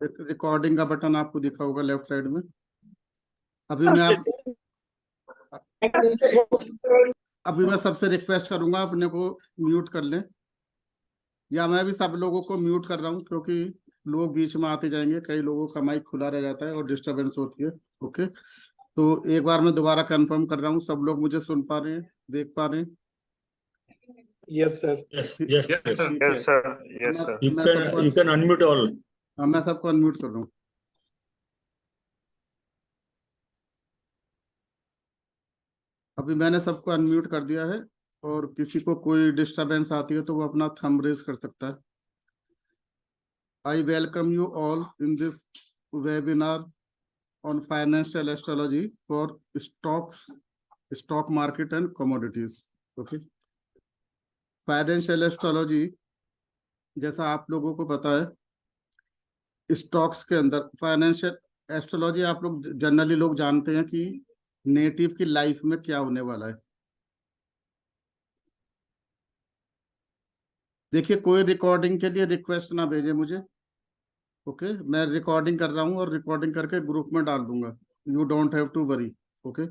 एक रिकॉर्डिंग का बटन आपको दिखा होगा लेफ्ट साइड में। अभी मैं आप जैसे अभी मैं सबसे रिक्वेस्ट करूंगा अपने को म्यूट कर लें, या मैं भी सब लोगों को म्यूट कर रहा हूँ, क्योंकि लोग बीच में आते जाएंगे, कई लोगों का माइक खुला रह जाता है और डिस्टरबेंस होती है। ओके, तो एक बार मैं दोबारा कंफर्म कर रहा हूँ, सब लोग मुझे सुन पा रहे हैं, देख पा रहे हैं? Yes sir. Yes, ठीक yes, yes. ठीक है। यस सर, तो यस सर। You मैं सबको, can you can unmute all. हाँ, मैं सबको अनम्यूट कर रहा हूँ। अभी मैंने सबको अनम्यूट कर दिया है, और किसी को कोई डिस्टरबेंस आती है तो वो अपना थंब रेज कर सकता है। I welcome you all in this webinar on financial astrology for stocks, stock market and commodities. Okay, financial astrology, जैसा आप लोगों को पता है, स्टॉक्स के अंदर फाइनेंशियल एस्ट्रोलॉजी आप लोग जनरली लोग जानते हैं कि नेटिव की लाइफ में क्या होने वाला है। देखिए, कोई रिकॉर्डिंग के लिए रिक्वेस्ट ना भेजे मुझे। ओके, मैं रिकॉर्डिंग कर रहा हूँ और रिकॉर्डिंग करके ग्रुप में डाल दूंगा। You don't have to worry. Okay,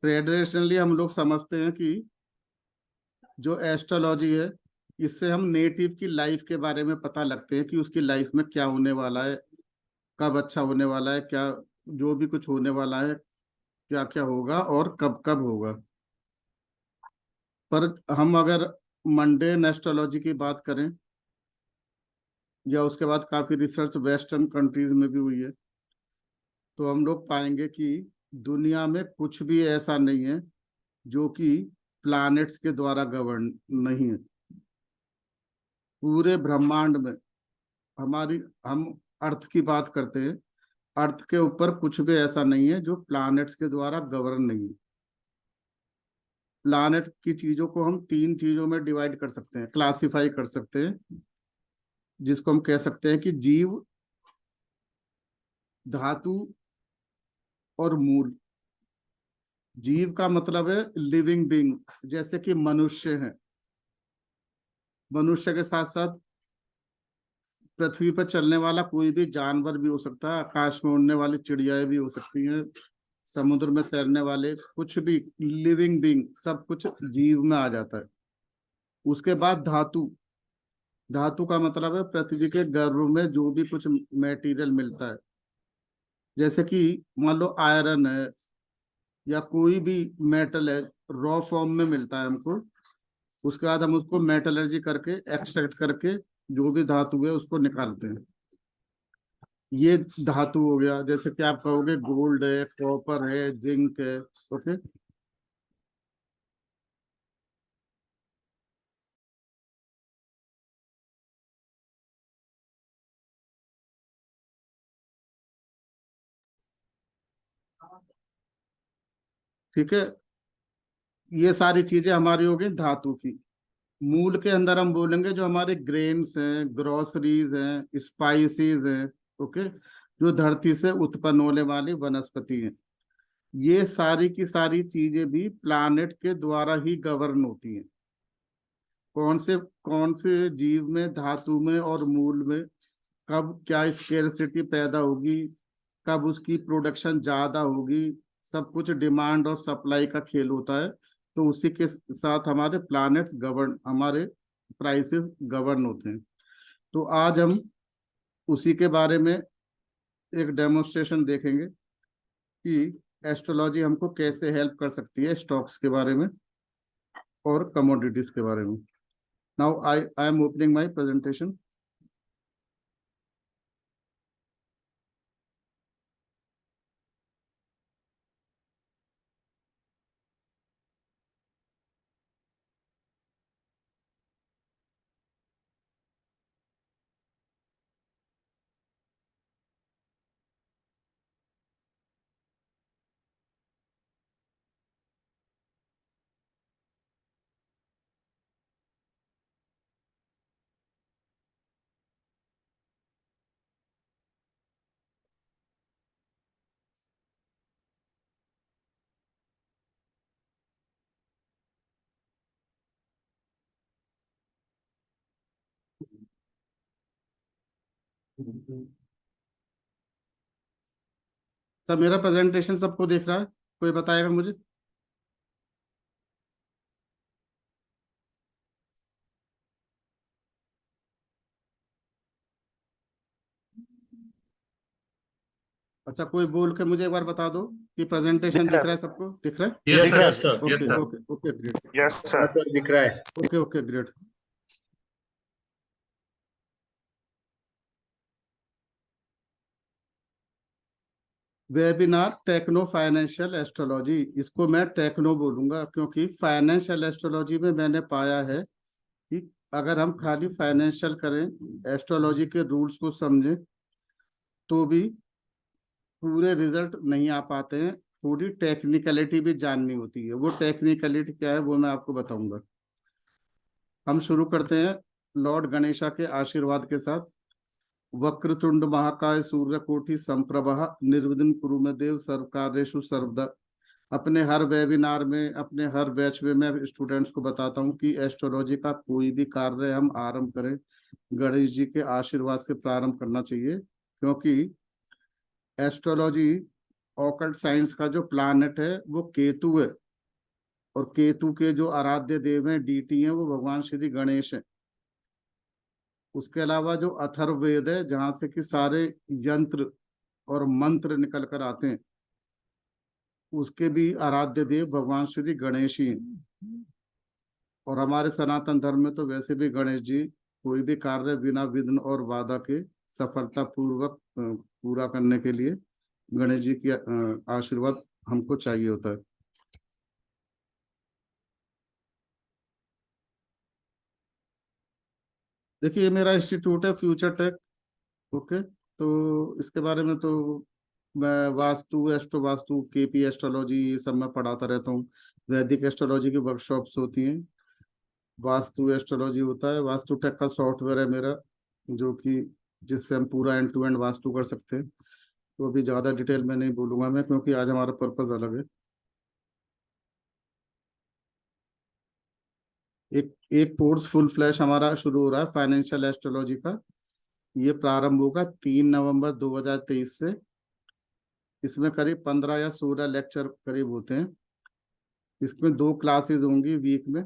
traditionally हम लोग समझते हैं कि जो एस्ट्रोलॉजी है, इससे हम नेटिव की लाइफ के बारे में पता लगते हैं कि उसकी लाइफ में क्या होने वाला है, कब अच्छा होने वाला है, क्या जो भी कुछ होने वाला है, क्या क्या होगा और कब कब होगा। पर हम अगर मंडेन एस्ट्रोलॉजी की बात करें, या उसके बाद काफी रिसर्च वेस्टर्न कंट्रीज में भी हुई है, तो हम लोग पाएंगे कि दुनिया में कुछ भी ऐसा नहीं है जो कि प्लैनेट्स के द्वारा गवर्न नहीं है। पूरे ब्रह्मांड में हमारी, हम अर्थ की बात करते हैं, अर्थ के ऊपर कुछ भी ऐसा नहीं है जो प्लैनेट्स के द्वारा गवर्न नहीं है। प्लैनेट की चीजों को हम तीन चीजों में डिवाइड कर सकते हैं, क्लासिफाई कर सकते हैं, जिसको हम कह सकते हैं कि जीव, धातु और मूल। जीव का मतलब है लिविंग बींग, जैसे कि मनुष्य हैं। मनुष्य के साथ साथ पृथ्वी पर चलने वाला कोई भी जानवर भी हो सकता है, आकाश में उड़ने वाली चिड़ियाएं भी हो सकती हैं, समुद्र में तैरने वाले कुछ भी लिविंग बींग, सब कुछ जीव में आ जाता है। उसके बाद धातु। धातु का मतलब है पृथ्वी के गर्भ में जो भी कुछ मटेरियल मिलता है, जैसे कि मान लो आयरन है, या कोई भी मेटल है, रॉ फॉर्म में मिलता है हमको। उसके बाद हम उसको मेटलर्जी करके, एक्सट्रैक्ट करके, जो भी धातु है उसको निकालते हैं। ये धातु हो गया। जैसे कि आप कहोगे गोल्ड है, कॉपर है, जिंक है। ओके, ठीक है, ये सारी चीजें हमारी हो गई धातु की। मूल के अंदर हम बोलेंगे जो हमारे ग्रेन्स हैं, ग्रोसरीज हैं, स्पाइसेस हैं। ओके, जो धरती से उत्पन्न होने वाली वनस्पति हैं। ये सारी की सारी चीजें भी प्लानेट के द्वारा ही गवर्न होती हैं। कौन से जीव में, धातु में और मूल में कब क्या स्केर्सिटी पैदा होगी, कब उसकी प्रोडक्शन ज्यादा होगी, सब कुछ डिमांड और सप्लाई का खेल होता है। तो उसी के साथ हमारे प्लैनेट्स गवर्न, हमारे प्राइसेस गवर्न होते हैं। तो आज हम उसी के बारे में एक डेमोन्स्ट्रेशन देखेंगे कि एस्ट्रोलॉजी हमको कैसे हेल्प कर सकती है स्टॉक्स के बारे में और कमोडिटीज के बारे में। Now I am opening my presentation. सब मेरा प्रेजेंटेशन सबको दिख रहा है? कोई बताएगा मुझे? अच्छा, कोई बोल के मुझे एक बार बता दो कि प्रेजेंटेशन दिख रहा है सबको? दिख रहा है? Yes sir, yes sir, yes okay sir, okay okay great. Yes sir. Sir दिख रहा है। Okay okay great. Webinar techno financial astrology, इसको मैं टेक्नो बोलूंगा क्योंकि फाइनेंशियल एस्ट्रोलॉजी में मैंने पाया है कि अगर हम खाली फाइनेंशियल करें, एस्ट्रोलॉजी के रूल्स को समझें, तो भी पूरे रिजल्ट नहीं आ पाते हैं। थोड़ी टेक्निकलिटी भी जाननी होती है। वो टेक्निकलिटी क्या है वो मैं आपको बताऊंगा। हम शुरू करते हैं लॉर्ड गणेशा के आशीर्वाद के साथ। वक्रतुंड महाकाय सूर्यकोटि संप्रभः निर्विघ्नं कुरु मे देव सर्वकार्येषु सर्वदा। अपने हर वेबिनार में, अपने हर बैच में मैं स्टूडेंट्स को बताता हूँ कि एस्ट्रोलॉजी का कोई भी कार्य हम आरंभ करें, गणेश जी के आशीर्वाद से प्रारंभ करना चाहिए। क्योंकि एस्ट्रोलॉजी ऑकल्ट साइंस का जो प्लैनेट है वो केतु है, और केतु के जो आराध्य देव हैं, डीटी हैं, वो भगवान श्री गणेश हैं। उसके अलावा जो अथर्ववेद है, जहाँ से कि सारे यंत्र और मंत्र निकल कर आते हैं, उसके भी आराध्य देव भगवान श्री गणेश ही हैं। और हमारे सनातन धर्म में तो वैसे भी गणेश जी कोई भी कार्य बिना विघ्न और बाधा के सफलता पूर्वक पूरा करने के लिए गणेश जी की आशीर्वाद हमको चाहिए होता है। देखिए, ये मेरा इंस्टीट्यूट है फ्यूचर टेक। ओके, तो इसके बारे में तो मैं vastu, astro vastu, KP astrology, ये सब मैं पढ़ाता रहता हूँ। वैदिक एस्ट्रोलॉजी की वर्कशॉप्स होती हैं। वास्तु एस्ट्रोलॉजी होता है। वास्तु टेक का सॉफ्टवेयर है मेरा, जो कि जिससे हम पूरा एंड टू एंड वास्तु कर सकते हैं। तो अभी ज़्यादा डिटेल में नहीं बोलूंगा मैं, क्योंकि आज हमारा पर्पज अलग है। एक एक कोर्स फुल फ्लैश हमारा शुरू हो रहा है फाइनेंशियल एस्ट्रोलॉजी का। ये प्रारंभ होगा 3 नवंबर 2023 से। इसमें करीब 15 या 16 लेक्चर करीब होते हैं। इसमें 2 क्लासेस होंगी वीक में।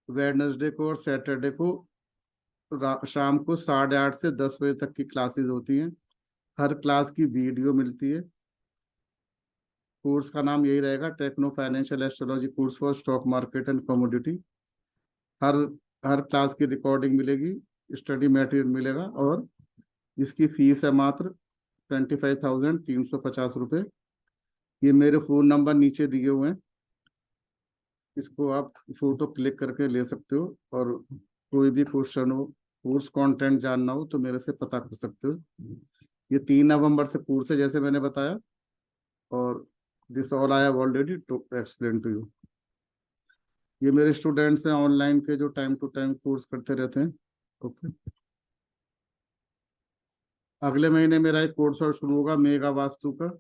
वेडनेसडे को और सैटरडे को शाम को 8:30 से 10 बजे तक की क्लासेस होती हैं। हर क्लास की वीडियो मिलती है। कोर्स का नाम यही रहेगा, techno financial astrology course for stock market and commodity. हर हर क्लास की रिकॉर्डिंग मिलेगी, स्टडी मटेरियल मिलेगा, और इसकी फीस है मात्र 25,350 रुपये। ये मेरे फ़ोन नंबर नीचे दिए हुए हैं, इसको आप फोटो क्लिक करके ले सकते हो। और कोई भी क्वेश्चन हो, कोर्स कंटेंट जानना हो, तो मेरे से पता कर सकते हो। ये 3 नवंबर से कोर्स है, जैसे मैंने बताया। और this all I have already to explain to you. ये मेरे स्टूडेंट्स हैं ऑनलाइन के, जो टाइम टू टाइम कोर्स करते रहते हैं। ओके, अगले महीने मेरा एक कोर्स और शुरू होगा, मेगा वास्तु का,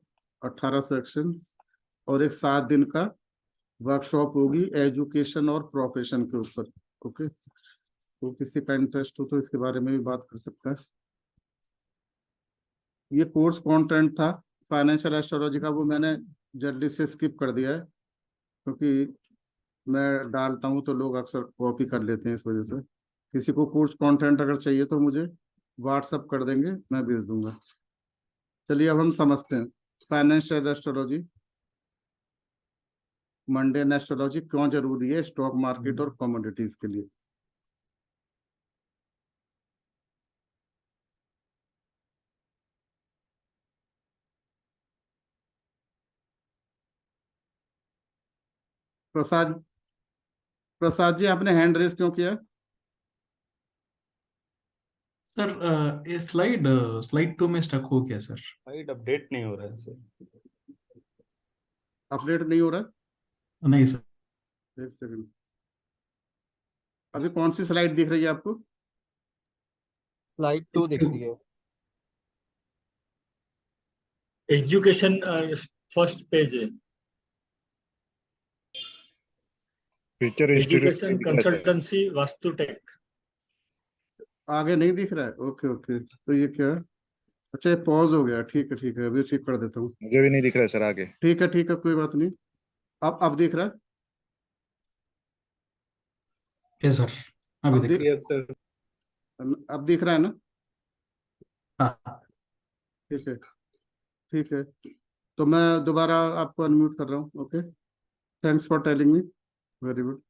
18 सेक्शंस, और एक 7 दिन का वर्कशॉप होगी एजुकेशन और प्रोफेशन के ऊपर। ओके, तो किसी का इंटरेस्ट हो तो इसके बारे में भी बात कर सकता है। ये कोर्स कंटेंट था फाइनेंशियल एस्ट्रोलॉजी का, वो मैंने जल्दी से स्किप कर दिया है, क्योंकि मैं डालता हूँ तो लोग अक्सर कॉपी कर लेते हैं, इस वजह से। किसी को कोर्स कंटेंट अगर चाहिए तो मुझे व्हाट्सअप कर देंगे, मैं भेज दूंगा। चलिए अब हम समझते हैं फाइनेंशियल एस्ट्रोलॉजी, मंडेन एस्ट्रोलॉजी क्यों जरूरी है स्टॉक मार्केट और कमोडिटीज के लिए। प्रसाद प्रसाद जी, आपने हैंड रेस क्यों किया? सर ये स्लाइड 2 में स्टक हो गया सर। साइट अपडेट नहीं हो रहा है सर। अपडेट नहीं हो रहा? नहीं सर। एक सेकंड, अभी कौन सी स्लाइड दिख रही है आपको? स्लाइड 2 दिख रही है। एजुकेशन फर्स्ट पेज है। Future education consultancy Vastu tech. आगे नहीं दिख रहा है? ओके ओके, तो ये क्या है? अच्छा, ये पॉज हो गया, ठीक है, अभी ठीक कर देता हूँ। मुझे भी नहीं दिख रहा है सर आगे। ठीक है, कोई बात नहीं। अब दिख रहा है? यस सर, अभी अब देख दिख Yes, sir. अब दिख रहा है ना? हाँ। ठीक है, तो मैं दोबारा आपको अनम्यूट कर रहा हूँ। Okay, thanks for telling me. Very good.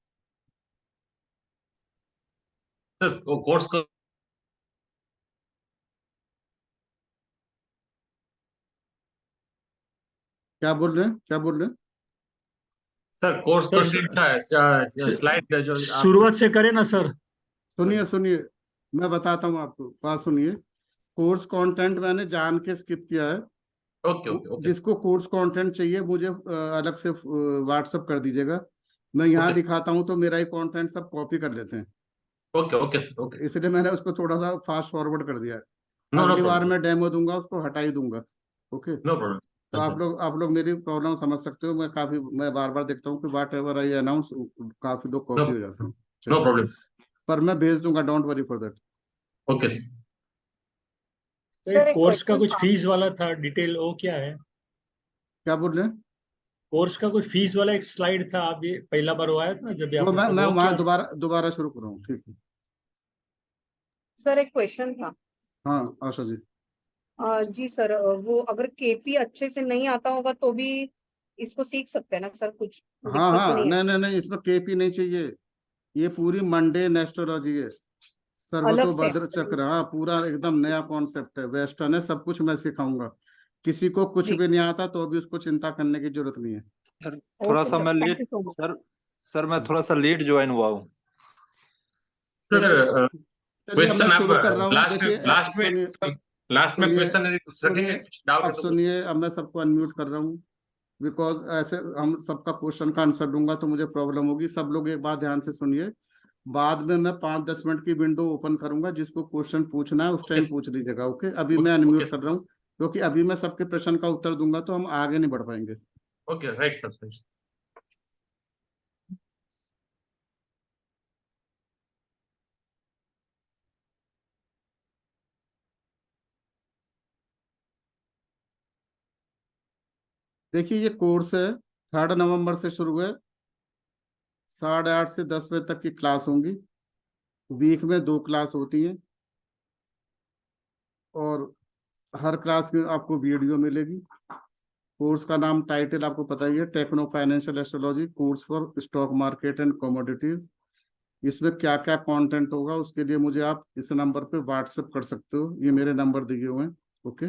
Sir वो कोर्स का क्या बोल रहे हैं? सर कोर्स सर, का शीट था, स्लाइड जो आप शुरुआत से करें ना सर? सुनिए, मैं बताता हूँ आपको, बात सुनिए। कोर्स कंटेंट मैंने जान के स्किप किया है। ओके ओके ओके जिसको कोर्स कंटेंट चाहिए मुझे अलग से व्हाट्सअप कर दीजिएगा। मैं यहाँ ओके दिखाता हूँ तो मेरा ही कंटेंट सब कॉपी कर लेते हैं, ओके ओके सर ओके इसलिए मैंने उसको थोड़ा सा फास्ट फॉरवर्ड कर दिया है। नो अगली बार प्रॉब्लम मैं डेमो दूंगा उसको हटा ही दूंगा। ओके, नो तो प्रॉब्लम आप लोग मेरी प्रॉब्लम समझ सकते हो। मैं बार बार देखता हूँ कि वाट एवर आई अनाउंस काफी लोग नो कॉपी हो जाते हैं। नो चलिए, प्रॉब्लम पर मैं भेज दूंगा, don't worry for that. Okay sir sir, एक कोर्स का क्वेश्चन कुछ था। फीस वाला था, डिटेल वो क्या है? क्या बोल रहे हैं? कोर्स का कुछ फीस वाला एक स्लाइड था, आप ये पहला बार वो आया था ना जब ये वो आपने मैं वो वहाँ क्या? दोबारा शुरू कर रहा हूँ। ठीक है, सर एक क्वेश्चन था। हाँ आशा जी। जी सर, वो अगर केपी अच्छे से नहीं आता होगा तो भी इसको सीख सकते हैं ना सर? कुछ हाँ दिक्कत तो हाँ, नहीं है? नहीं, इसमें केपी नहीं चाहिए। ये पूरी मंडेन एस्ट्रोलॉजी है, अलग से? सर्वतोभद्र चक्र। हाँ, पूरा एकदम नया कॉन्सेप्ट है, वेस्टर्न है, सब कुछ मैं सिखाऊंगा। किसी को कुछ जी, भी नहीं आता तो भी उसको चिंता करने की जरूरत नहीं है। सर थोड़ा ओके सा सर, मैं thank let you so much. Sir मैं थोड़ा सा लेट ज्वाइन हुआ हूँ। सर चलिए चलिए, अब मैं क्वेश्चन आप शुरू कर रहा हूँ। लास्ट देखिए लास्ट में सुनिए लास्ट में सुनिए क्वेश्चन रखेंगे, सुनिए कुछ डाउट है अब तो सुनिए, अब मैं सबको अनम्यूट कर रहा हूँ। बिकॉज ऐसे हम सबका क्वेश्चन का आंसर दूंगा तो मुझे प्रॉब्लम होगी। सब लोग एक बात ध्यान से सुनिए, बाद में मैं 5-10 मिनट की विंडो ओपन करूंगा, जिसको क्वेश्चन पूछना है उस ओके टाइम पूछ लीजिएगा। ओके, अभी मैं ओके अनम्यूट कर रहा हूँ, क्योंकि अभी मैं सबके प्रश्न का उत्तर दूंगा तो हम आगे नहीं बढ़ पाएंगे। Okay right sir. देखिए, ये कोर्स है, 3 नवंबर से शुरू है। 8:30 से 10 बजे तक की क्लास होंगी। वीक में 2 क्लास होती हैं, और हर क्लास में आपको वीडियो मिलेगी। कोर्स का नाम, टाइटल आपको पता ही है, techno financial astrology course for stock market and commodities. इसमें क्या क्या कंटेंट होगा उसके लिए मुझे आप इस नंबर पे व्हाट्सएप कर सकते हो, ये मेरे नंबर दिए हुए हैं। ओके,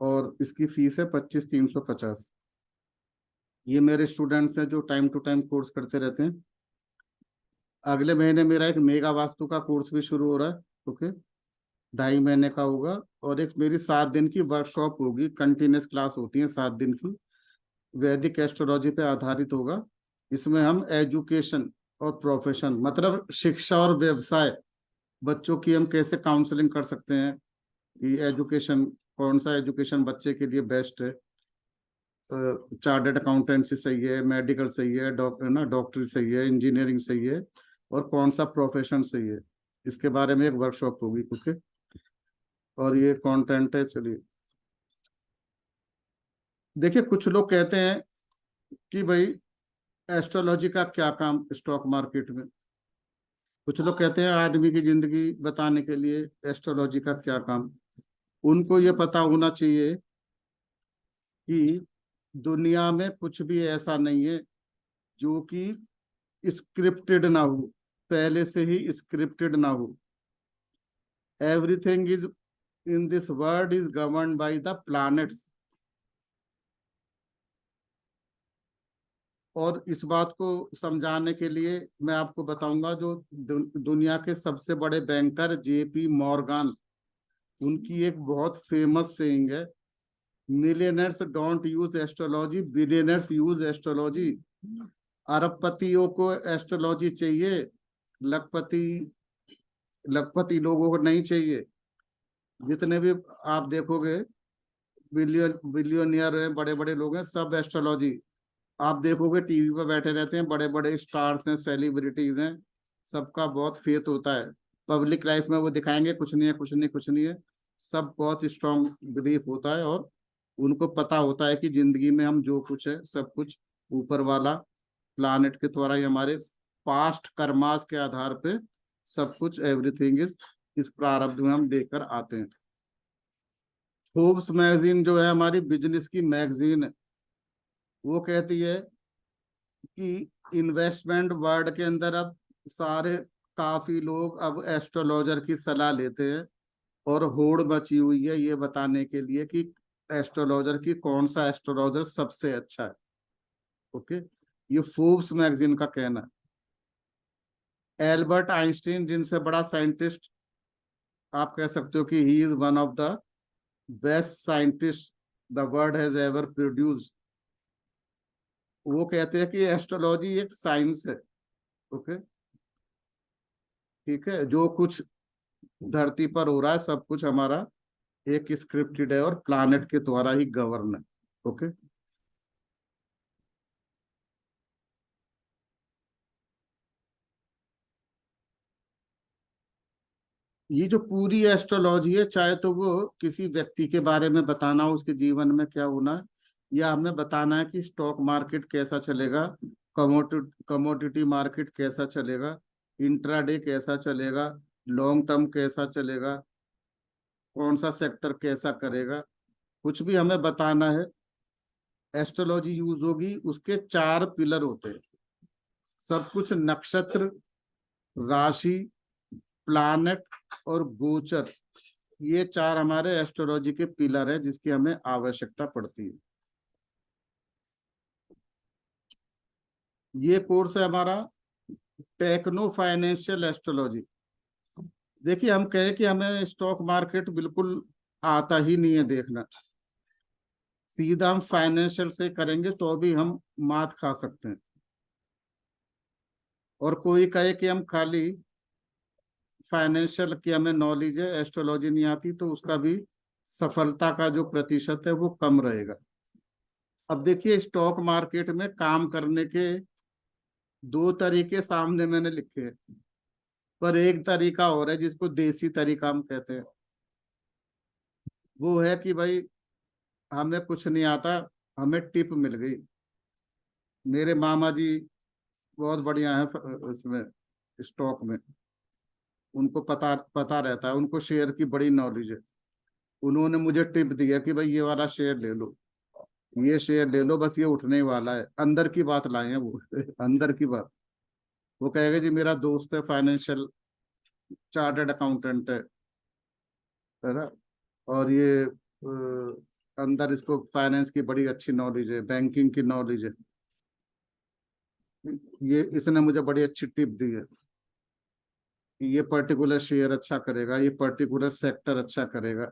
और इसकी फीस है 25,350। ये मेरे स्टूडेंट्स हैं जो टाइम टू टाइम कोर्स करते रहते हैं। अगले महीने मेरा एक मेगा वास्तु का कोर्स भी शुरू हो रहा है। ओके, 2.5 महीने का होगा, और एक मेरी 7 दिन की वर्कशॉप होगी। कंटिन्यूस क्लास होती है 7 दिन की, वैदिक एस्ट्रोलॉजी पे आधारित होगा। इसमें हम एजुकेशन और प्रोफेशन, मतलब शिक्षा और व्यवसाय, बच्चों की हम कैसे काउंसलिंग कर सकते हैं, कि एजुकेशन, कौन सा एजुकेशन बच्चे के लिए बेस्ट है। चार्टर्ड अकाउंटेंसी सही है, मेडिकल सही है, डॉक्टरी सही है, इंजीनियरिंग सही है, और कौन सा प्रोफेशन सही है, इसके बारे में एक वर्कशॉप होगी। ओके, और ये कंटेंट है। चलिए, देखिए, कुछ लोग कहते हैं कि भाई एस्ट्रोलॉजी का क्या काम स्टॉक मार्केट में। कुछ लोग कहते हैं आदमी की जिंदगी बताने के लिए एस्ट्रोलॉजी का क्या काम। उनको ये पता होना चाहिए कि दुनिया में कुछ भी ऐसा नहीं है जो कि स्क्रिप्टेड ना हो, पहले से ही स्क्रिप्टेड ना हो। Everything is in this world is governed by the planets. और इस बात को समझाने के लिए मैं आपको बताऊंगा, जो दुनिया के सबसे बड़े बैंकर जेपी मॉर्गन, उनकी एक बहुत फेमस सेइंग है, millionaires don't use astrology, billionaires use astrology. अरबपतियों को एस्ट्रोलॉजी चाहिए, लखपति लखपति लोगों को नहीं चाहिए। जितने भी आप देखोगे बिलियनियर हैं, बड़े बड़े लोग हैं, सब एस्ट्रोलॉजी। आप देखोगे टीवी पर बैठे रहते हैं, बड़े बड़े स्टार्स हैं, सेलिब्रिटीज हैं, सबका बहुत फेथ होता है पब्लिक लाइफ में वो दिखाएंगे कुछ नहीं है, कुछ नहीं, कुछ नहीं है। सब बहुत स्ट्रांग बिलीफ होता है और उनको पता होता है कि जिंदगी में हम जो कुछ है सब कुछ ऊपर वाला प्लानेट के द्वारा ही हमारे पास्ट कर्मास के आधार पे सब कुछ एवरीथिंग इस प्रारब्ध में हम लेकर आते हैं। फोर्ब्स मैगजीन जो है हमारी बिजनेस की मैगजीन है, वो कहती है कि इन्वेस्टमेंट वर्ल्ड के अंदर अब सारे काफी लोग अब एस्ट्रोलॉजर की सलाह लेते हैं और होड़ मची हुई है ये बताने के लिए कि एस्ट्रोलॉजर की कौन सा एस्ट्रोलॉजर सबसे अच्छा है। ओके, ये फोर्ब्स मैगजीन का कहना है। एल्बर्ट आइंस्टीन, जिनसे बड़ा साइंटिस्ट आप कह सकते हो कि he is one of the best scientist the world has ever produced, वो कहते हैं कि एस्ट्रोलॉजी एक साइंस है। ओके, ठीक है, जो कुछ धरती पर हो रहा है सब कुछ हमारा एक स्क्रिप्टेड है और प्लानेट के द्वारा ही गवर्न है। ओके, ये जो पूरी एस्ट्रोलॉजी है, चाहे तो वो किसी व्यक्ति के बारे में बताना हो, उसके जीवन में क्या होना है, या हमें बताना है कि स्टॉक मार्केट कैसा चलेगा, कमोडिटी मार्केट कैसा चलेगा, इंट्राडे कैसा चलेगा, लॉन्ग टर्म कैसा चलेगा, कौन सा सेक्टर कैसा करेगा, कुछ भी हमें बताना है, एस्ट्रोलॉजी यूज होगी। उसके 4 पिलर होते हैं, सब कुछ नक्षत्र, राशि, प्लानेट और गोचर, ये 4 हमारे एस्ट्रोलॉजी के पिलर है जिसकी हमें आवश्यकता पड़ती है। ये कोर्स है हमारा टेक्नो फाइनेंशियल एस्ट्रोलॉजी। देखिए, हम कहे कि हमें स्टॉक मार्केट बिल्कुल आता ही नहीं है देखना, सीधा हम फाइनेंशियल से करेंगे तो भी हम मात खा सकते हैं। और कोई कहे कि हम खाली फाइनेंशियल की हमें नॉलेज है, एस्ट्रोलॉजी नहीं आती, तो उसका भी सफलता का जो प्रतिशत है वो कम रहेगा। अब देखिए, स्टॉक मार्केट में काम करने के 2 तरीके सामने मैंने लिखे हैं, पर एक तरीका और है जिसको देसी तरीका हम कहते हैं। वो है कि भाई हमें कुछ नहीं आता, हमें टिप मिल गई। मेरे मामा जी बहुत बढ़िया है इसमें स्टॉक में, उनको पता पता रहता है, उनको शेयर की बड़ी नॉलेज है। उन्होंने मुझे टिप दिया कि भाई ये वाला शेयर ले लो, ये शेयर ले लो, बस ये उठने ही वाला है। अंदर की बात लाए हैं वो अंदर की बात। वो कहेगा जी मेरा दोस्त है फाइनेंशियल चार्टर्ड अकाउंटेंट है ना, और ये अंदर इसको फाइनेंस की बड़ी अच्छी नॉलेज है, बैंकिंग की नॉलेज है, ये इसने मुझे बड़ी अच्छी टिप दी है कि ये पर्टिकुलर शेयर अच्छा करेगा, ये पर्टिकुलर सेक्टर अच्छा करेगा।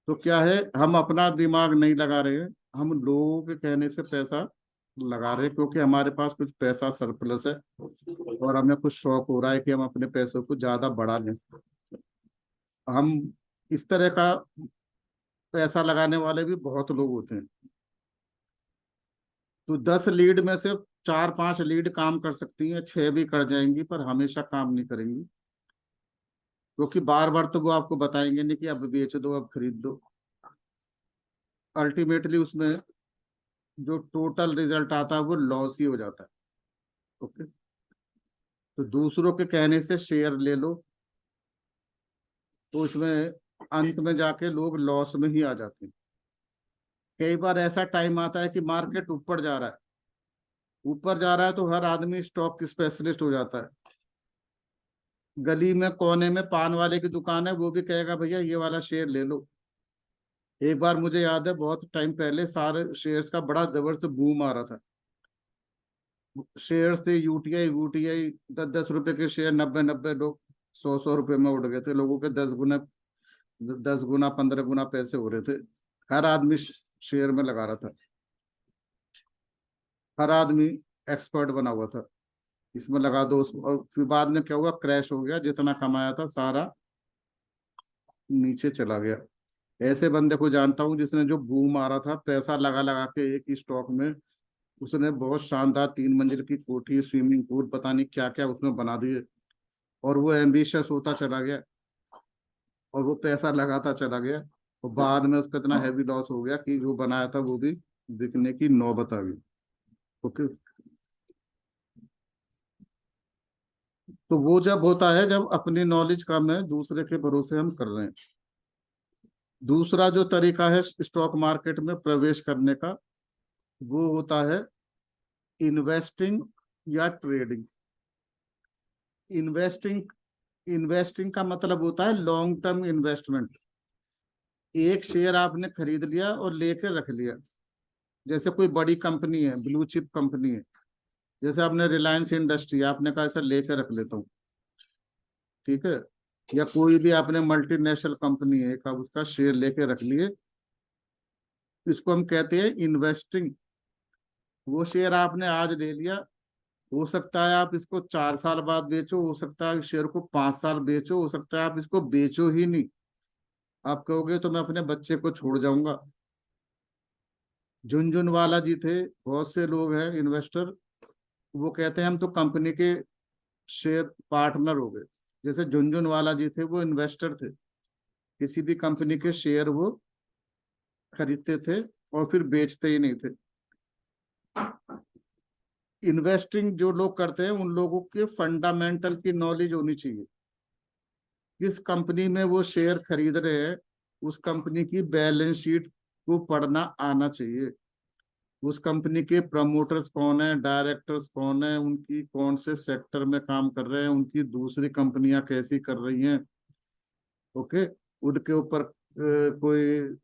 तो क्या है, हम अपना दिमाग नहीं लगा रहे हैं, हम लोगों के कहने से पैसा लगा रहे हैं, क्योंकि हमारे पास कुछ पैसा सरप्लस है और हमें कुछ शौक हो रहा है कि हम अपने पैसों को ज्यादा बढ़ा लें। हम इस तरह का पैसा लगाने वाले भी बहुत लोग होते हैं। तो 10 लीड में से 4-5 लीड काम कर सकती हैं, 6 भी कर जाएंगी, पर हमेशा काम नहीं करेंगी, क्योंकि बार बार तो वो आपको बताएंगे नहीं कि अब बेच दो, अब खरीद दो। अल्टीमेटली उसमें जो टोटल रिजल्ट आता है वो लॉस ही हो जाता है। ओके, तो दूसरों के कहने से शेयर ले लो तो इसमें अंत में जाके लोग लॉस में ही आ जाते हैं। कई बार ऐसा टाइम आता है कि मार्केट ऊपर जा रहा है, ऊपर जा रहा है तो हर आदमी स्टॉक स्पेशलिस्ट हो जाता है। गली में कोने में पान वाले की दुकान है, वो भी कहेगा भैया ये वाला शेयर ले लो। एक बार मुझे याद है, बहुत टाइम पहले सारे शेयर्स का बड़ा जबरदस्त बूम आ रहा था। शेयर से यूटीआई वूटीआई 10-10 रुपए के शेयर 90-90 लोग 100-100 रुपए में उड़ गए थे। लोगों के 10 गुना 15 गुना पैसे हो रहे थे। हर आदमी शेयर में लगा रहा था, हर आदमी एक्सपर्ट बना हुआ था, इसमें लगा दो। और फिर बाद में क्या हुआ, क्रैश हो गया, जितना कमाया था सारा नीचे चला गया। ऐसे बंदे को जानता हूँ जिसने जो बूम आ रहा था पैसा लगा लगा के एक स्टॉक में, उसने बहुत शानदार 3 मंजिल की कोठी, स्विमिंग पूल, पता नहीं क्या क्या उसमें बना दिए। और वो एम्बिशियस होता चला गया और वो पैसा लगाता चला गया और बाद में उसका इतना हैवी लॉस हो गया कि जो बनाया था वो भी बिकने की नौबत आ गई। ओके, तो वो जब होता है जब अपनी नॉलेज कम है, दूसरे के भरोसे हम कर रहे हैं। दूसरा जो तरीका है स्टॉक मार्केट में प्रवेश करने का, वो होता है इन्वेस्टिंग या ट्रेडिंग। इन्वेस्टिंग इन्वेस्टिंग का मतलब होता है लॉन्ग टर्म इन्वेस्टमेंट। एक शेयर आपने खरीद लिया और लेकर रख लिया, जैसे कोई बड़ी कंपनी है, ब्लू चिप कंपनी है, जैसे आपने रिलायंस इंडस्ट्री, आपने कहा ऐसा लेकर रख लेता हूँ, ठीक है, या कोई भी आपने मल्टीनेशनल कंपनी है एक, आप उसका शेयर लेके रख लिए, इसको हम कहते हैं इन्वेस्टिंग। वो शेयर आपने आज ले लिया, हो सकता है आप इसको 4 साल बाद बेचो, हो सकता है शेयर को 5 साल बेचो, हो सकता है आप इसको बेचो ही नहीं, आप कहोगे तो मैं अपने बच्चे को छोड़ जाऊंगा। झुनझुनवाला जी थे, बहुत से लोग हैं इन्वेस्टर, वो कहते हैं हम तो कंपनी के शेयर पार्टनर हो गए। जैसे झुनझुनवाला जी थे, वो इन्वेस्टर थे, किसी भी कंपनी के शेयर वो खरीदते थे और फिर बेचते ही नहीं थे। इन्वेस्टिंग जो लोग करते हैं उन लोगों के फंडामेंटल की नॉलेज होनी चाहिए। किस कंपनी में वो शेयर खरीद रहे हैं, उस कंपनी की बैलेंस शीट को पढ़ना आना चाहिए। उस कंपनी के प्रमोटर्स कौन है, डायरेक्टर्स कौन है, उनकी कौन से सेक्टर में काम कर रहे हैं, उनकी दूसरी कंपनियां कैसी कर रही हैं, ओके, उनके ऊपर कोई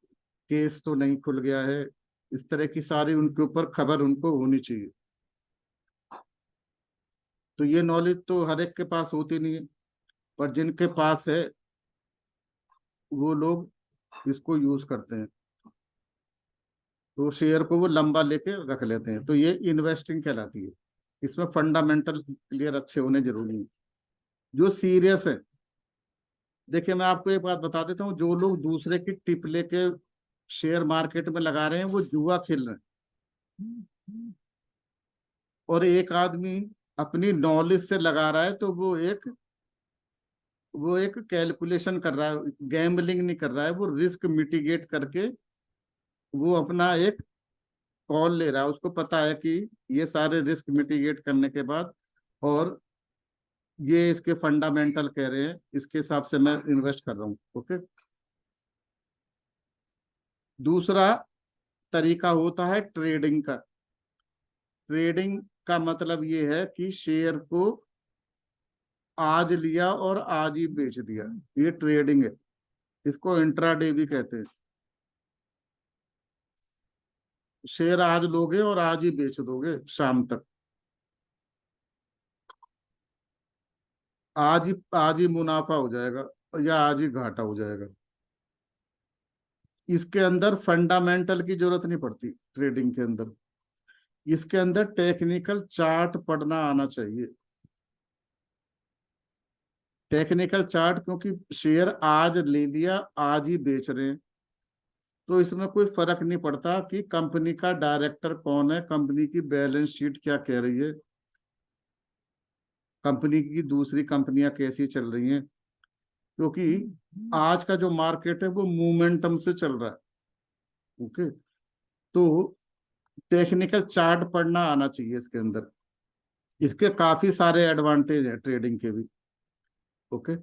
केस तो नहीं खुल गया है, इस तरह की सारी उनके ऊपर खबर उनको होनी चाहिए। तो ये नॉलेज तो हर एक के पास होती नहीं है, पर जिनके पास है वो लोग इसको यूज करते हैं, तो शेयर को वो लंबा लेके रख लेते हैं। तो ये इन्वेस्टिंग कहलाती है। इसमें फंडामेंटल क्लियर अच्छे होने जरूरी है। जो सीरियस है, देखिए मैं आपको एक बात बता देता हूँ, जो लोग दूसरे की टिप लेके शेयर मार्केट में लगा रहे हैं वो जुआ खेल रहे हैं। और एक आदमी अपनी नॉलेज से लगा रहा है तो वो एक कैलकुलेशन कर रहा है, गैम्बलिंग नहीं कर रहा है, वो रिस्क मिटिगेट करके वो अपना एक कॉल ले रहा है। उसको पता है कि ये सारे रिस्क मिटिगेट करने के बाद और ये इसके फंडामेंटल कह रहे हैं, इसके हिसाब से मैं इन्वेस्ट कर रहा हूँ। ओके, दूसरा तरीका होता है ट्रेडिंग का। ट्रेडिंग का मतलब ये है कि शेयर को आज लिया और आज ही बेच दिया, ये ट्रेडिंग है। इसको इंट्राडे भी कहते हैं। शेयर आज लोगे और आज ही बेच दोगे शाम तक, आज ही मुनाफा हो जाएगा या आज ही घाटा हो जाएगा। इसके अंदर फंडामेंटल की जरूरत नहीं पड़ती ट्रेडिंग के अंदर, इसके अंदर टेक्निकल चार्ट पढ़ना आना चाहिए। टेक्निकल चार्ट, क्योंकि शेयर आज ले लिया आज ही बेच रहे हैं, तो इसमें कोई फर्क नहीं पड़ता कि कंपनी का डायरेक्टर कौन है, कंपनी की बैलेंस शीट क्या कह रही है, कंपनी की दूसरी कंपनियां कैसी चल रही हैं, क्योंकि आज का जो मार्केट है वो मोमेंटम से चल रहा है। ओके, तो टेक्निकल चार्ट पढ़ना आना चाहिए इसके अंदर। इसके काफी सारे एडवांटेज है ट्रेडिंग के भी। ओके,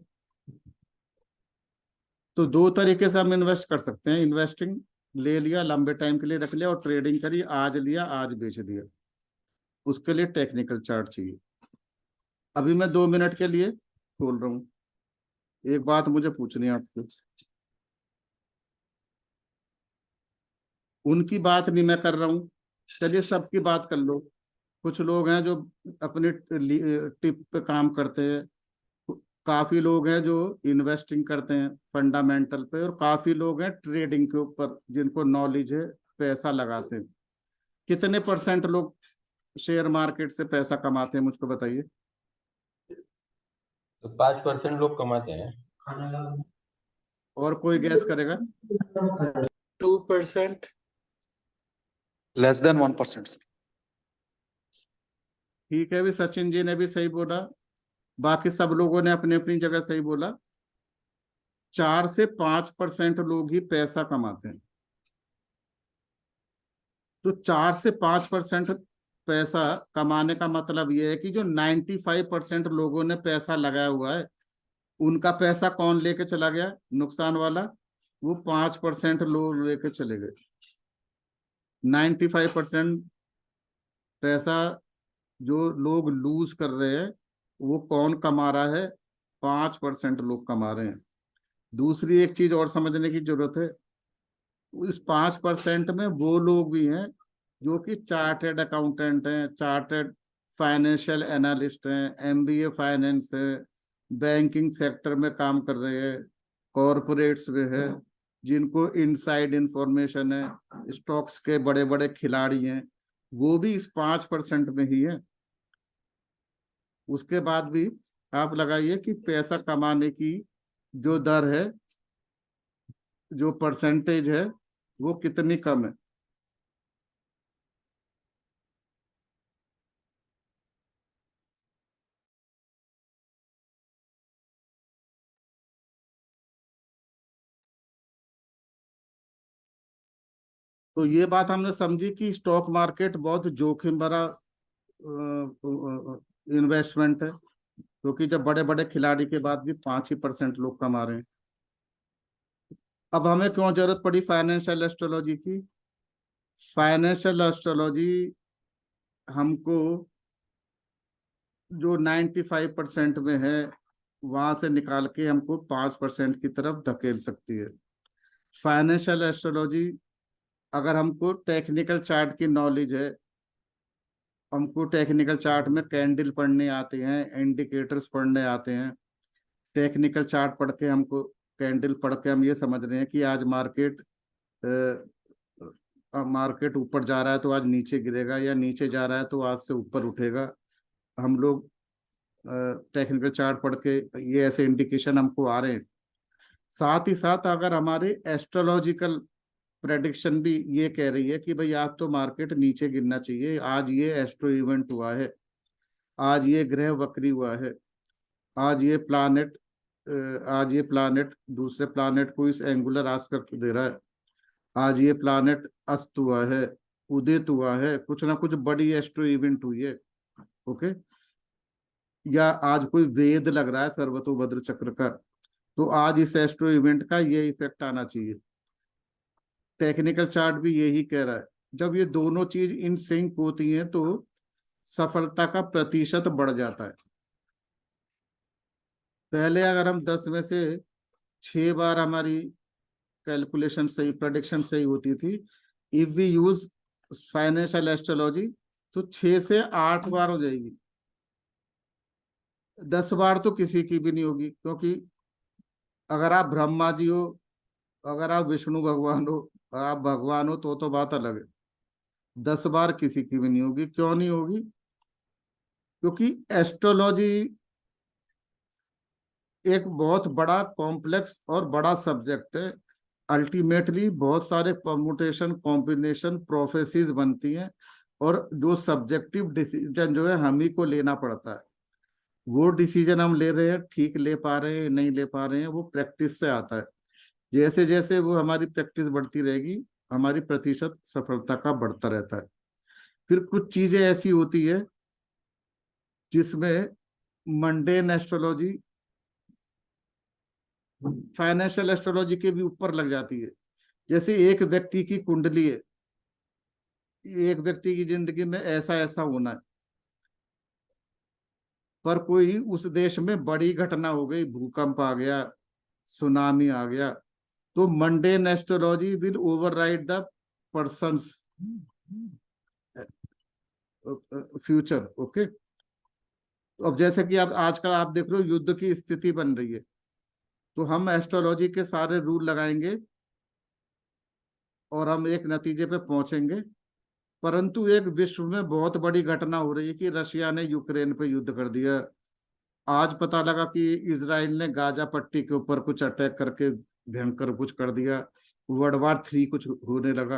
तो दो तरीके से हम इन्वेस्ट कर सकते हैं। इन्वेस्टिंग ले लिया, लंबे टाइम के लिए रख लिया, और ट्रेडिंग करी, आज लिया आज बेच दिया। उसके लिए टेक्निकल चार्ट चाहिए। अभी मैं 2 मिनट के लिए खोल रहा हूँ, एक बात मुझे पूछनी है आपको। उनकी बात नहीं मैं कर रहा हूँ, चलिए सबकी बात कर लो। कुछ लोग हैं जो अपने टिप पे काम करते हैं, काफी लोग हैं जो इन्वेस्टिंग करते हैं फंडामेंटल पे, और काफी लोग हैं ट्रेडिंग के ऊपर जिनको नॉलेज है, पैसा लगाते हैं। कितने % लोग शेयर मार्केट से पैसा कमाते हैं, मुझको बताइए। तो 5% लोग कमाते हैं। और कोई गैस करेगा? 2%। Less than 1%। ठीक है, भी सचिन जी ने भी सही बोला, बाकी सब लोगों ने अपनी अपनी जगह सही बोला। 4 से 5% लोग ही पैसा कमाते हैं। तो 4 से 5% पैसा कमाने का मतलब यह है कि जो 95% लोगों ने पैसा लगाया हुआ है, उनका पैसा कौन लेके चला गया नुकसान वाला? वो 5% लोग लेके चले गए। 95% पैसा जो लोग लूज कर रहे हैं, वो कौन कमा रहा है? 5% लोग कमा रहे हैं। दूसरी एक चीज और समझने की जरूरत है, इस 5% में वो लोग भी हैं जो कि चार्टेड अकाउंटेंट हैं, चार्टेड फाइनेंशियल एनालिस्ट हैं, एमबीए फाइनेंस है, बैंकिंग सेक्टर में काम कर रहे हैं, कॉरपोरेट्स में है, जिनको इनसाइड इंफॉर्मेशन है, स्टॉक्स के बड़े बड़े खिलाड़ी हैं, वो भी इस 5% में ही है। उसके बाद भी आप लगाइए कि पैसा कमाने की जो दर है, जो परसेंटेज है, वो कितनी कम है। तो ये बात हमने समझी कि स्टॉक मार्केट बहुत जोखिम भरा इन्वेस्टमेंट है, क्योंकि जब बड़े बड़े खिलाड़ी के बाद भी 5% लोग कमा रहे हैं। अब हमें क्यों जरूरत पड़ी फाइनेंशियल एस्ट्रोलॉजी की? फाइनेंशियल एस्ट्रोलॉजी हमको जो 95% में है वहां से निकाल के हमको 5% की तरफ धकेल सकती है। फाइनेंशियल एस्ट्रोलॉजी, अगर हमको टेक्निकल चार्ट की नॉलेज है, हमको टेक्निकल चार्ट में कैंडल पढ़ने आते हैं, इंडिकेटर्स पढ़ने आते हैं, टेक्निकल चार्ट पढ़ के हमको, कैंडल पढ़ के हम ये समझ रहे हैं कि आज मार्केट ऊपर जा रहा है तो आज नीचे गिरेगा, या नीचे जा रहा है तो आज से ऊपर उठेगा। हम लोग टेक्निकल चार्ट पढ़ के ये ऐसे इंडिकेशन हमको आ रहे हैं। साथ ही साथ अगर हमारे एस्ट्रोलॉजिकल प्रेडिक्शन भी ये कह रही है कि भाई आज तो मार्केट नीचे गिरना चाहिए, आज ये एस्ट्रो इवेंट हुआ है, आज ये ग्रह वक्री हुआ है, आज ये प्लानेट दूसरे प्लानेट को इस एंगुलर आस्पेक्ट दे रहा है, आज ये प्लानेट अस्त हुआ है, उदित हुआ है, कुछ ना कुछ बड़ी एस्ट्रो इवेंट हुई है। ओके, या आज कोई वेद लग रहा है सर्वतोभद्र चक्र का, तो आज इस एस्ट्रो इवेंट का ये इफेक्ट आना चाहिए। टेक्निकल चार्ट भी यही कह रहा है। जब ये दोनों चीज इन सिंक होती हैं तो सफलता का प्रतिशत बढ़ जाता है। पहले अगर हम 10 में से 6 बार हमारी कैलकुलेशन सही, प्रेडिक्शन सही होती थी, if we use financial astrology तो 6 से 8 बार हो जाएगी। 10 बार तो किसी की भी नहीं होगी, क्योंकि अगर आप ब्रह्मा जी हो, अगर आप विष्णु भगवान हो, आप भगवान हो तो बात अलग है। 10 बार किसी की भी नहीं होगी। क्यों नहीं होगी? क्योंकि एस्ट्रोलॉजी एक बहुत बड़ा कॉम्प्लेक्स और बड़ा सब्जेक्ट है। अल्टीमेटली बहुत सारे परमुटेशन, कॉम्बिनेशन, प्रोफेसीज बनती हैं, और जो सब्जेक्टिव डिसीजन जो है हम ही को लेना पड़ता है। वो डिसीजन हम ले रहे हैं, ठीक ले पा रहे हैं नहीं ले पा रहे हैं, वो प्रैक्टिस से आता है। जैसे जैसे वो हमारी प्रैक्टिस बढ़ती रहेगी, हमारी प्रतिशत सफलता का बढ़ता रहता है। फिर कुछ चीजें ऐसी होती है जिसमें मंडेन एस्ट्रोलॉजी फाइनेंशियल एस्ट्रोलॉजी के भी ऊपर लग जाती है। जैसे एक व्यक्ति की कुंडली है, एक व्यक्ति की जिंदगी में ऐसा ऐसा होना है, पर कोई उस देश में बड़ी घटना हो गई, भूकंप आ गया, सुनामी आ गया, तो mundane astrology will override the persons future. Okay, अब जैसे कि अब आजकल आप देख रहे हो युद्ध की स्थिति बन रही है, तो हम एस्ट्रोलॉजी के सारे रूल लगाएंगे और हम एक नतीजे पे पहुंचेंगे। परंतु एक विश्व में बहुत बड़ी घटना हो रही है कि रशिया ने यूक्रेन पे युद्ध कर दिया। आज पता लगा कि इजराइल ने गाजा पट्टी के ऊपर कुछ अटैक करके भयंकर कुछ कर दिया। वर्ल्ड वार 3 कुछ होने लगा,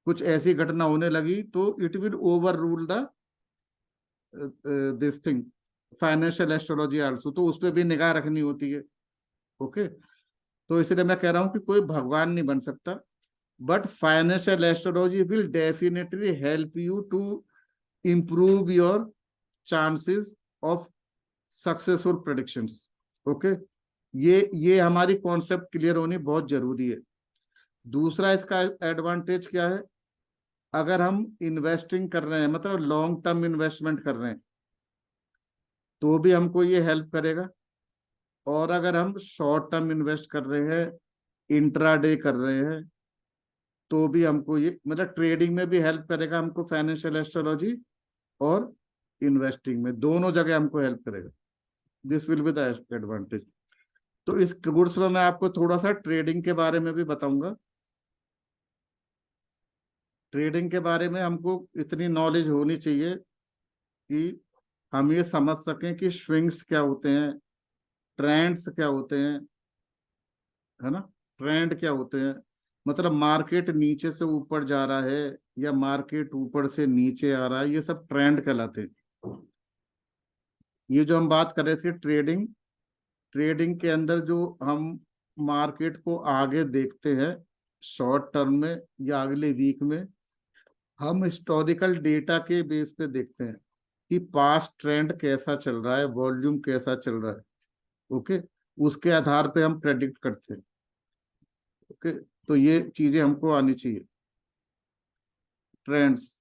कुछ ऐसी घटना होने लगी, तो it will over rule the this thing. Financial astrology also, तो उस पर भी निगाह रखनी होती है। ओके, तो इसलिए मैं कह रहा हूं कि कोई भगवान नहीं बन सकता, but financial astrology will definitely help you to improve your chances of successful predictions। Okay, ये हमारी कॉन्सेप्ट क्लियर होनी बहुत जरूरी है। दूसरा इसका एडवांटेज क्या है, अगर हम इन्वेस्टिंग कर रहे हैं, मतलब लॉन्ग टर्म इन्वेस्टमेंट कर रहे हैं, तो भी हमको ये हेल्प करेगा। और अगर हम शॉर्ट टर्म इन्वेस्ट कर रहे हैं, इंट्राडे कर रहे हैं, तो भी हमको ये, मतलब ट्रेडिंग में भी हेल्प करेगा हमको फाइनेंशियल एस्ट्रोलॉजी, और इन्वेस्टिंग में, दोनों जगह हमको हेल्प करेगा। This will be the advantage. तो इस कोर्स में मैं आपको थोड़ा सा ट्रेडिंग के बारे में भी बताऊंगा। ट्रेडिंग के बारे में हमको इतनी नॉलेज होनी चाहिए कि हम ये समझ सकें कि स्विंग्स क्या होते हैं, ट्रेंड्स क्या होते हैं, है ना, ट्रेंड क्या होते हैं, मतलब मार्केट नीचे से ऊपर जा रहा है या मार्केट ऊपर से नीचे आ रहा है, ये सब ट्रेंड कहलाते हैं। ये जो हम बात कर रहे थे ट्रेडिंग, ट्रेडिंग के अंदर जो हम मार्केट को आगे देखते हैं शॉर्ट टर्म में या अगले वीक में, हम हिस्टोरिकल डेटा के बेस पे देखते हैं कि पास्ट ट्रेंड कैसा चल रहा है, वॉल्यूम कैसा चल रहा है। ओके, उसके आधार पे हम प्रेडिक्ट करते हैं। ओके, तो ये चीजें हमको आनी चाहिए, ट्रेंड्स।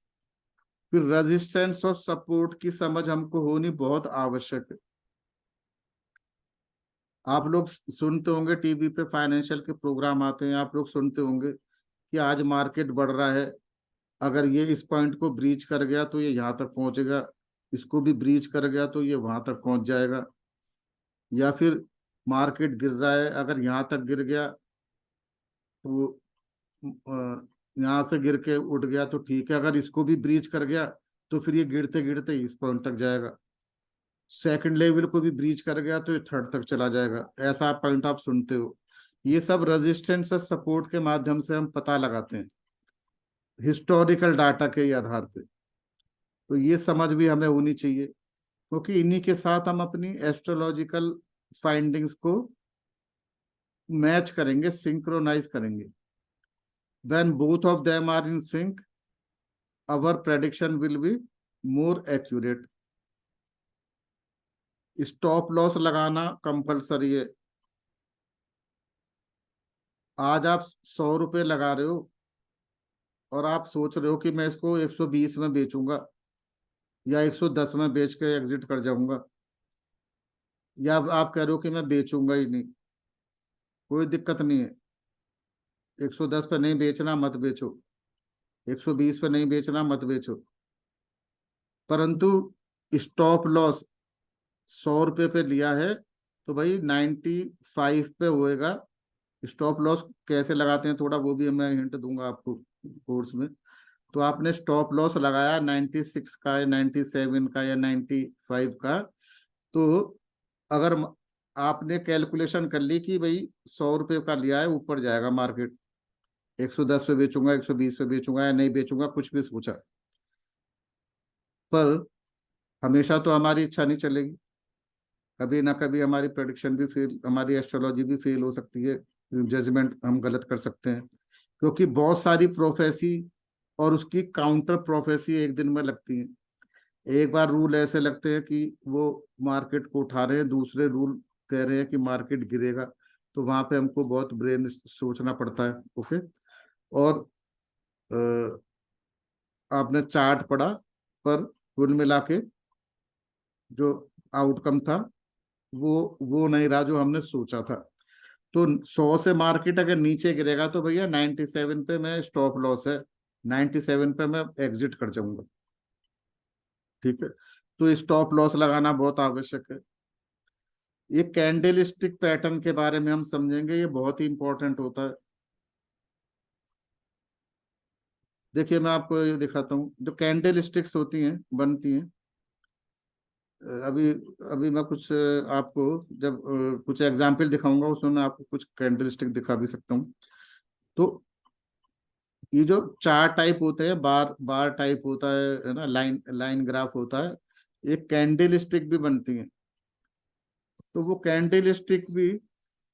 फिर रेजिस्टेंस और सपोर्ट की समझ हमको होनी बहुत आवश्यक है। आप लोग सुनते होंगे टीवी पे फाइनेंशियल के प्रोग्राम आते हैं, आप लोग सुनते होंगे कि आज मार्केट बढ़ रहा है, अगर ये इस पॉइंट को ब्रीच कर गया तो ये यहाँ तक पहुंचेगा, इसको भी ब्रीच कर गया तो ये वहां तक पहुंच जाएगा। या फिर मार्केट गिर रहा है, अगर यहाँ तक गिर गया तो यहाँ से गिर के उठ गया तो ठीक है, अगर इसको भी ब्रीच कर गया तो फिर ये गिरते गिरते इस पॉइंट तक जाएगा, सेकंड लेवल को भी ब्रीच कर गया तो ये थर्ड तक चला जाएगा। ऐसा पॉइंट आप सुनते हो। ये सब रेजिस्टेंस और सपोर्ट के माध्यम से हम पता लगाते हैं हिस्टोरिकल डाटा के आधार पे। तो ये समझ भी हमें होनी चाहिए, क्योंकि इन्हीं के साथ हम अपनी एस्ट्रोलॉजिकल फाइंडिंग्स को मैच करेंगे, सिंक्रोनाइज करेंगे। When both of them are in sync, our prediction will be more accurate। Stop loss लगाना कंपलसरी है। आज आप 100 रुपए लगा रहे हो और आप सोच रहे हो कि मैं इसको 120 में बेचूंगा या 110 में बेच के एग्जिट कर जाऊंगा, या आप कह रहे हो कि मैं बेचूंगा ही नहीं, कोई दिक्कत नहीं है। 110 पे नहीं बेचना, मत बेचो। 120 पे नहीं बेचना, मत बेचो। परंतु स्टॉप लॉस 100 रुपये पे लिया है तो भाई 95 पे होएगा। स्टॉप लॉस कैसे लगाते हैं थोड़ा वो भी मैं हिंट दूंगा आपको कोर्स में। तो आपने स्टॉप लॉस लगाया 96 का या 97 का या 95 का, तो अगर आपने कैलकुलेशन कर ली कि भाई 100 रुपये का लिया है, ऊपर जाएगा मार्केट, 110 पे बेचूंगा, 120 पे बेचूंगा या नहीं बेचूंगा, कुछ भी सोचा, पर हमेशा तो हमारी इच्छा नहीं चलेगी। कभी ना कभी हमारी प्रेडिक्शन भी फेल, हमारी एस्ट्रोलॉजी भी फेल हो सकती है, जजमेंट हम गलत कर सकते हैं, क्योंकि बहुत सारी प्रोफेसी और उसकी काउंटर प्रोफेसी एक दिन में लगती है। एक बार रूल ऐसे लगते हैं कि वो मार्केट को उठा रहे हैं, दूसरे रूल कह रहे हैं कि मार्केट गिरेगा, तो वहां पे हमको बहुत ब्रेन सोचना पड़ता है। ओके, और आपने चार्ट पढ़ा, पर कुल मिला के जो आउटकम था वो नहीं रहा जो हमने सोचा था। तो 100 से मार्केट अगर नीचे गिरेगा तो भैया 97 पे मैं स्टॉप लॉस है, 97 पे मैं एग्जिट कर जाऊंगा। ठीक है, तो स्टॉप लॉस लगाना बहुत आवश्यक है। ये कैंडलस्टिक पैटर्न के बारे में हम समझेंगे, ये बहुत ही इंपॉर्टेंट होता है। देखिए मैं आपको ये दिखाता हूँ, जो कैंडल स्टिक्स होती हैं, बनती हैं। अभी अभी मैं कुछ आपको जब कुछ एग्जाम्पल दिखाऊंगा उसमें मैं आपको कुछ कैंडल स्टिक दिखा भी सकता हूँ। तो ये जो चार टाइप होते हैं, बार टाइप होता है ना, लाइन ग्राफ होता है, एक कैंडल स्टिक भी बनती है, तो वो कैंडल स्टिक भी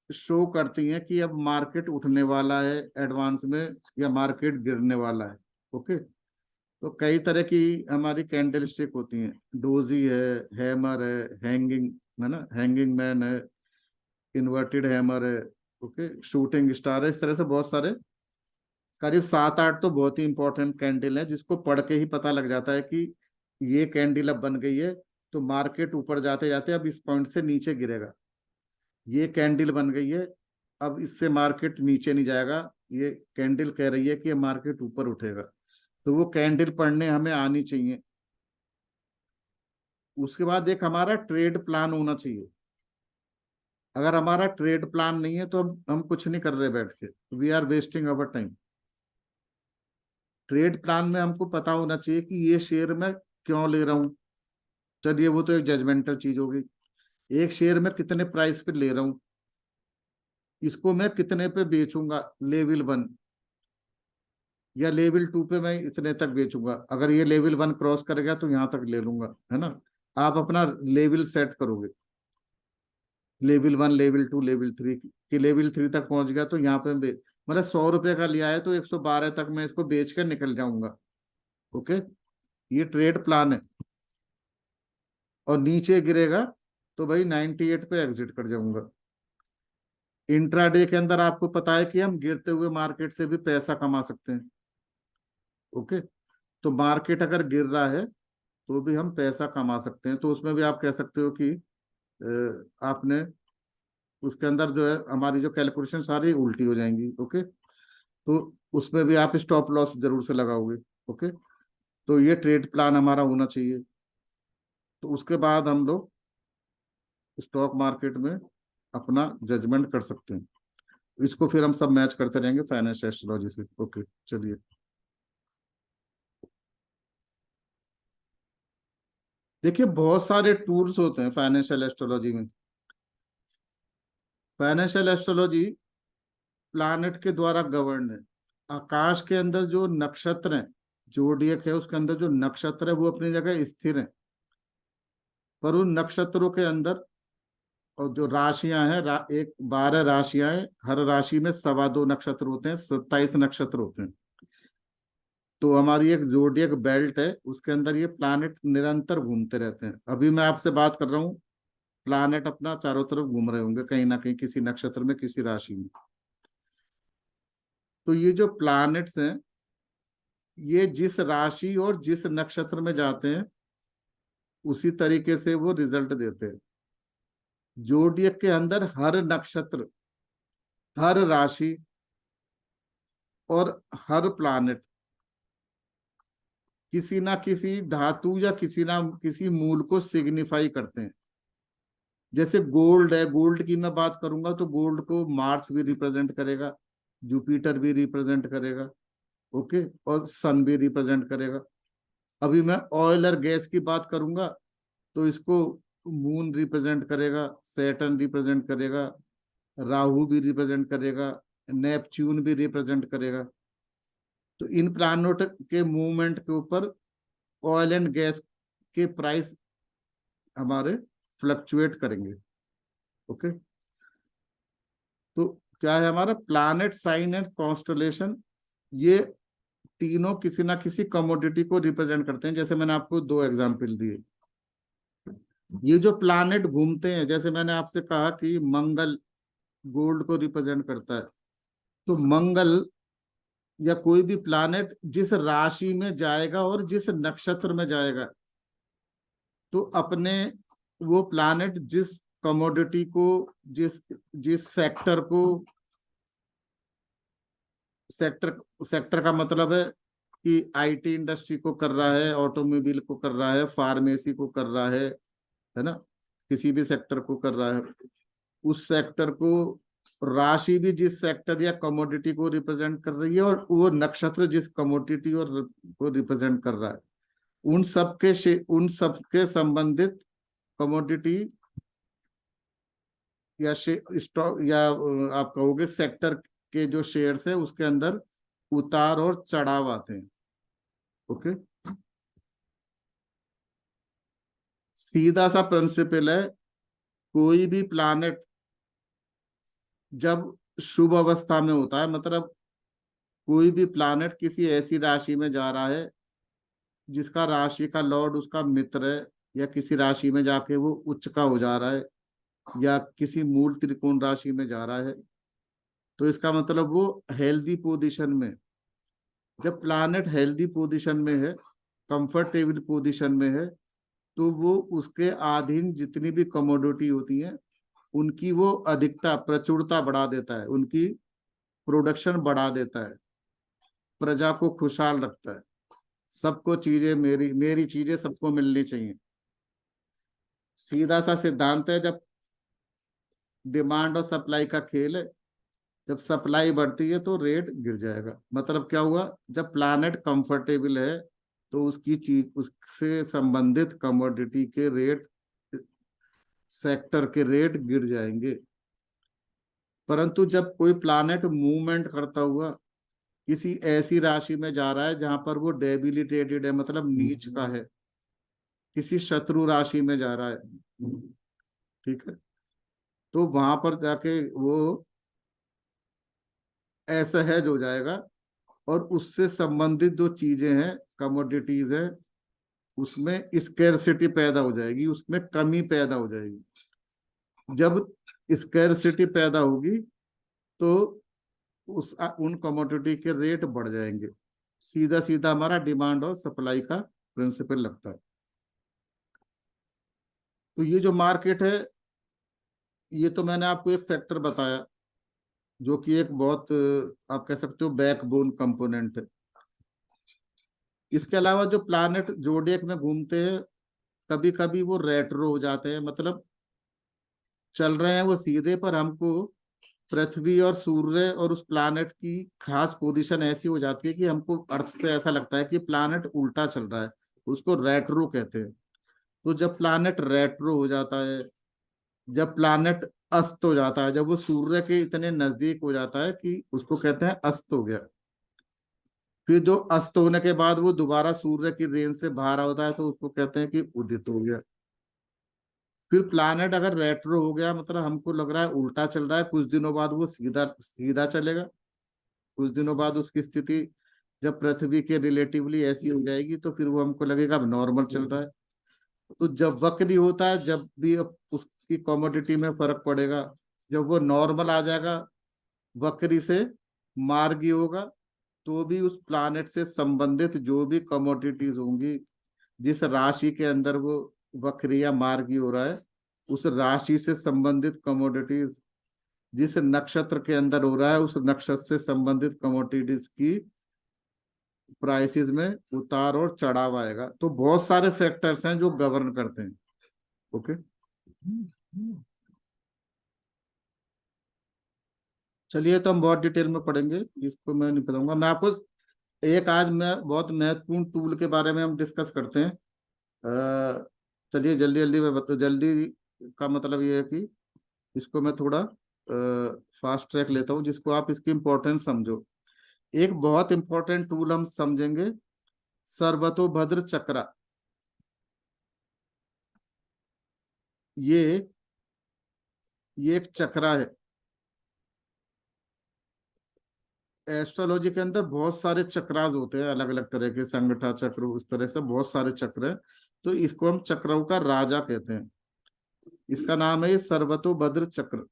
शो करती हैं कि अब मार्केट उठने वाला है एडवांस में या मार्केट गिरने वाला है। ओके, तो कई तरह की हमारी कैंडल स्टिक होती हैं, डोजी है, हैमर है, हैंगिंग है ना, हैंगिंग मैन है, इन्वर्टेड हैमर है, ओके, शूटिंग स्टार है, इस तरह से बहुत सारे, करीब 7-8 तो बहुत ही इंपॉर्टेंट कैंडल है जिसको पढ़ के ही पता लग जाता है कि ये कैंडल अब बन गई है तो मार्केट ऊपर जाते जाते अब इस पॉइंट से नीचे गिरेगा, ये कैंडल बन गई है अब इससे मार्केट नीचे नहीं जाएगा, ये कैंडल कह रही है कि ये मार्केट ऊपर उठेगा। तो वो कैंडल पढ़ने हमें आनी चाहिए। उसके बाद एक हमारा ट्रेड प्लान होना चाहिए। अगर हमारा ट्रेड प्लान नहीं है तो हम कुछ नहीं कर रहे बैठ के, we are wasting our time. Trade plan में हमको पता होना चाहिए कि ये शेयर मैं क्यों ले रहा हूं। चलिए वो तो एक जजमेंटल चीज होगी, एक शेयर में कितने प्राइस पे ले रहा हूं, इसको मैं कितने पे बेचूंगा, लेवल 1 या लेवल 2 पे मैं इतने तक बेचूंगा, अगर ये लेवल 1 क्रॉस कर गया तो यहाँ तक ले लूंगा, है ना। आप अपना लेवल सेट करोगे, लेवल 1, लेवल 2, लेवल 3 की, लेवल 3 तक पहुंच गया तो यहाँ पे मतलब 100 रुपए का लिया है तो 112 तक मैं इसको बेच कर निकल जाऊंगा। ओके, ये ट्रेड प्लान है। और नीचे गिरेगा तो भाई 98 पे एग्जिट कर जाऊंगा। इंट्राडे के अंदर आपको पता है कि हम गिरते हुए मार्केट से भी पैसा कमा सकते हैं। ओके, तो मार्केट अगर गिर रहा है तो भी हम पैसा कमा सकते हैं, तो उसमें भी आप कह सकते हो कि आपने उसके अंदर जो है हमारी जो कैलकुलेशन सारी उल्टी हो जाएंगी। ओके, तो उसमें भी आप स्टॉप लॉस जरूर से लगाओगे। ओके, तो ये ट्रेड प्लान हमारा होना चाहिए। तो उसके बाद हम लोग स्टॉक मार्केट में अपना जजमेंट कर सकते हैं। इसको फिर हम सब मैच करते रहेंगे फाइनेंशियल एस्ट्रोलॉजी से। ओके, चलिए। देखिए बहुत सारे टूल्स होते हैं फाइनेंशियल एस्ट्रोलॉजी में। फाइनेंशियल एस्ट्रोलॉजी प्लैनेट के द्वारा गवर्न है। आकाश के अंदर जो नक्षत्र हैं, जोडियक है, उसके अंदर जो नक्षत्र है वो अपनी जगह स्थिर है, पर उन नक्षत्रों के अंदर और जो राशियां हैं, 12 राशियां हैं, हर राशि में 2.25 नक्षत्र होते हैं, 27 नक्षत्र होते हैं। तो हमारी एक जोडियक बेल्ट है, उसके अंदर ये प्लैनेट निरंतर घूमते रहते हैं। अभी मैं आपसे बात कर रहा हूँ, प्लैनेट अपना चारों तरफ घूम रहे होंगे कहीं ना कहीं किसी नक्षत्र में, किसी राशि में। तो ये जो प्लैनेट्स हैं ये जिस राशि और जिस नक्षत्र में जाते हैं उसी तरीके से वो रिजल्ट देते हैं। जोडियक के अंदर हर नक्षत्र, हर राशि और हर प्लैनेट किसी ना किसी धातु या किसी ना किसी मूल को सिग्निफाई करते हैं। जैसे गोल्ड है, गोल्ड की मैं बात करूंगा तो गोल्ड को मार्स भी रिप्रेजेंट करेगा, जुपिटर भी रिप्रेजेंट करेगा, ओके, और सन भी रिप्रेजेंट करेगा। अभी मैं ऑयल और गैस की बात करूंगा तो इसको मून रिप्रेजेंट करेगा, सैटर्न रिप्रेजेंट करेगा, राहु भी रिप्रेजेंट करेगा, नेपच्यून भी रिप्रेजेंट करेगा। तो इन प्लैनेट के मूवमेंट के ऊपर ऑयल एंड गैस के प्राइस हमारे फ्लक्चुएट करेंगे। ओके, तो क्या है हमारा प्लैनेट, साइन एंड कॉन्स्टलेशन, ये तीनों किसी ना किसी कमोडिटी को रिप्रेजेंट करते हैं। जैसे मैंने आपको 2 एग्जांपल दिए। ये जो प्लैनेट घूमते हैं, जैसे मैंने आपसे कहा कि मंगल गोल्ड को रिप्रेजेंट करता है, तो मंगल या कोई भी प्लैनेट जिस राशि में जाएगा और जिस नक्षत्र में जाएगा, तो अपने वो प्लैनेट जिस कमोडिटी को, जिस जिस सेक्टर को, सेक्टर का मतलब है कि आईटी इंडस्ट्री को कर रहा है, ऑटोमोबाइल को कर रहा है, फार्मेसी को कर रहा है ना, किसी भी सेक्टर को कर रहा है, उस सेक्टर को राशि भी जिस सेक्टर या कमोडिटी को रिप्रेजेंट कर रही है और वो नक्षत्र जिस कमोडिटी और को रिप्रेजेंट कर रहा है, उन सबके संबंधित कमोडिटी या स्टॉक या आप कहोगे सेक्टर के जो शेयर्स है उसके अंदर उतार और चढ़ाव आते हैं। ओके, सीधा सा प्रिंसिपल है, कोई भी प्लैनेट जब शुभ अवस्था में होता है, मतलब कोई भी प्लैनेट किसी ऐसी राशि में जा रहा है जिसका राशि का लॉर्ड उसका मित्र है, या किसी राशि में जाके वो उच्च का हो जा रहा है, या किसी मूल त्रिकोण राशि में जा रहा है, तो इसका मतलब वो हेल्दी पोजीशन में। जब प्लैनेट हेल्दी पोजीशन में है, कंफर्टेबल पोजीशन में है, तो वो उसके अधीन जितनी भी कमोडिटी होती हैं उनकी वो अधिकता प्रचुरता बढ़ा देता है, उनकी प्रोडक्शन बढ़ा देता है, प्रजा को खुशहाल रखता है। सबको चीजें मेरी मेरी चीजें सबको मिलनी चाहिए। सीधा सा सिद्धांत है, जब डिमांड और सप्लाई का खेल है, जब सप्लाई बढ़ती है तो रेट गिर जाएगा। मतलब क्या हुआ, जब प्लैनेट कंफर्टेबल है तो उसकी चीज उससे संबंधित कमोडिटी के रेट, सेक्टर के रेट गिर जाएंगे। परंतु जब कोई प्लैनेट मूवमेंट करता हुआ किसी ऐसी राशि में जा रहा है जहां पर वो डेबिलिटेटेड है, मतलब नीच का है, किसी शत्रु राशि में जा रहा है, ठीक है, तो वहां पर जाके वो असहज हो जाएगा, और उससे संबंधित जो चीजें हैं, कमोडिटीज है, उसमें स्कैरसिटी पैदा हो जाएगी, उसमें कमी पैदा हो जाएगी। जब स्कैरसिटी पैदा होगी तो उन कमोडिटी के रेट बढ़ जाएंगे। सीधा सीधा हमारा डिमांड और सप्लाई का प्रिंसिपल लगता है। तो ये जो मार्केट है, ये तो मैंने आपको एक फैक्टर बताया जो कि एक बहुत, आप कह सकते हो, बैकबोन कंपोनेंट है। इसके अलावा जो प्लैनेट जोडिएक में घूमते हैं, कभी कभी वो रेट्रो हो जाते हैं, मतलब चल रहे हैं वो सीधे, पर हमको पृथ्वी और सूर्य और उस प्लैनेट की खास पोजीशन ऐसी हो जाती है कि हमको अर्थ से ऐसा लगता है कि प्लैनेट उल्टा चल रहा है, उसको रेट्रो कहते हैं। तो जब प्लैनेट रेट्रो हो जाता है, जब प्लैनेट अस्त हो जाता है, जब वो सूर्य के इतने नजदीक हो जाता है कि उसको कहते हैं अस्त हो गया, फिर जो अस्त होने के बाद वो दोबारा सूर्य की रेंज से बाहर होता है तो उसको कहते हैं कि उदित हो गया। फिर प्लैनेट अगर रेट्रो हो गया, मतलब हमको लग रहा है उल्टा चल रहा है, कुछ दिनों बाद वो सीधा सीधा चलेगा, कुछ दिनों बाद उसकी स्थिति जब पृथ्वी के रिलेटिवली ऐसी हो जाएगी तो फिर वो हमको लगेगा अब नॉर्मल चल रहा है। तो जब वक्री होता है, जब भी उसकी कमोडिटी में फर्क पड़ेगा, जब वो नॉर्मल आ जाएगा, वक्री से मार्गी होगा, तो भी उस प्लैनेट से संबंधित जो भी कमोडिटीज होंगी, जिस राशि के अंदर वो वक्री या मार्गी हो रहा है, उस राशि से संबंधित कमोडिटीज, जिस नक्षत्र के अंदर हो रहा है उस नक्षत्र से संबंधित कमोडिटीज की प्राइसेस में उतार और चढ़ाव आएगा। तो बहुत सारे फैक्टर्स हैं जो गवर्न करते हैं। ओके, चलिए, तो हम बहुत डिटेल में पढ़ेंगे, इसको मैं नहीं बताऊंगा। मैं आपको एक आज मैं बहुत महत्वपूर्ण टूल के बारे में हम डिस्कस करते हैं। चलिए जल्दी जल्दी मैं बता, जल्दी का मतलब ये है कि इसको मैं थोड़ा फास्ट ट्रैक लेता हूँ, जिसको आप इसकी इम्पोर्टेंस समझो। एक बहुत इंपॉर्टेंट टूल हम समझेंगे, सर्वतोभद्र चक्रा। ये एक चक्रा है। एस्ट्रोलॉजी के अंदर बहुत सारे चक्रास होते हैं, अलग अलग तरह के, संगठा चक्र, इस तरह से बहुत सारे चक्र हैं। तो इसको हम चक्रों का राजा कहते हैं। इसका नाम है सर्वतोभद्र चक्र।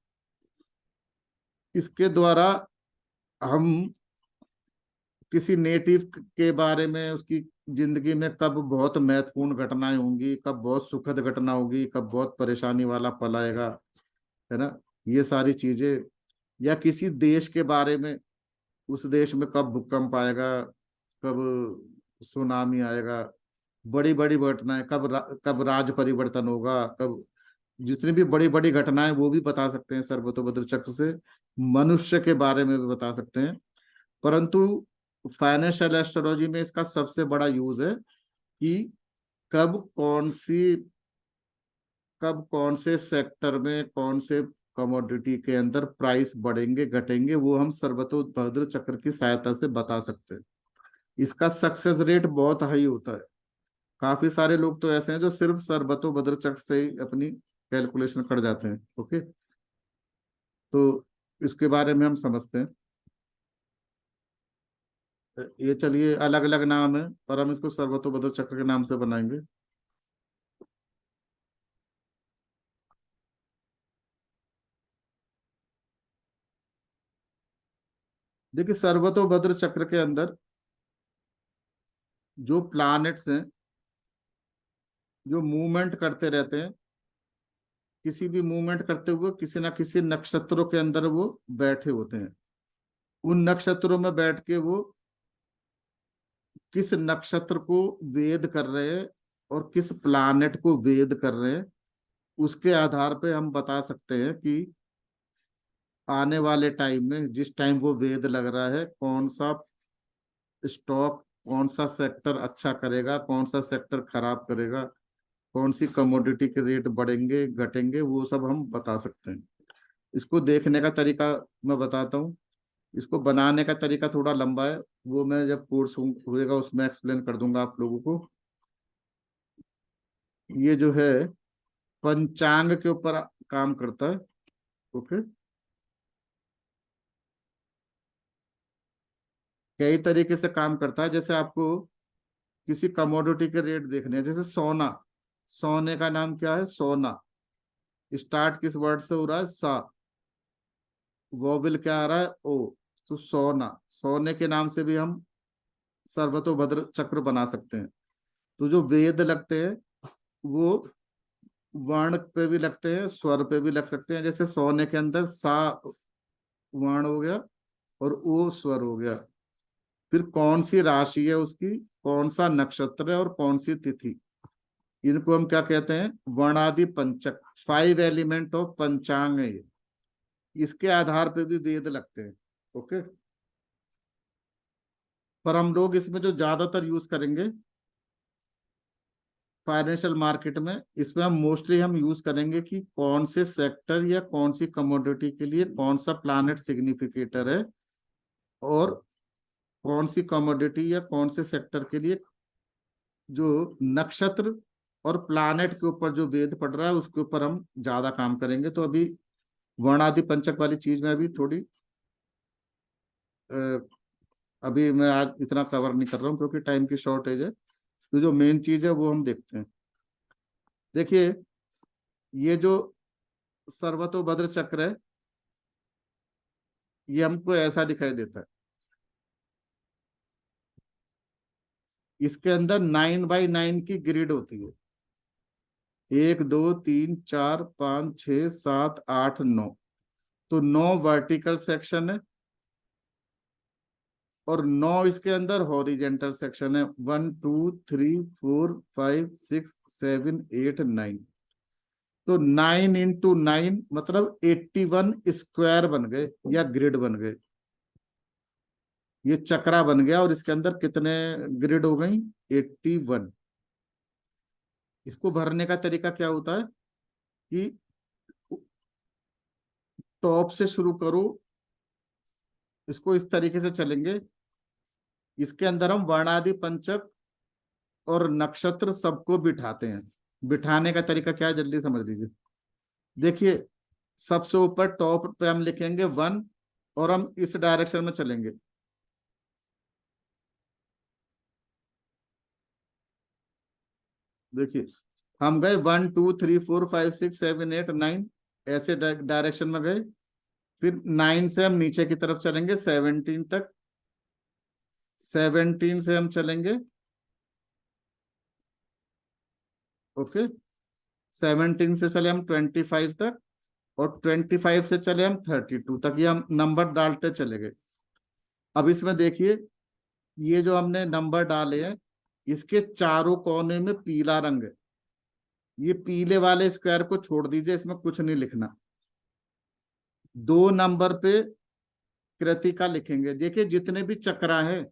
इसके द्वारा हम किसी नेटिव के बारे में, उसकी जिंदगी में कब बहुत महत्वपूर्ण घटनाएं होंगी, कब बहुत सुखद घटना होगी, कब बहुत परेशानी वाला पल आएगा, है ना, ये सारी चीजें, या किसी देश के बारे में, उस देश में कब भूकंप आएगा, कब सुनामी आएगा, बड़ी बड़ी घटनाएं, कब राज परिवर्तन होगा, कब, जितनी भी बड़ी बड़ी घटनाएं वो भी बता सकते हैं सर्वतोभद्र चक्र से। मनुष्य के बारे में भी बता सकते हैं। परंतु फाइनेंशियल एस्ट्रोलॉजी में इसका सबसे बड़ा यूज है कि कब कौन से सेक्टर में कौन से कमोडिटी के अंदर प्राइस बढ़ेंगे घटेंगे, वो हम सर्वतोभद्र चक्र की सहायता से बता सकते हैं। इसका सक्सेस रेट बहुत हाई होता है। काफी सारे लोग तो ऐसे हैं जो सिर्फ सर्वतो भद्र चक्र से ही अपनी कैलकुलेशन कर जाते हैं। ओके, तो इसके बारे में हम समझते हैं। ये चलिए अलग अलग नाम है, पर हम इसको सर्वतो भद्र चक्र के नाम से बनाएंगे। देखिए, सर्वतो भद्र चक्र के अंदर जो प्लैनेट्स हैं जो मूवमेंट करते रहते हैं, किसी भी मूवमेंट करते हुए किसी ना किसी नक्षत्रों के अंदर वो बैठे होते हैं। उन नक्षत्रों में बैठ के वो किस नक्षत्र को वेद कर रहे हैं और किस प्लैनेट को वेद कर रहे हैं, उसके आधार पे हम बता सकते हैं कि आने वाले टाइम में जिस टाइम वो वेद लग रहा है, कौन सा स्टॉक, कौन सा सेक्टर अच्छा करेगा, कौन सा सेक्टर खराब करेगा, कौन सी कमोडिटी के रेट बढ़ेंगे घटेंगे, वो सब हम बता सकते हैं। इसको देखने का तरीका मैं बताता हूँ। इसको बनाने का तरीका थोड़ा लंबा है, वो मैं जब कोर्स होएगा उसमें एक्सप्लेन कर दूंगा आप लोगों को। ये जो है पंचांग के ऊपर काम करता है। ओके, कई तरीके से काम करता है। जैसे आपको किसी कमोडिटी के रेट देखने हैं, जैसे सोना, सोने का नाम क्या है? सोना। स्टार्ट किस वर्ड से हो रहा है? सा। वोवेल क्या आ रहा है? ओ। तो सोना, सोने के नाम से भी हम सर्वतो भद्र चक्र बना सकते हैं। तो जो वेद लगते हैं वो वर्ण पे भी लगते हैं, स्वर पे भी लग सकते हैं। जैसे सोने के अंदर सा वर्ण हो गया और ओ स्वर हो गया। फिर कौन सी राशि है उसकी, कौन सा नक्षत्र है और कौन सी तिथि, इनको हम क्या कहते हैं? वर्णादि पंचक। 5 एलिमेंट ऑफ पंचांग है ये। इसके आधार पे भी वेद लगते हैं। ओके, पर हम लोग इसमें जो ज्यादातर यूज करेंगे फाइनेंशियल मार्केट में, इसमें हम मोस्टली हम यूज करेंगे कि कौन से सेक्टर या कौन सी कमोडिटी के लिए कौन सा प्लैनेट सिग्निफिकेटर है और कौन सी कमोडिटी या कौन से सेक्टर के लिए जो नक्षत्र और प्लैनेट के ऊपर जो वेद पड़ रहा है उसके ऊपर हम ज्यादा काम करेंगे। तो अभी वर्णादि पंचक वाली चीज में अभी थोड़ी अभी मैं आज इतना कवर नहीं कर रहा हूँ क्योंकि टाइम की शॉर्टेज है। तो जो मेन चीज है वो हम देखते हैं। देखिए, ये जो सर्वतो भद्र चक्र है ये हमको ऐसा दिखाई देता है। इसके अंदर 9x9 की ग्रिड होती है। 1 2 3 4 5 6 7 8 9। तो 9 वर्टिकल सेक्शन है और 9 इसके अंदर हॉरिजेंटल सेक्शन है। 1 2 3 4 5 6 7 8 9। तो 9 इंटू 9 मतलब 81 स्क्वायर बन गए या ग्रिड बन गए। ये चक्रा बन गया और इसके अंदर कितने ग्रिड हो गई? 81। इसको भरने का तरीका क्या होता है कि टॉप से शुरू करो, इसको इस तरीके से चलेंगे। इसके अंदर हम वर्णादि पंचक और नक्षत्र सबको बिठाते हैं। बिठाने का तरीका क्या है जल्दी समझ लीजिए। देखिए, सबसे ऊपर टॉप पे हम लिखेंगे 1 और हम इस डायरेक्शन में चलेंगे। देखिए, हम गए 1 2 3 4 5 6 7 8 9 ऐसे डायरेक्शन में गए। फिर 9 से हम नीचे की तरफ चलेंगे 17 तक। 17 से हम चलेंगे, ओके, 17 से चले हम 25 तक और 25 से चले हम 32 तक। ये हम नंबर डालते चले गए। अब इसमें देखिए, ये जो हमने नंबर डाले हैं इसके चारों कोने में पीला रंग है। ये पीले वाले स्क्वायर को छोड़ दीजिए, इसमें कुछ नहीं लिखना। 2 नंबर पे कृतिका लिखेंगे। देखिए, जितने भी चक्रा है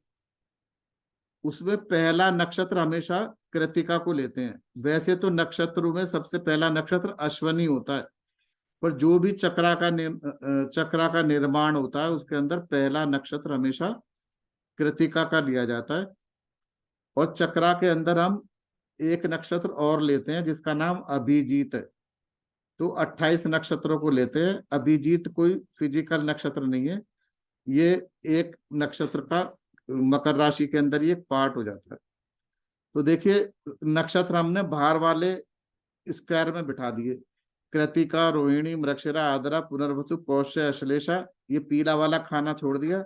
उसमें पहला नक्षत्र हमेशा कृतिका को लेते हैं। वैसे तो नक्षत्रों में सबसे पहला नक्षत्र अश्वनी होता है, पर जो भी चक्रा का निर्माण होता है उसके अंदर पहला नक्षत्र हमेशा कृतिका का लिया जाता है। और चक्रा के अंदर हम एक नक्षत्र और लेते हैं जिसका नाम अभिजीत है। तो 28 नक्षत्रों को लेते हैं। अभिजीत कोई फिजिकल नक्षत्र नहीं है, ये एक नक्षत्र का मकर राशि के अंदर ये पार्ट हो जाता है। तो देखिए नक्षत्र हमने बाहर वाले स्क्वायर में बिठा दिए, कृतिका, रोहिणी, मृगशिरा, आद्रा, पुनर्वसु, पौष्य, अश्लेषा, ये पीला वाला खाना छोड़ दिया।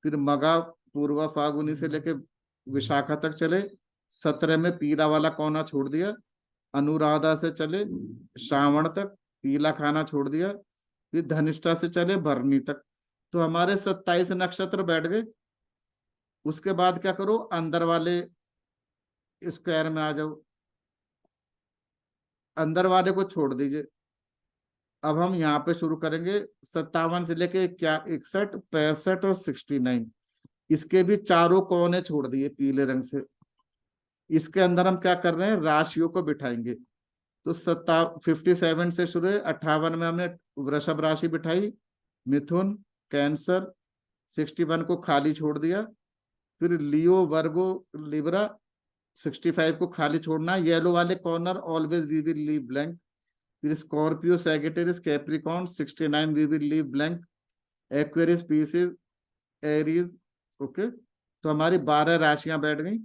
फिर मगा, पूर्वा, फागुनी से लेके विशाखा तक चले, 17 में पीला वाला कोना छोड़ दिया। अनुराधा से चले श्रावण तक, पीला खाना छोड़ दिया। फिर धनिष्ठा से चले भरनी तक। तो हमारे 27 नक्षत्र बैठ गए। उसके बाद क्या करो, अंदर वाले स्क्वायर में आ जाओ, अंदर वाले को छोड़ दीजिए। अब हम यहाँ पे शुरू करेंगे 57 से लेके क्या 61, 65 और 69, इसके भी चारों कोने छोड़ दिए पीले रंग से। इसके अंदर हम क्या कर रहे हैं, राशियों को बिठाएंगे। तो 57 से शुरू है। 58 में हमने वृषभ राशि बिठाई, मिथुन, कैंसर, 61 को खाली छोड़ दिया। फिर लियो, वर्गो, लिब्रा, 65 को खाली छोड़ना। येलो वाले corner always we will leave blank. फिर Scorpio, Sagittarius, Capricorn, 69 we will leave blank. Aquarius, Pisces, Aries. Okay, तो हमारी 12 राशियां बैठ गई।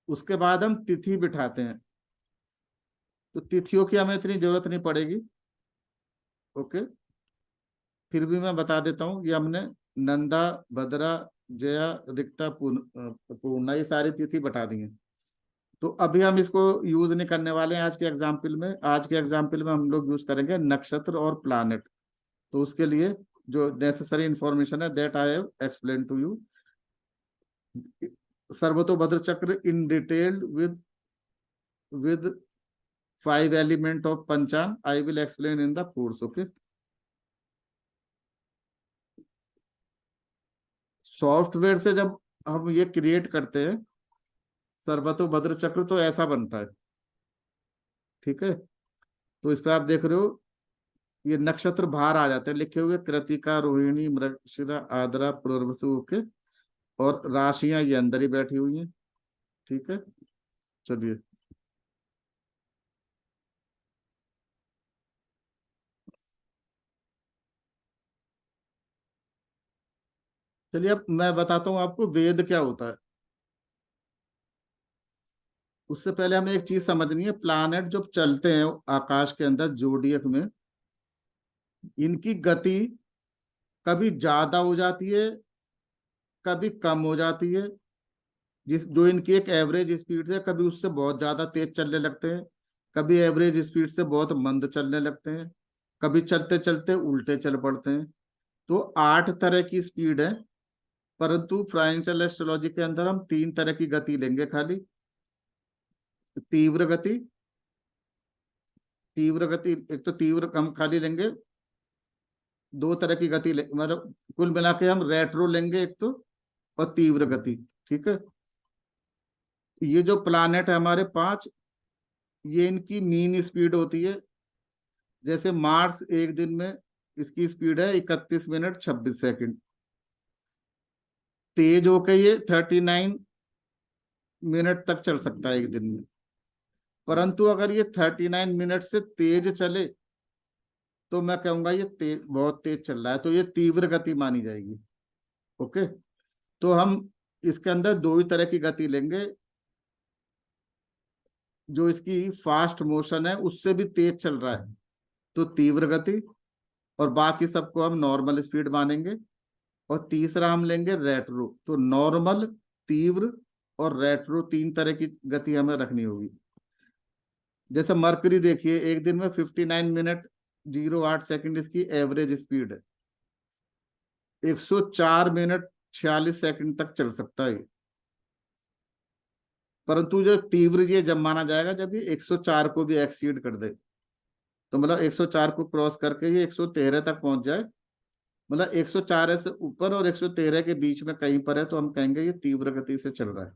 उसके बाद हम तिथि बिठाते हैं। तो तिथियों की हमें इतनी जरूरत नहीं पड़ेगी। ओके, फिर भी मैं बता देता हूँ, ये हमने नंदा, भद्रा, जया, रिक्ता, पूर्णा, ये सारी तिथि बता दी है। तो अभी हम इसको यूज नहीं करने वाले हैं आज के एग्जाम्पल में। आज के एग्जाम्पल में हम लोग यूज करेंगे नक्षत्र और प्लैनेट। तो उसके लिए जो नेसेसरी इंफॉर्मेशन है that I have explain to you. Sarvatobhadra Chakra in detailed with 5 element of panchang I will explain in the course. Okay, software से जब हम ये क्रिएट करते हैं सर्वतोभद्र चक्र, तो ऐसा बनता है। ठीक है, तो इस पे आप देख रहे हो ये नक्षत्र बाहर आ जाते हैं लिखे हुए, कृतिका, रोहिणी, मृगशिरा, आद्रा, पुनर्वसु। ओके, और राशियां ये अंदर ही बैठी हुई हैं। ठीक है, चलिए चलिए अब मैं बताता हूँ आपको वेद क्या होता है। उससे पहले हमें एक चीज समझनी है, प्लैनेट जो चलते हैं आकाश के अंदर जोडियक में, इनकी गति कभी ज्यादा हो जाती है, कभी कम हो जाती है। जो इनकी एक एवरेज स्पीड है, कभी उससे बहुत ज्यादा तेज चलने लगते हैं, कभी एवरेज स्पीड से बहुत मंद चलने लगते हैं, कभी चलते चलते उल्टे चल पड़ते हैं। तो 8 तरह की स्पीड है, परंतु फाइनेंशियल एस्ट्रोलॉजी के अंदर हम 3 तरह की गति लेंगे खाली। तीव्र गति, एक तो तीव्र हम खाली लेंगे, 2 तरह की गति मतलब कुल मिला के हम रेट्रो लेंगे एक तो, और तीव्र गति। ठीक है, ये जो प्लैनेट है हमारे 5, ये इनकी मीन स्पीड होती है। जैसे मार्स एक दिन में इसकी स्पीड है 31 मिनट 26 सेकंड, तेज होकर ये 39 मिनट तक चल सकता है एक दिन में। परंतु अगर ये 39 मिनट से तेज चले तो मैं कहूंगा ये बहुत तेज चल रहा है, तो ये तीव्र गति मानी जाएगी। ओके, तो हम इसके अंदर 2 ही तरह की गति लेंगे। जो इसकी फास्ट मोशन है उससे भी तेज चल रहा है तो तीव्र गति, और बाकी सबको हम नॉर्मल स्पीड मानेंगे। और तीसरा हम लेंगे रेट्रो। तो नॉर्मल, तीव्र और रेट्रो 3 तरह की गति हमें रखनी होगी। जैसे मरकरी देखिए, एक दिन में 59 मिनट 08 सेकंड इसकी एवरेज स्पीड है, 104 मिनट 46 सेकंड तक चल सकता है। परंतु जो तीव्र ये जब माना जाएगा जब ये 104 को भी एक्सीड कर दे, तो मतलब 104 को क्रॉस करके ये 113 तक पहुंच जाए, मतलब 104 से ऊपर और 113 के बीच में कहीं पर है, तो हम कहेंगे ये तीव्र गति से चल रहा है।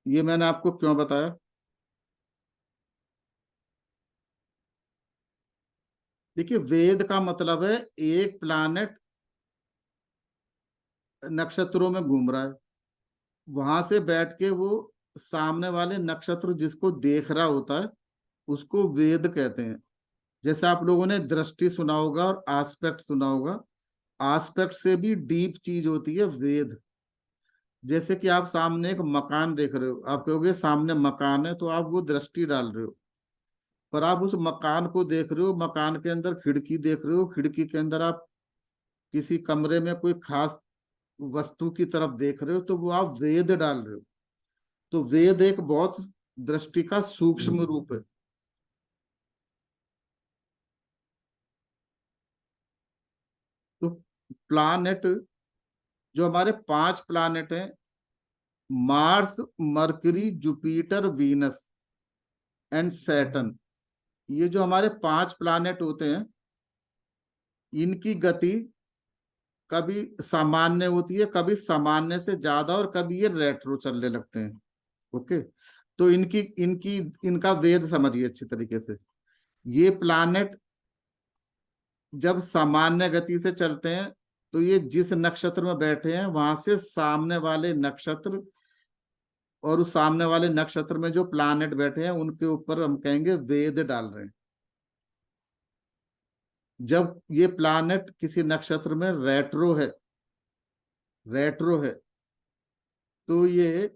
ये मैंने आपको क्यों बताया, देखिए वेद का मतलब है एक प्लैनेट नक्षत्रों में घूम रहा है, वहां से बैठ के वो सामने वाले नक्षत्र जिसको देख रहा होता है उसको वेद कहते हैं। जैसे आप लोगों ने दृष्टि सुना होगा और आस्पेक्ट सुना होगा, आस्पेक्ट से भी डीप चीज होती है वेद। जैसे कि आप सामने एक मकान देख रहे हो, आप कहोगे सामने मकान है, तो आप वो दृष्टि डाल रहे हो, पर आप उस मकान को देख रहे हो, मकान के अंदर खिड़की देख रहे हो, खिड़की के अंदर आप किसी कमरे में कोई खास वस्तु की तरफ देख रहे हो, तो वो आप वेद डाल रहे हो। तो वेद एक बहुत दृष्टि का सूक्ष्म रूप है। तो प्लानेट, जो हमारे 5 प्लानेट हैं, Mars, mercury, Jupiter, Venus and Saturn, ये जो हमारे 5 प्लानेट होते हैं, इनकी गति कभी सामान्य होती है, कभी सामान्य से ज्यादा, और कभी ये रेट्रो चलने लगते हैं। ओके, तो इनकी इनकी इनका वेद समझिए अच्छी तरीके से। ये प्लानेट जब सामान्य गति से चलते हैं तो ये जिस नक्षत्र में बैठे हैं वहां से सामने वाले नक्षत्र और उस सामने वाले नक्षत्र में जो प्लानेट बैठे हैं उनके ऊपर हम कहेंगे वेद डाल रहे हैं। जब ये प्लानेट किसी नक्षत्र में रेट्रो है तो ये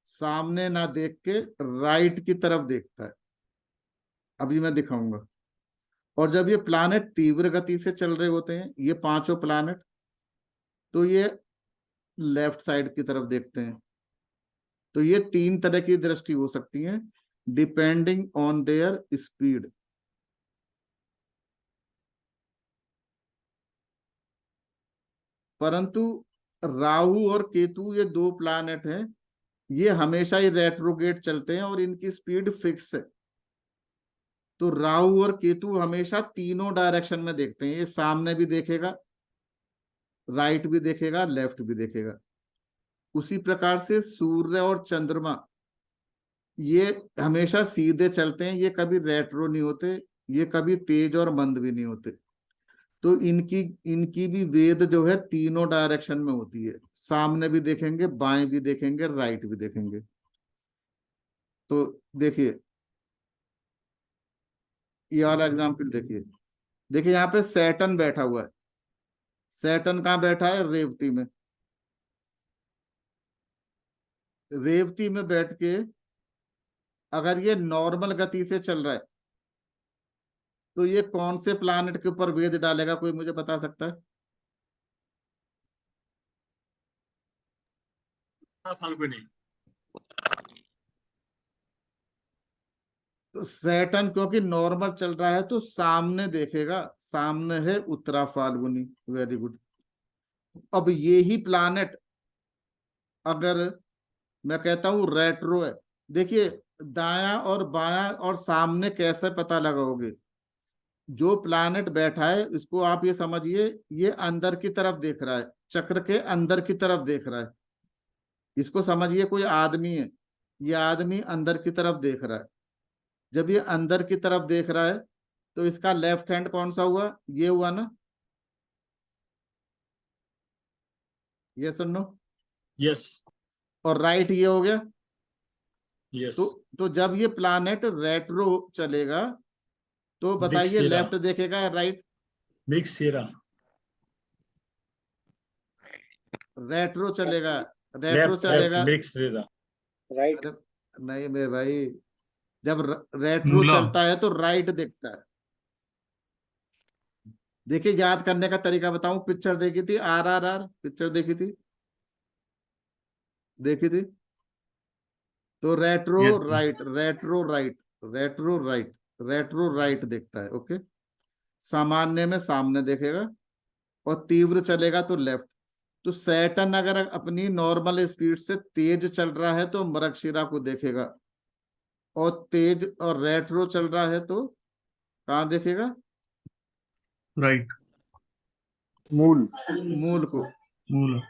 सामने ना देख के राइट की तरफ देखता है, अभी मैं दिखाऊंगा। और जब ये प्लानेट तीव्र गति से चल रहे होते हैं, ये 5 प्लानेट, तो ये लेफ्ट साइड की तरफ देखते हैं। तो ये 3 तरह की दृष्टि हो सकती है डिपेंडिंग ऑन देयर स्पीड। परंतु राहु और केतु, ये 2 प्लानेट हैं, ये हमेशा ही रेट्रोगेट चलते हैं और इनकी स्पीड फिक्स है। तो राहु और केतु हमेशा तीनों डायरेक्शन में देखते हैं, ये सामने भी देखेगा, राइट भी देखेगा, लेफ्ट भी देखेगा। उसी प्रकार से सूर्य और चंद्रमा ये हमेशा सीधे चलते हैं, ये कभी रेट्रो नहीं होते, ये कभी तेज और मंद भी नहीं होते। तो इनकी इनकी भी वेद जो है तीनों डायरेक्शन में होती है, सामने भी देखेंगे, बाएं भी देखेंगे, राइट भी देखेंगे। तो देखिए ये वाला एग्जाम्पल देखिए, देखिए यहाँ पे सैटर्न बैठा हुआ है। सैटर्न कहाँ बैठा है? रेवती में। रेवती में बैठ के अगर ये नॉर्मल गति से चल रहा है तो ये कौन से प्लानेट के ऊपर वेद डालेगा, कोई मुझे बता सकता है? फाल्गुनी। तो सैटर्न क्योंकि नॉर्मल चल रहा है तो सामने देखेगा, सामने है उत्तरा फाल्गुनी। Very good. अब ये ही प्लानेट अगर मैं कहता हूं रेट्रो है, देखिए दायां और बायां और सामने कैसे पता लगाओगे? जो प्लानेट बैठा है इसको आप ये समझिए, ये अंदर की तरफ देख रहा है, चक्र के अंदर की तरफ देख रहा है। इसको समझिए कोई आदमी है, ये आदमी अंदर की तरफ देख रहा है। जब ये अंदर की तरफ देख रहा है तो इसका लेफ्ट हैंड कौन सा हुआ? ये हुआ ना? ये सुन लो। यस और राइट ये हो गया। यस। तो जब ये प्लानेट रेट्रो चलेगा तो बताइए मृगशिरा। लेफ्ट देखेगा या राइट? मृगशिरा। रेट्रो चलेगा, रेट्रो लेफ्ट लेफ्ट चलेगा। मृगशिरा। राइट। अरे नहीं मेरे भाई, जब रेट्रो मूला। चलता है तो राइट दिखता है। देखिए याद करने का तरीका बताऊं, पिक्चर देखी थी RRR, पिक्चर देखी थी, देखी थी? तो retro Yes, sir. Right, retro right, retro right, retro right दिखता है। ओके, सामान्य में सामने देखेगा और तीव्र चलेगा तो लेफ्ट। तो सैटर्न अगर अपनी नॉर्मल स्पीड से तेज चल रहा है तो मृगशिरा को देखेगा, और तेज और रेट्रो चल रहा है तो कहाँ देखेगा? Right. मूल। मूल को। मूला।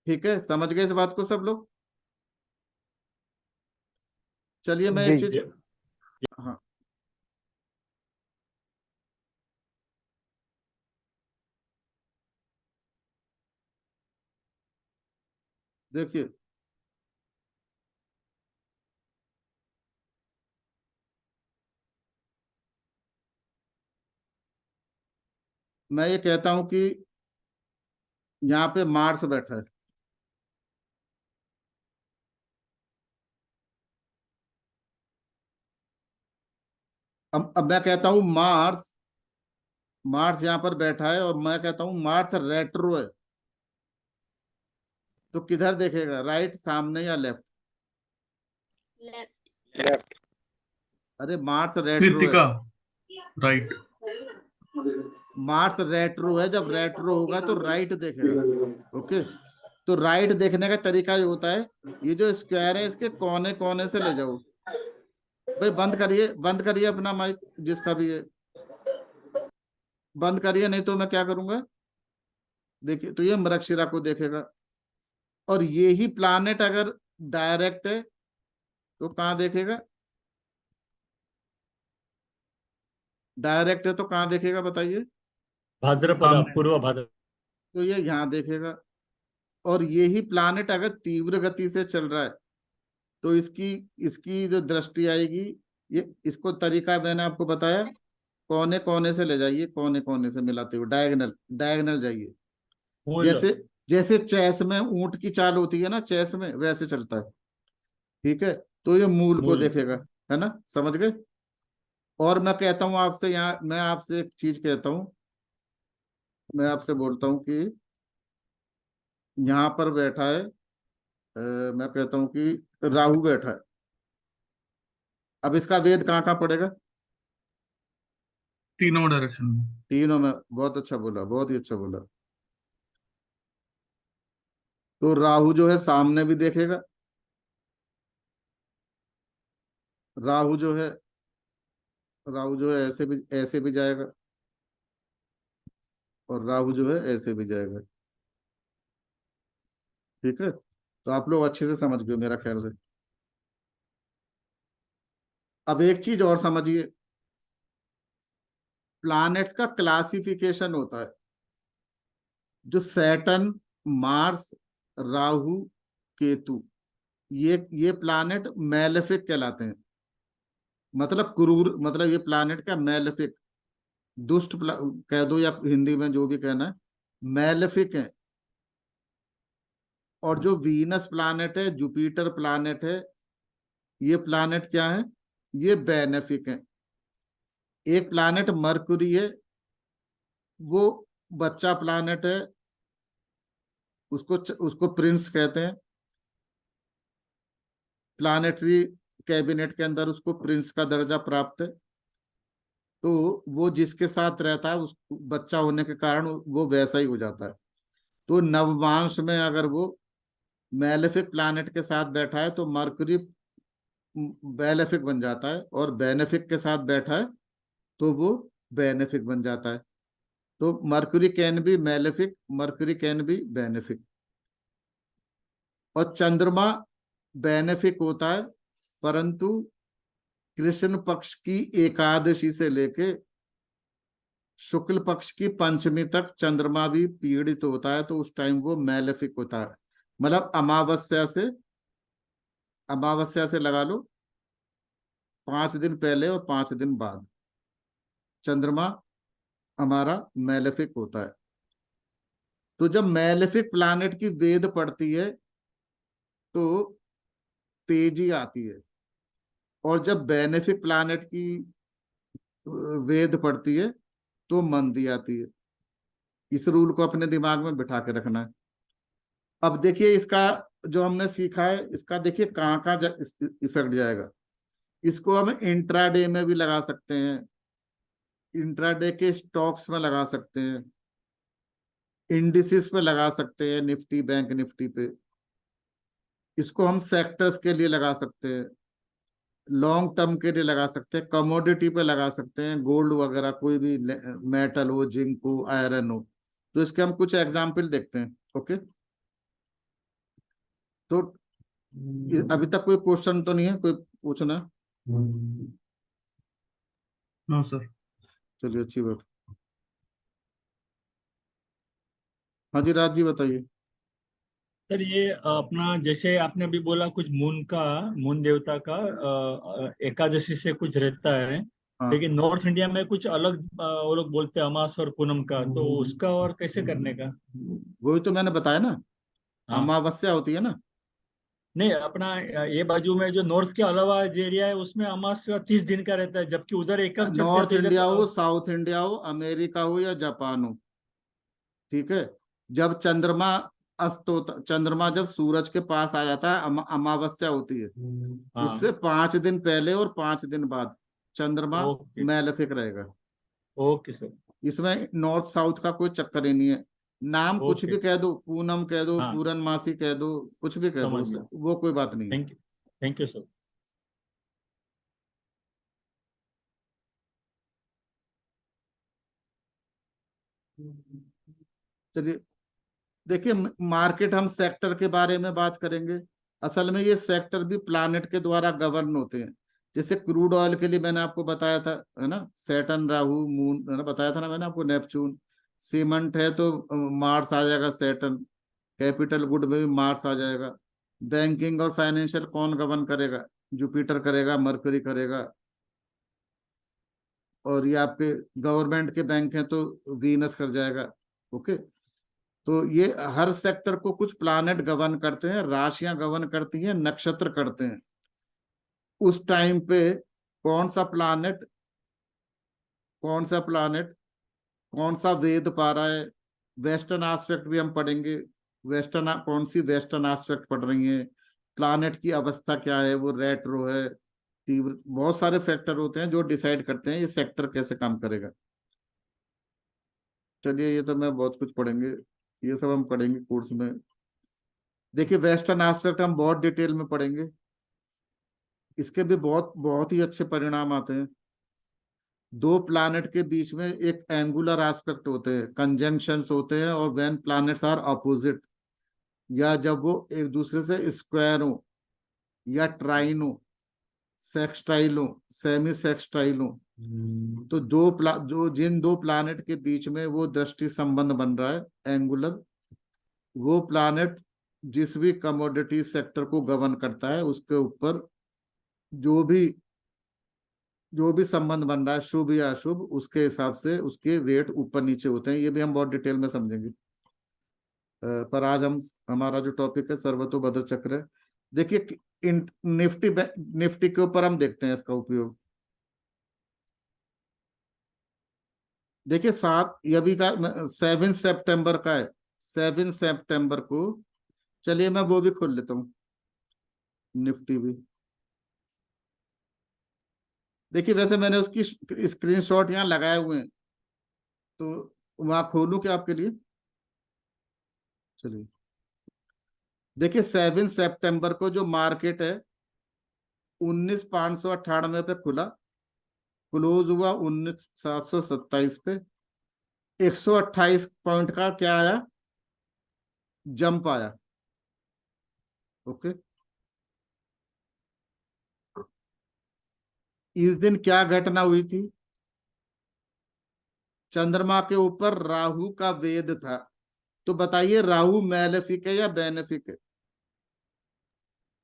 ठीक है, समझ गए इस बात को सब लोग? चलिए मैं एक जी। चीज, हाँ देखिए मैं ये कहता हूं कि यहाँ पे मार्स बैठा है, अब मैं कहता हूं मार्स, मार्स यहाँ पर बैठा है और मैं कहता हूं मार्स रेट्रो है, तो किधर देखेगा, राइट, सामने या लेफ्ट? लेफ्ट। अरे मार्स रेट्रो है, कृतिका राइट। मार्स रेट्रो है, जब रेट्रो होगा तो राइट देखेगा। ओके, तो राइट देखने का तरीका ये होता है, ये जो स्क्वायर है इसके कोने कोने से ले जाओ। भाई बंद करिए अपना माइक, जिसका भी है बंद करिए, नहीं तो मैं क्या करूंगा। देखिए, तो ये मृगशिरा को देखेगा, और ये ही प्लानेट अगर डायरेक्ट है तो कहाँ देखेगा, डायरेक्ट है तो कहाँ देखेगा बताइए? भाद्रपदा, सामने। पूर्व भाद्र। तो ये यहाँ देखेगा। और ये ही प्लानेट अगर तीव्र गति से चल रहा है तो इसकी इसकी जो दृष्टि आएगी, ये इसको तरीका मैंने आपको बताया, कोने कोने से ले जाइए, कोने कोने से मिलाते हुए, डायगोनल डायगोनल जाइए। मूल। जैसे जैसे चेस में ऊंट की चाल होती है ना, चेस में वैसे चलता है। ठीक है, तो ये मूल को मूल। देखेगा, है ना, समझ गए? और मैं कहता हूं आपसे, यहाँ मैं आपसे एक चीज कहता हूं, मैं आपसे बोलता हूं कि यहाँ पर बैठा है, मैं कहता हूं कि राहु बैठा है। अब इसका वेद कहाँ कहाँ पड़ेगा? तीनों डायरेक्शन में। तीनों में। बहुत अच्छा बोला, बहुत ही अच्छा बोला। तो राहु जो है सामने भी देखेगा, राहु जो है, राहु जो है ऐसे भी जाएगा, और राहु जो है ऐसे भी जाएगा। ठीक है, तो आप लोग अच्छे से समझ गए मेरा ख्याल से। अब एक चीज और समझिए, प्लैनेट्स का क्लासिफिकेशन होता है। जो सैटर्न, मार्स, राहु, केतु, ये प्लैनेट मैलेफिक कहलाते हैं। मतलब क्रूर, मतलब ये प्लैनेट का मैलेफिक, कह दो या हिंदी में जो भी कहना है, मैलेफिक है। और जो वीनस प्लैनेट है, जुपिटर प्लैनेट है, ये प्लैनेट क्या है, ये बेनेफिक है। एक प्लैनेट मरकुरी है, वो बच्चा प्लैनेट है, उसको प्रिंस कहते हैं। प्लानिटरी कैबिनेट के अंदर उसको प्रिंस का दर्जा प्राप्त है। तो वो जिसके साथ रहता है, उस बच्चा होने के कारण वो वैसा ही हो जाता है। तो नवमांश में अगर वो मैलेफिक प्लैनेट के साथ बैठा है तो मरकरी बेनेफिक बन जाता है, और बेनेफिक के साथ बैठा है तो वो बेनेफिक बन जाता है। तो Mercury can be malefic, Mercury can be benefic. और चंद्रमा बेनेफिक होता है, परंतु कृष्ण पक्ष की एकादशी से लेके शुक्ल पक्ष की पंचमी तक चंद्रमा भी पीड़ित होता है, तो उस टाइम वो मैलेफिक होता है। मतलब अमावस्या से लगा लो 5 दिन पहले और 5 दिन बाद चंद्रमा हमारा मैलेफिक होता है। तो जब मैलेफिक प्लैनेट की वेद पड़ती है तो तेजी आती है, और जब बेनेफिक प्लैनेट की वेद पड़ती है तो मंदी आती है। इस रूल को अपने दिमाग में बिठा के रखना है। अब देखिए, इसका जो हमने सीखा है, इसका देखिए कहाँ कहाँ इफेक्ट जाएगा। इसको हम इंट्राडे में भी लगा सकते हैं, इंट्राडे के स्टॉक्स में लगा सकते हैं, इंडिसेस पे लगा सकते हैं, निफ्टी बैंक निफ्टी पे। इसको हम सेक्टर्स के लिए लगा सकते हैं, लॉन्ग टर्म के लिए लगा सकते हैं, कमोडिटी पे लगा सकते हैं, गोल्ड वगैरह, कोई भी मेटल हो, जिंक हो, आयरन हो। तो इसके हम कुछ एग्जाम्पल देखते हैं। ओके, तो अभी तक कोई क्वेश्चन तो नहीं है, कोई पूछना? No sir. चलिए, अच्छी बात। हाँ जी, राज जी बताइए। सर ये अपना जैसे आपने अभी बोला कुछ मून देवता का एकादशी से कुछ रहता है, हाँ लेकिन नॉर्थ इंडिया में कुछ अलग वो लोग बोलते हैं अमास और पूनम का, तो उसका और कैसे करने का? वही तो मैंने बताया ना, हाँ अमावस्या होती है ना। नहीं, अपना ये बाजू में जो नॉर्थ के अलावा जो एरिया है उसमें अमास 30 दिन का रहता है, जबकि उधर एकम चलते हैं नॉर्थ तो इधर इंडिया हो, साउथ इंडिया हो, अमेरिका हो या जापान हो, ठीक है, जब चंद्रमा अस्त होता, चंद्रमा जब सूरज के पास आ जाता है, अमावस्या होती है, उससे हाँ 5 दिन पहले और 5 दिन बाद चंद्रमा ओके। मैलेफिक रहेगा। Okay sir. इसमें नॉर्थ साउथ का कोई चक्कर ही नहीं है। नाम कुछ ओके। भी कह दो, पूनम कह दो, हाँ पूरनमासी कह दो, कुछ भी कह दो, समझ उससे गया। वो कोई बात नहीं है। Thank you. Thank you sir. चलिए, देखिए मार्केट, हम सेक्टर के बारे में बात करेंगे। असल में ये सेक्टर भी प्लानेट के द्वारा गवर्न होते हैं। जैसे क्रूड ऑयल के लिए मैंने आपको बताया था, है ना, सैटर्न, राहु, मून, है ना, बताया था ना मैंने आपको, नेपच्यून। सीमेंट है तो मार्स आ जाएगा, सैटर्न। कैपिटल गुड में भी मार्स आ जाएगा। बैंकिंग और फाइनेंशियल कौन गवर्न करेगा? जुपिटर करेगा, मरकरी करेगा। और ये आपके गवर्नमेंट के बैंक हैं तो वीनस कर जाएगा। ओके, तो ये हर सेक्टर को कुछ प्लानेट गवर्न करते हैं, राशियां गवर्न करती हैं, नक्षत्र करते हैं। उस टाइम पे कौन सा प्लानेट, कौन सा प्लानेट कौन सा वेद पा रहा है, वेस्टर्न एस्पेक्ट भी हम पढ़ेंगे। वेस्टर्न कौन सी वेस्टर्न एस्पेक्ट पढ़ रही है, प्लानेट की अवस्था क्या है, वो रेट्रो है, तीव्र, बहुत सारे फैक्टर होते हैं जो डिसाइड करते हैं ये सेक्टर कैसे काम करेगा। चलिए, ये तो मैं बहुत कुछ पढ़ेंगे, ये सब हम पढ़ेंगे कोर्स में। देखिए, वेस्टर्न एस्पेक्ट हम बहुत डिटेल में पढ़ेंगे। इसके भी बहुत बहुत ही अच्छे परिणाम आते हैं। दो प्लैनेट के बीच में एक एंगुलर एस्पेक्ट होते हैं, कंजंक्शंस होते हैं, और व्हेन प्लैनेट्स आर अपोजिट, या जब वो एक दूसरे से स्क्वायर हो, या ट्राइन हो, सेक्सटाइल हो, सेमी सेक्सटाइल हो, तो जो जिन दो प्लैनेट के बीच में वो दृष्टि संबंध बन रहा है एंगुलर, वो प्लैनेट जिस भी कमोडिटी सेक्टर को गवर्न करता है, उसके ऊपर जो भी संबंध बन रहा है, शुभ या अशुभ, उसके हिसाब से उसके रेट ऊपर नीचे होते हैं। ये भी हम बहुत डिटेल में समझेंगे। पर आज हमारा जो टॉपिक है सर्वतोभद्र चक्र है। देखिए, निफ्टी के ऊपर हम देखते हैं इसका उपयोग। देखिए, 7 सितंबर का है, 7 सितंबर को। चलिए मैं वो भी खोल लेता हूँ, निफ्टी भी। देखिए, वैसे मैंने उसकी स्क्रीनशॉट यहाँ लगाए हुए हैं, तो वहां खोलूं क्या आपके लिए? चलिए, देखिए 7 सितंबर को जो मार्केट है 19,598 पे खुला, क्लोज हुआ 19,727 पे। 128 पॉइंट का क्या आया, जंप आया। ओके, इस दिन क्या घटना हुई थी? चंद्रमा के ऊपर राहु का वेद था। तो बताइए, राहु मैलेफिक है या बेनेफिक है?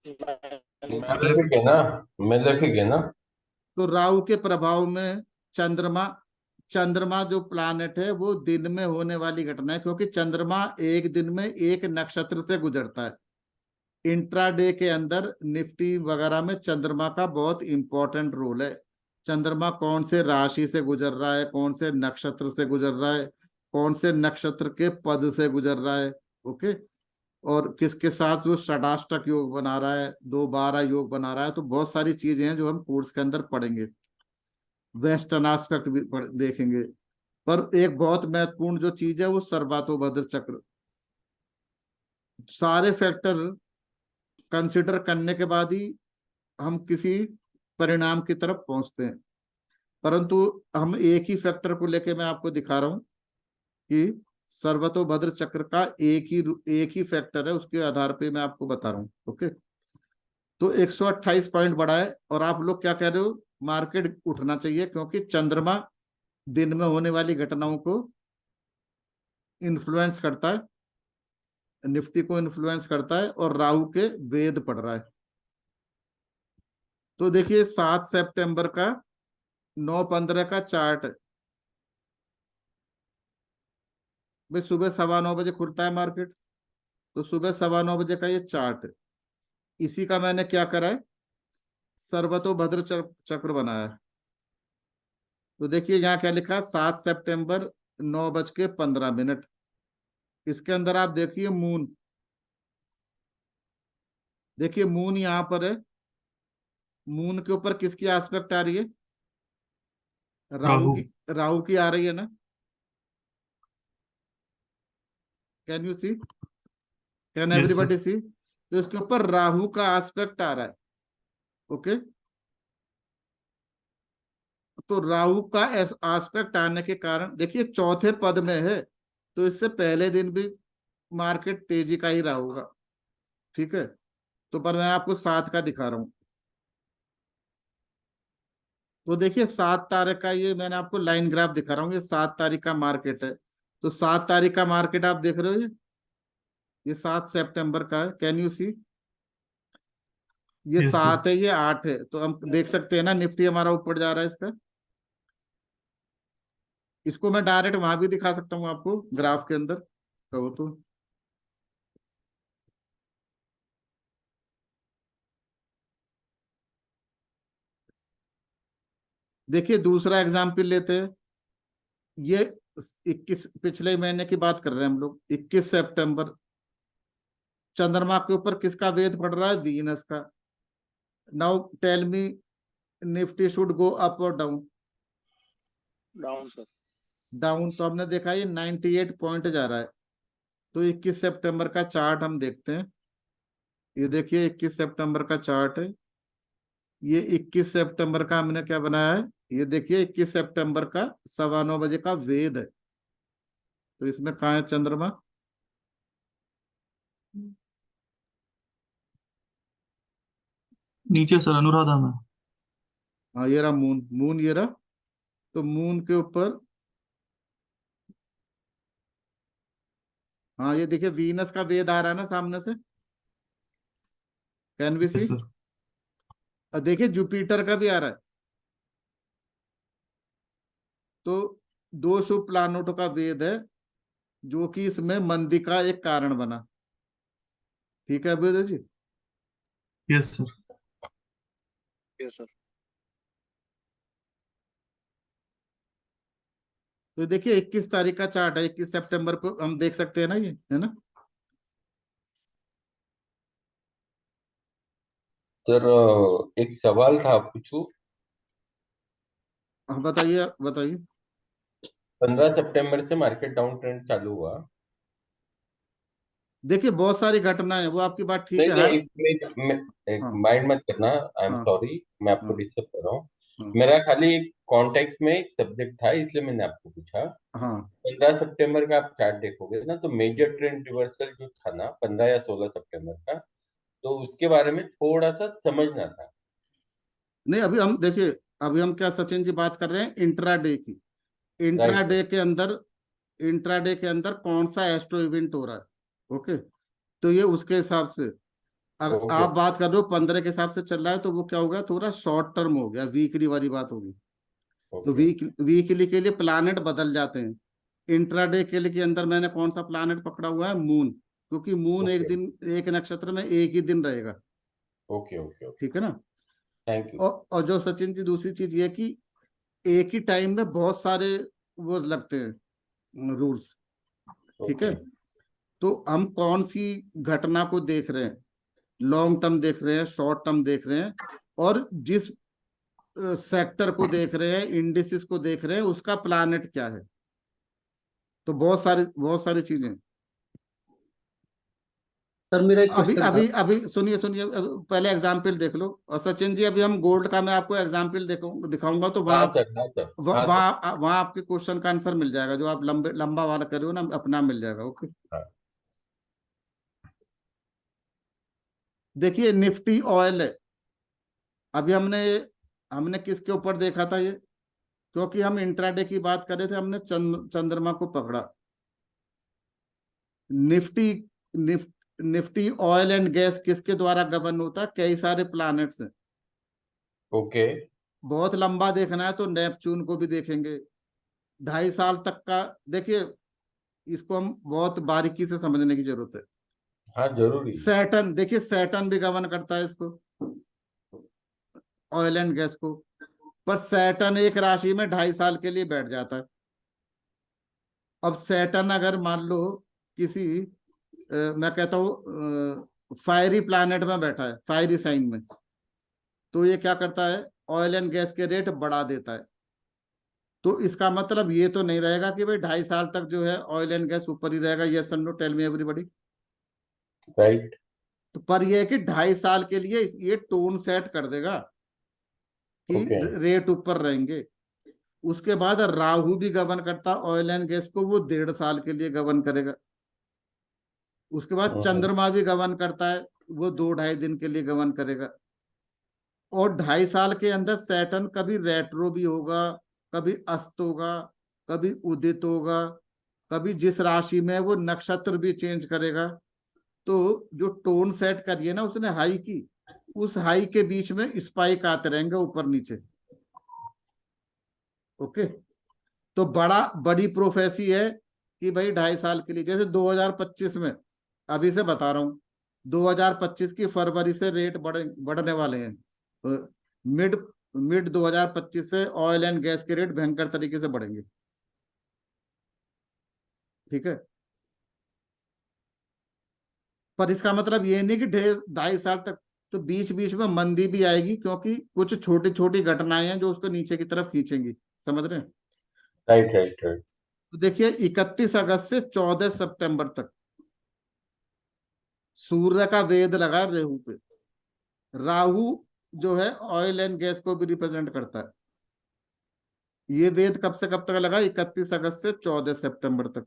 मैलेफिक है ना, मैलेफिक है ना। तो राहु के प्रभाव में चंद्रमा चंद्रमा जो प्लानेट है वो दिन में होने वाली घटना है, क्योंकि चंद्रमा एक दिन में एक नक्षत्र से गुजरता है। इंट्राडे के अंदर निफ्टी वगैरह में चंद्रमा का बहुत इंपॉर्टेंट रोल है। चंद्रमा कौन से राशि से गुजर रहा है, कौन से नक्षत्र से गुजर रहा है, कौन से नक्षत्र के पद से गुजर रहा है, ओके, और किसके साथ वो षडाष्टक योग बना रहा है, 2-12 योग बना रहा है। तो बहुत सारी चीजें हैं जो हम कोर्स के अंदर पढ़ेंगे। वेस्टर्न एस्पेक्ट भी देखेंगे। पर एक बहुत महत्वपूर्ण जो चीज है वो सर्वातोभद्र चक्र। सारे फैक्टर कंसिडर करने के बाद ही हम किसी परिणाम की तरफ पहुंचते हैं। परंतु हम एक ही फैक्टर को लेके मैं आपको दिखा रहा हूं कि सर्वतोभद्र चक्र का एक ही फैक्टर है, उसके आधार पे मैं आपको बता रहा हूँ। ओके, तो 128 पॉइंट बढ़ा है, और आप लोग क्या कह रहे हो, मार्केट उठना चाहिए, क्योंकि चंद्रमा दिन में होने वाली घटनाओं को इन्फ्लुएंस करता है। निफ्टी को इन्फ्लुएंस करता है और राहु के वेद पड़ रहा है। तो देखिए 7 सितंबर का 9:15 का चार्ट है भाई, सुबह 9:15 खुलता है मार्केट, तो सुबह 9:15 का ये चार्ट है। इसी का मैंने क्या करा है, सर्वतोभद्र चक्र बनाया है। तो देखिए यहाँ क्या लिखा है, 7 सितंबर 9:15। इसके अंदर आप देखिए मून, देखिए मून यहाँ पर है। मून के ऊपर किसकी एस्पेक्ट आ रही है, राहु की आ रही है ना। Can you see, can Yes, everybody see. तो इसके ऊपर राहु का एस्पेक्ट आ रहा है। ओके, तो राहु का एस्पेक्ट आने के कारण देखिए चौथे पद में है, तो इससे पहले दिन भी मार्केट तेजी का ही रहा होगा। ठीक है, तो पर मैं आपको 7 का दिखा रहा हूं। तो देखिए 7 तारीख का ये मैंने आपको लाइन ग्राफ दिखा रहा हूँ, ये 7 तारीख का मार्केट है। तो 7 तारीख का मार्केट आप देख रहे हो, ये 7 सितंबर का है। कैन यू सी, ये Yes, sir. 7 है, ये 8 है। तो हम देख सकते हैं ना, निफ्टी हमारा ऊपर जा रहा है इसका। इसको मैं डायरेक्ट वहां भी दिखा सकता हूँ आपको, ग्राफ के अंदर कहो तो। देखिए दूसरा एग्जाम्पल लेते हैं, ये 21 पिछले महीने की बात कर रहे हैं हम लोग। 21 सितंबर, चंद्रमा के ऊपर किसका वेद पड़ रहा है, वीनस का। Now tell me, Nifty should go up और डाउन। Down sir. डाउन, तो हमने देखा ये 98 पॉइंट जा रहा है। तो 21 सितंबर का चार्ट हम देखते हैं। ये देखिए 21 सितंबर का चार्ट है। ये 21 सितंबर का हमने क्या बनाया है, ये देखिए 21 सितंबर का 9:15 का वेद है। तो इसमें कहाँ है चंद्रमा, नीचे सर, अनुराधा में। हाँ ये रहा मून, मून ये रहा। तो मून के ऊपर, हाँ ये देखिए वीनस का वेद आ रहा है ना सामने से। Can we Yes, see, sir. और देखिए जुपिटर का भी आ रहा है। तो 2 शुभ प्लानों का वेद है, जो कि इसमें मंदी का एक कारण बना। ठीक है अभ्युदय जी। Yes, sir. Yes sir. तो देखिए 21 तारीख का चार्ट है, 21 सितंबर को हम देख सकते हैं ना, ये है ना। सर एक सवाल था, पूछूं? हाँ बताइए बताइए। 15 सितंबर से मार्केट डाउन ट्रेंड चालू हुआ। देखिए बहुत सारी घटनाएं हैं, वो आपकी बात ठीक नहीं है। नहीं, हर एक हाँ माइंड मत करना, आई एम हाँ सॉरी, मैं आपको हाँ डिस्टर्ब कर रहा हूँ। हाँ मेरा खाली एक कॉन्टेक्स्ट में एक सब्जेक्ट था, इसलिए मैंने आपको पूछा। हाँ 15 सितंबर का आप चार्ट देखोगे ना, तो मेजर ट्रेंड रिवर्सल जो था ना 15 या 16 सितंबर का, तो उसके बारे में थोड़ा सा समझना था। नहीं अभी हम देखिए, अभी हम क्या सचिन जी बात कर रहे हैं इंट्राडे की। राइट। इंट्राडे के अंदर, इंट्राडे के अंदर कौन सा एस्ट्रो इवेंट हो रहा है। ओके, तो ये उसके हिसाब से, अगर ओके आप बात कर रहे हो 15 के हिसाब से चल रहा है, तो वो क्या हो गया, थोड़ा शॉर्ट टर्म हो गया, वीकली वाली बात होगी। तो ओके वीकली के लिए प्लानेट बदल जाते हैं। इंट्राडे के लिए के अंदर मैंने कौन सा प्लानेट पकड़ा हुआ है, मून, क्योंकि मून एक ओके दिन, एक नक्षत्र में एक ही दिन रहेगा। ओके ओके ओके, ठीक है ना। Thank you. और जो सचिन जी दूसरी चीज ये कि एक ही टाइम में बहुत सारे वो लगते हैं रूल्स। ठीक है, ओके तो हम कौन सी घटना को देख रहे हैं, लॉन्ग टर्म देख रहे हैं, शॉर्ट टर्म देख रहे हैं, और जिस सेक्टर को देख रहे हैं, इंडिसेस को देख रहे हैं, उसका प्लानेट क्या है। तो बहुत सारी चीजें। सर मेरा एक अभी क्वेश्चन था। अभी अभी सुनिए सुनिए, पहले एग्जाम्पल देख लो। और सचिन जी अभी हम गोल्ड का मैं आपको एग्जाम्पल दिखाऊंगा, तो हाँ वहां सर, हाँ सर, हाँ सर। वहां आपके क्वेश्चन का आंसर मिल जाएगा, जो आप लंबा वाला कर रहे हो ना, अपना मिल जाएगा। ओके, हाँ देखिए निफ्टी ऑयल है। अभी हमने हमने किसके ऊपर देखा था ये, क्योंकि हम इंट्राडे की बात कर रहे थे, हमने चंद्रमा को पकड़ा। Nifty Nifty oil and gas किसके द्वारा गवर्न होता है? कई सारे प्लैनेट्स हैं। ओके। बहुत लंबा देखना है तो नेपच्यून को भी देखेंगे। 2.5 साल तक का देखिए, इसको हम बहुत बारीकी से समझने की जरूरत है। हाँ जरूरी। सैटर्न, देखिए सैटर्न भी गवर्न करता है इसको, ऑयल एंड गैस को। पर सैटर्न एक राशि में 2.5 साल के लिए बैठ जाता है। अब सैटर्न अगर मान लो किसी मैं कहता हूँ फायरी प्लैनेट में बैठा है, फायरी साइन में, तो ये क्या करता है? ऑयल एंड गैस के रेट बढ़ा देता है। तो इसका मतलब ये तो नहीं रहेगा कि भाई 2.5 साल तक जो है ऑयल एंड गैस ऊपर ही रहेगा। यस और no, tell me everybody. Right. तो पर यह है कि 2.5 साल के लिए ये टोन सेट कर देगा कि Okay. रेट ऊपर रहेंगे। उसके बाद राहु भी गवर्न करता ऑयल एंड गैस को, वो 1.5 साल के लिए गवर्न करेगा। उसके बाद चंद्रमा भी गवर्न करता है, वो 2-2.5 दिन के लिए गवर्न करेगा। और 2.5 साल के अंदर सैटर्न कभी रेट्रो भी होगा, कभी अस्त होगा, कभी उदित होगा, कभी जिस राशि में वो नक्षत्र भी चेंज करेगा। तो जो टोन सेट करिए ना उसने हाई की, उस हाई के बीच में स्पाइक आते रहेंगे ऊपर नीचे। ओके, तो बड़ी प्रोफेसी है कि भाई 2.5 साल के लिए, जैसे 2025 में, अभी से बता रहा हूं, 2025 की फरवरी से रेट बढ़ने वाले हैं। मिड 2025 से ऑयल एंड गैस के रेट भयंकर तरीके से बढ़ेंगे। ठीक है, पर इसका मतलब ये नहीं कि 2.5 साल तक, तो बीच बीच में मंदी भी आएगी, क्योंकि कुछ छोटी छोटी घटनाएं हैं जो उसको नीचे की तरफ खींचेंगी। समझ रहे हैं? Right right right. तो देखिए 31 अगस्त से 14 सितंबर तक सूर्य का वेद लगा रेहू पे। राहु जो है ऑयल एंड गैस को भी रिप्रेजेंट करता है। ये वेद कब से कब तक लगा? 31 अगस्त से 14 सितंबर तक।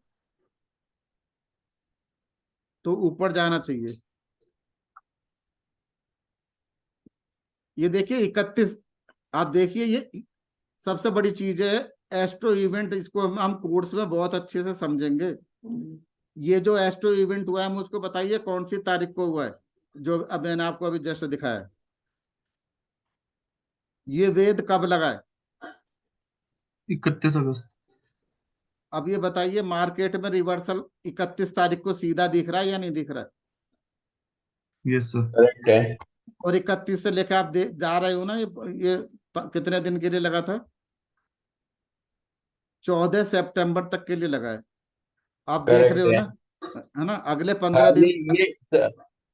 तो ऊपर जाना चाहिए। ये देखिए 31, आप देखिए ये सबसे बड़ी चीज है एस्ट्रो इवेंट। इसको हम कोर्स में बहुत अच्छे से समझेंगे। ये जो एस्ट्रो इवेंट हुआ है, मुझको बताइए कौन सी तारीख को हुआ है, जो अब मैंने आपको अभी जस्ट दिखाया है। ये वेद कब लगा है? 31 अगस्त। अब ये बताइए मार्केट में रिवर्सल 31 तारीख को सीधा दिख रहा है या नहीं दिख रहा है? Yes sir. करेक्ट है। और 31 से लेकर आप जा रहे हो ना, ये कितने दिन के लिए लगा था? 14 सितंबर तक के लिए लगा है। आप देख रहे हो ना, है ना? अगले 15 हाँ, दिन। ये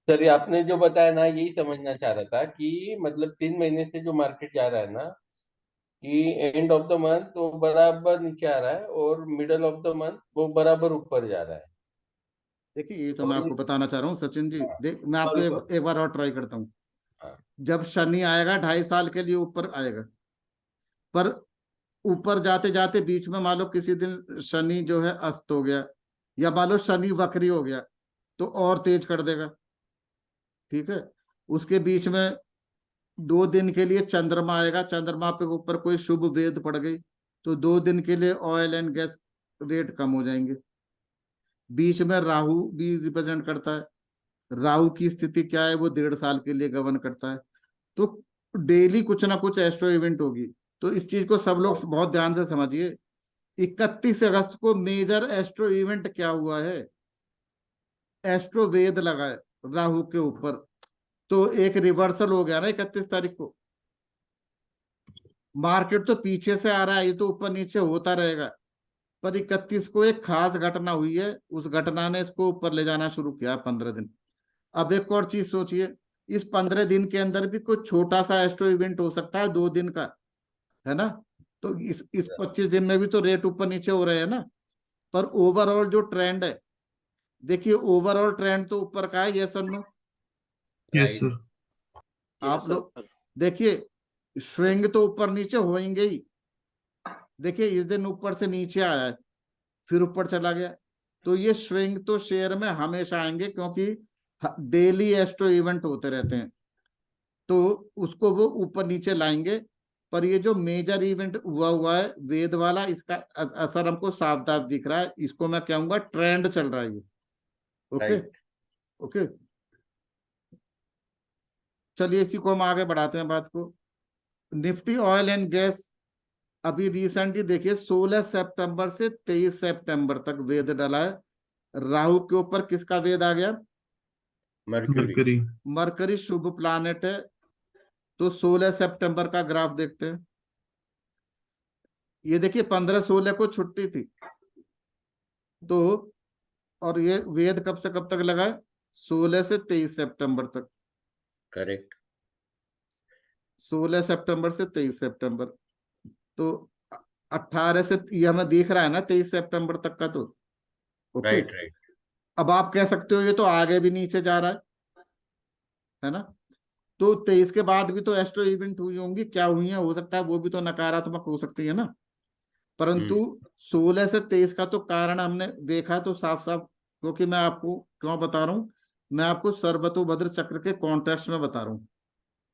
सर ये आपने जो बताया ना, यही समझना चाह रहा था कि मतलब 3 महीने से जो मार्केट जा रहा है ना, कि एंड ऑफ द मंथ वो बराबर नीचे आ रहा है और मिडल ऑफ द मंथ वो बराबर ऊपर जा रहा है। देखिए ये तो मैं और आपको बताना चाह रहा हूँ सचिन जी। देख, मैं आपको और- एक बार और ट्राई करता हूँ। हाँ। जब शनि आएगा 2.5 साल के लिए ऊपर आएगा, पर ऊपर जाते जाते बीच में मान लो किसी दिन शनि जो है अस्त हो गया, या मान लो शनि वक्री हो गया, तो और तेज कर देगा। ठीक है, उसके बीच में 2 दिन के लिए चंद्रमा आएगा, चंद्रमा पे ऊपर कोई शुभ वेद पड़ गई, तो 2 दिन के लिए ऑयल एंड गैस रेट कम हो जाएंगे। बीच में राहु भी रिप्रेजेंट करता है। राहु की स्थिति क्या है? वो 1.5 साल के लिए गवर्न करता है। तो डेली कुछ ना कुछ एस्ट्रो इवेंट होगी। तो इस चीज को सब लोग बहुत ध्यान से समझिए। 31 अगस्त को मेजर एस्ट्रो इवेंट क्या हुआ है? एस्ट्रो वेद लगा है राहु के ऊपर, तो एक रिवर्सल हो गया ना 31 तारीख को। मार्केट तो पीछे से आ रहा है, ये तो ऊपर नीचे होता रहेगा, पर 31 को एक खास घटना हुई है, उस घटना ने इसको ऊपर ले जाना शुरू किया 15 दिन। अब एक और चीज सोचिए, इस 15 दिन के अंदर भी कोई छोटा सा एस्ट्रो इवेंट हो सकता है 2 दिन का, है ना? तो इस 25 दिन में भी तो रेट ऊपर नीचे हो रहे हैं ना। पर ओवरऑल जो ट्रेंड है, देखिए ओवरऑल ट्रेंड तो ऊपर का है। यस और नो? Yes sir. आप लोग देखिए स्विंग तो ऊपर नीचे होंगे ही। देखिए इस दिन ऊपर से नीचे आया है, फिर ऊपर चला गया, तो ये स्विंग तो शेयर में हमेशा आएंगे, क्योंकि डेली एस्ट्रो इवेंट होते रहते हैं, तो उसको वो ऊपर नीचे लाएंगे। पर ये जो मेजर इवेंट हुआ है वेद वाला, इसका असर हमको साफ साफ दिख रहा है। इसको मैं कहूंगा ट्रेंड चल रहा है ये। ओके, ओके, चलिए इसी को हम आगे बढ़ाते हैं बात को। निफ्टी ऑयल एंड गैस अभी रिसेंटली देखिए 16 सितंबर से 23 सितंबर तक वेद डला है। राहु के ऊपर किसका वेद आ गया? Mercury. मरकरी शुभ प्लैनेट है। तो 16 सितंबर का ग्राफ देखते हैं। ये देखिए 15-16 को छुट्टी थी, तो और ये वेद कब से कब तक लगा है? 16 से 23 सितंबर तक। करेक्ट। 16 सितंबर से 23 सितंबर, तो 18 से ये हमें दिख रहा है ना 23 सितंबर तक का। तो ओके, राइट राइट। अब आप कह सकते हो ये तो आगे भी नीचे जा रहा है ना। तो 23 के बाद भी तो एस्ट्रो इवेंट हुई होंगी, क्या हुई है, हो सकता है वो भी तो नकारात्मक हो सकती है ना। परंतु 16 से 23 का तो कारण हमने देखा तो साफ साफ, क्योंकि मैं आपको क्यों बता रहा हूँ, मैं आपको सर्वतोभद्र चक्र के कॉन्टेक्स्ट में बता रहा हूँ।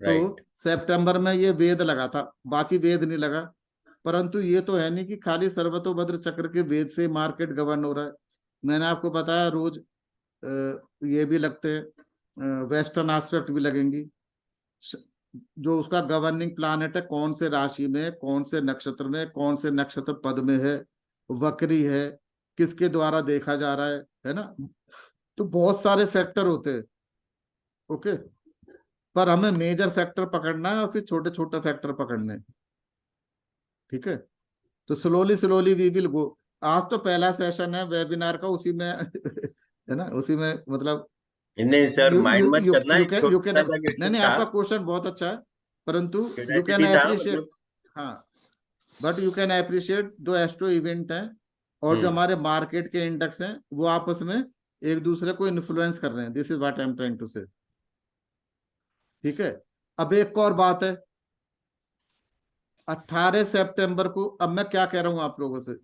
तो सितंबर में ये वेद लगा था, बाकी वेद नहीं लगा। परंतु ये तो है नहीं कि खाली सर्वतोभद्र चक्र के वेद से मार्केट गवर्न हो रहा है। मैंने आपको बताया रोज ये भी लगते हैं, वेस्टर्न एस्पेक्ट भी लगेंगी। जो उसका गवर्निंग प्लैनेट है, कौन से राशि में, कौन से नक्षत्र में, कौन से नक्षत्र पद में है, वक्री है, किसके द्वारा देखा जा रहा है ना। तो बहुत सारे फैक्टर होते हैं। ओके, पर हमें मेजर फैक्टर पकड़ना है और फिर छोटे छोटे फैक्टर पकड़ने हैं। ठीक है, तो slowly slowly we will go. आज तो पहला सेशन है वेबिनार का, उसी में है ना, उसी में मतलब नहीं सर, माइंड मत करना, यू एक कैन छोटा सा नहीं क्वेश्चन नहीं, था, आपका क्वेश्चन बहुत अच्छा है, परंतु यू कैन क्यूरियोसिटी था, अप्रिशिएट। मतलब हाँ, बट यू कैन अप्रिशिएट जो एस्ट्रो इवेंट है और जो हमारे मार्केट के इंडेक्स हैं वो आपस में एक दूसरे को इन्फ्लुएंस कर रहे हैं। This is what I am trying to say. ठीक है, अब एक और बात है, 18 सितंबर को, अब मैं क्या कह रहा हूं आप लोगों से,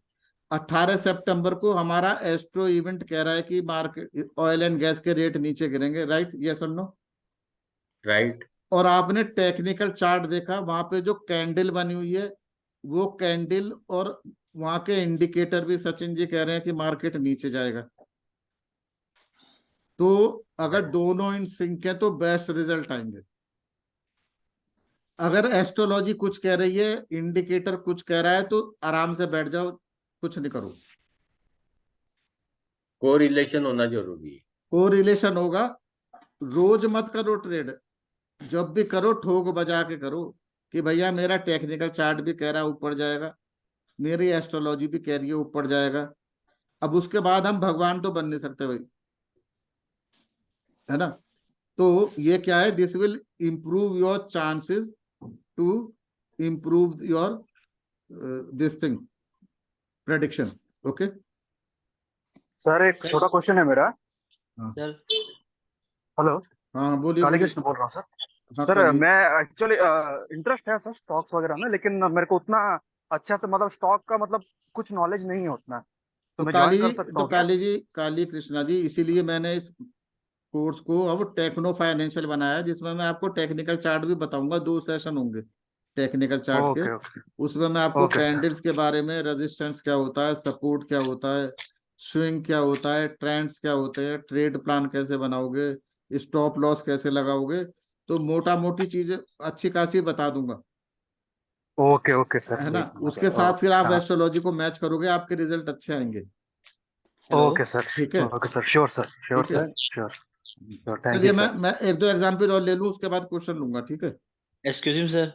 18 सितंबर को हमारा एस्ट्रो इवेंट कह रहा है कि मार्केट ऑयल एंड गैस के रेट नीचे गिरेंगे। राइट, यस और नो? राइट। और आपने टेक्निकल चार्ट देखा, वहां पे जो कैंडल बनी हुई है वो कैंडल और वहां के इंडिकेटर भी सचिन जी कह रहे हैं कि मार्केट नीचे जाएगा। तो अगर दोनों इन सिंक है तो बेस्ट रिजल्ट आएंगे। अगर एस्ट्रोलॉजी कुछ कह रही है, इंडिकेटर कुछ कह रहा है, तो आराम से बैठ जाओ, कुछ नहीं करो। कोरिलेशन होना जरूरी है। कोरिलेशन होगा, रोज मत करो ट्रेड, जब भी करो ठोक बजा के करो कि भैया मेरा टेक्निकल चार्ट भी कह रहा है ऊपर जाएगा, मेरी एस्ट्रोलॉजी भी कह रही है ऊपर जाएगा। अब उसके बाद हम भगवान तो बन नहीं सकते भाई, है ना। तो ये क्या है, this will improve your chances to improve your this thing prediction. Okay sir, एक छोटा क्वेश्चन है मेरा। सर हेलो, हाँ बोलिए काली बोलिए। कृष्ण बोल रहा हूँ सर। हाँ, सर करिए। मैं एक्चुअली इंटरेस्ट है सर स्टॉक्स वगैरह में, लेकिन मेरे को उतना अच्छा से मतलब स्टॉक का मतलब कुछ नॉलेज नहीं है उतना, तो मैं ज्वाइन कर सकता हूँ क्या? काली कृष्णा जी, इसीलिए मैंने इस कोर्स को अब टेक्नो फाइनेंशियल बनाया, जिसमें मैं आपको टेक्निकल चार्ट भी बताऊंगा। 2 सेशन होंगे टेक्निकल चार्ट के। ओके ओके उसमें मैं आपको ओके सर। कैंडल्स के बारे में, रेजिस्टेंस क्या होता है, सपोर्ट क्या होता है, स्विंग क्या होता है, ट्रेंड्स क्या होते हैं, ट्रेड प्लान कैसे बनाओगे, स्टॉप लॉस कैसे लगाओगे, तो मोटा मोटी चीजें अच्छी खासी बता दूंगा, ओके ओके सर, है ना। वही समझ उसके गया। साथ फिर आप हाँ, एस्ट्रोलॉजी को मैच करोगे, आपके रिजल्ट अच्छे आएंगे। ओके सर, ठीक है, okay sir, sure sir, sure ठीक है। सर, श्योर श्योर, थैंक चलिए यू मैं सर। मैं 1-2 एग्जाम्पल और ले लूं, उसके बाद क्वेश्चन लूंगा। ठीक है, एक्सक्यूज मी सर।